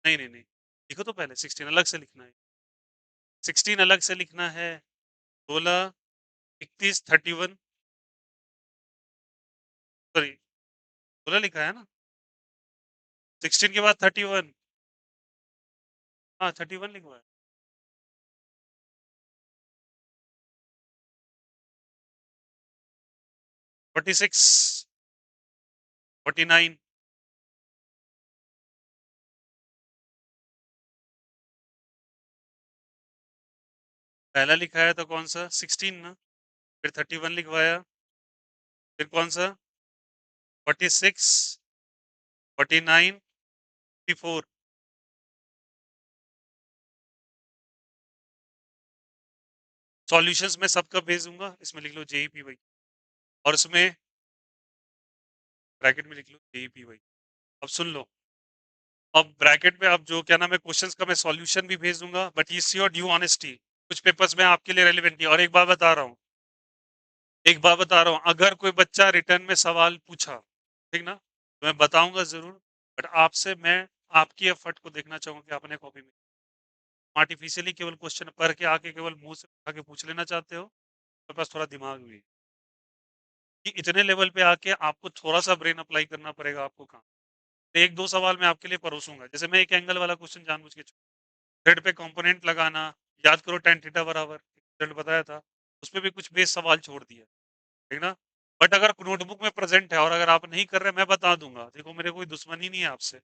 नहीं नहीं नहीं, लिखो तो पहले 16 अलग से लिखना है, 16 अलग से लिखना है, 16 31 31, सॉरी 16 लिखा है ना, 16 के बाद 31, हाँ 31 लिखवा है, 46 49, पहला लिखा है तो कौन सा 16 ना, फिर 31 लिखवाया, फिर कौन सा 46 49 54। सॉल्यूशंस में सबका भेज दूंगा, इसमें लिख लो जेईपी भाई, और उसमें ब्रैकेट में लिख लो जेईपी भाई। अब सुन लो, अब ब्रैकेट में अब जो क्या नाम है क्वेश्चंस का मैं सॉल्यूशन भी भेज दूंगा, बट ये सी और ड्यू ऑनेस्टी, कुछ पेपर्स में आपके लिए रेलिवेंट नहीं। और एक बात बता रहा हूँ, एक बात बता रहा हूँ, अगर कोई बच्चा रिटर्न में सवाल पूछा, ठीक ना, तो मैं बताऊंगा जरूर, बट आपसे मैं आपकी एफर्ट को देखना चाहूंगा कि आपने कॉपी में आर्टिफिशियली केवल क्वेश्चन पढ़ के आके केवल मुँह से उठा के पूछ लेना चाहते हो, आपके पास थोड़ा दिमाग भी है। कि इतने लेवल पे आके आपको थोड़ा-सा ब्रेन अप्लाई करना पड़ेगा आपको काम। 1-2 सवाल मैं आपके लिए परोसूँगा। जैसे मैं एक एंगल वाला क्वेश्चन जानबूझ के थ्रेड पे कंपोनेंट लगाना, याद करो टैन थीटा बराबर, रिजल्ट बताया था। उसपे भी कुछ बेस सवाल छोड़ दिया, ठीक ना? बट अगर नोटबुक में प्रेज़ेंट है और अगर आप नहीं कर रहे, मैं बता दूँगा। देखो मेरे कोई दुश्मनी नहीं है आपसे।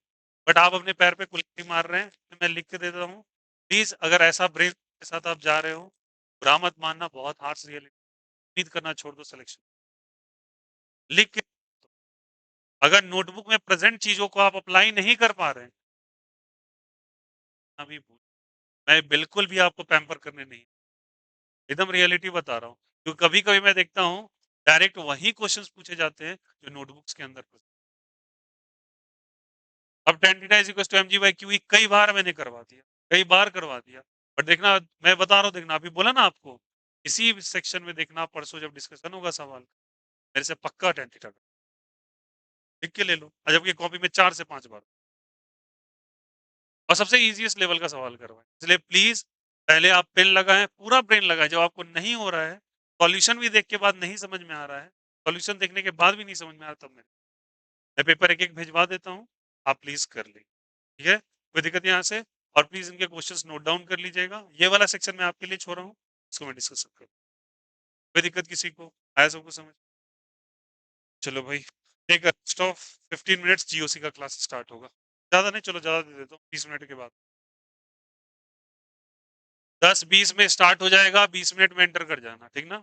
बट आप अपने पैर पे कुल्हाड़ी मार रहे हैं, तो मैं लिख के दे देता हूँ। प्लीज़ अगर ऐसा ब्रेन के साथ आप जा रहे हो, बुरा मत मानना, बहुत हार्श रियलिटी, उम्मीद करना छोड़ दो सिलेक्शन। लिख के अगर नोटबुक में प्रेज़ेंट चीज़ों को आप अप्लाई नहीं कर पा रहे हैं, अभी मैं बिल्कुल भी आपको पैम्पर करने नहीं, एकदम रियलिटी बता रहा हूँ। क्योंकि कभी-कभी मैं देखता हूँ, डायरेक्ट वही क्वेश्चंस पूछे जाते हैं, जो नोटबुक्स के अंदर अब tan theta is equals to mg by q कई बार मैंने करवा दिया, कई बार करवा दिया। बट देखना मैं बता रहा हूँ देखना अभी बोला ना आपको, इसी सेक्शन में देखना परसों जब डिस्कशन होगा सवाल, मेरे से पक्का tan थीटा का लिख के ले लो। और जबकि कॉपी में 4 से 5 बार और सबसे ईज़ीएस्ट लेवल का सवाल करवाएँ। इसलिए प्लीज़ पहले आप पेन लगाएँ, पूरा ब्रेन लगाएँ। जब आपको नहीं हो रहा है, सॉल्यूशन भी देख के बाद नहीं समझ में आ रहा है, सॉल्यूशन देखने के बाद भी नहीं समझ में आ रहा तब मैं पेपर एक-एक भिजवा देता हूँ, आप प्लीज़ कर लीजिए। ठीक है? कोई दिक्कत यहाँ से? और प्लीज़ इनके क्वेश्चंस नोट डाउन कर लीजिएगा। ये वाला सेक्शन मैं आपके लिए छोड़ रहा हूँ, इसको मैं डिस्कस करूँ। कोई दिक्कत किसी को? आया सबको समझ? चलो भाई, take a rest of 15 minutes GOC का क्लास स्टार्ट होगा। ज़्यादा नहीं, चलो ज़्यादा दे देता हूँ, 20 मिनट के बाद। 10-20 में स्टार्ट हो जाएगा, 20 मिनट में एंटर कर जाना, ठीक ना?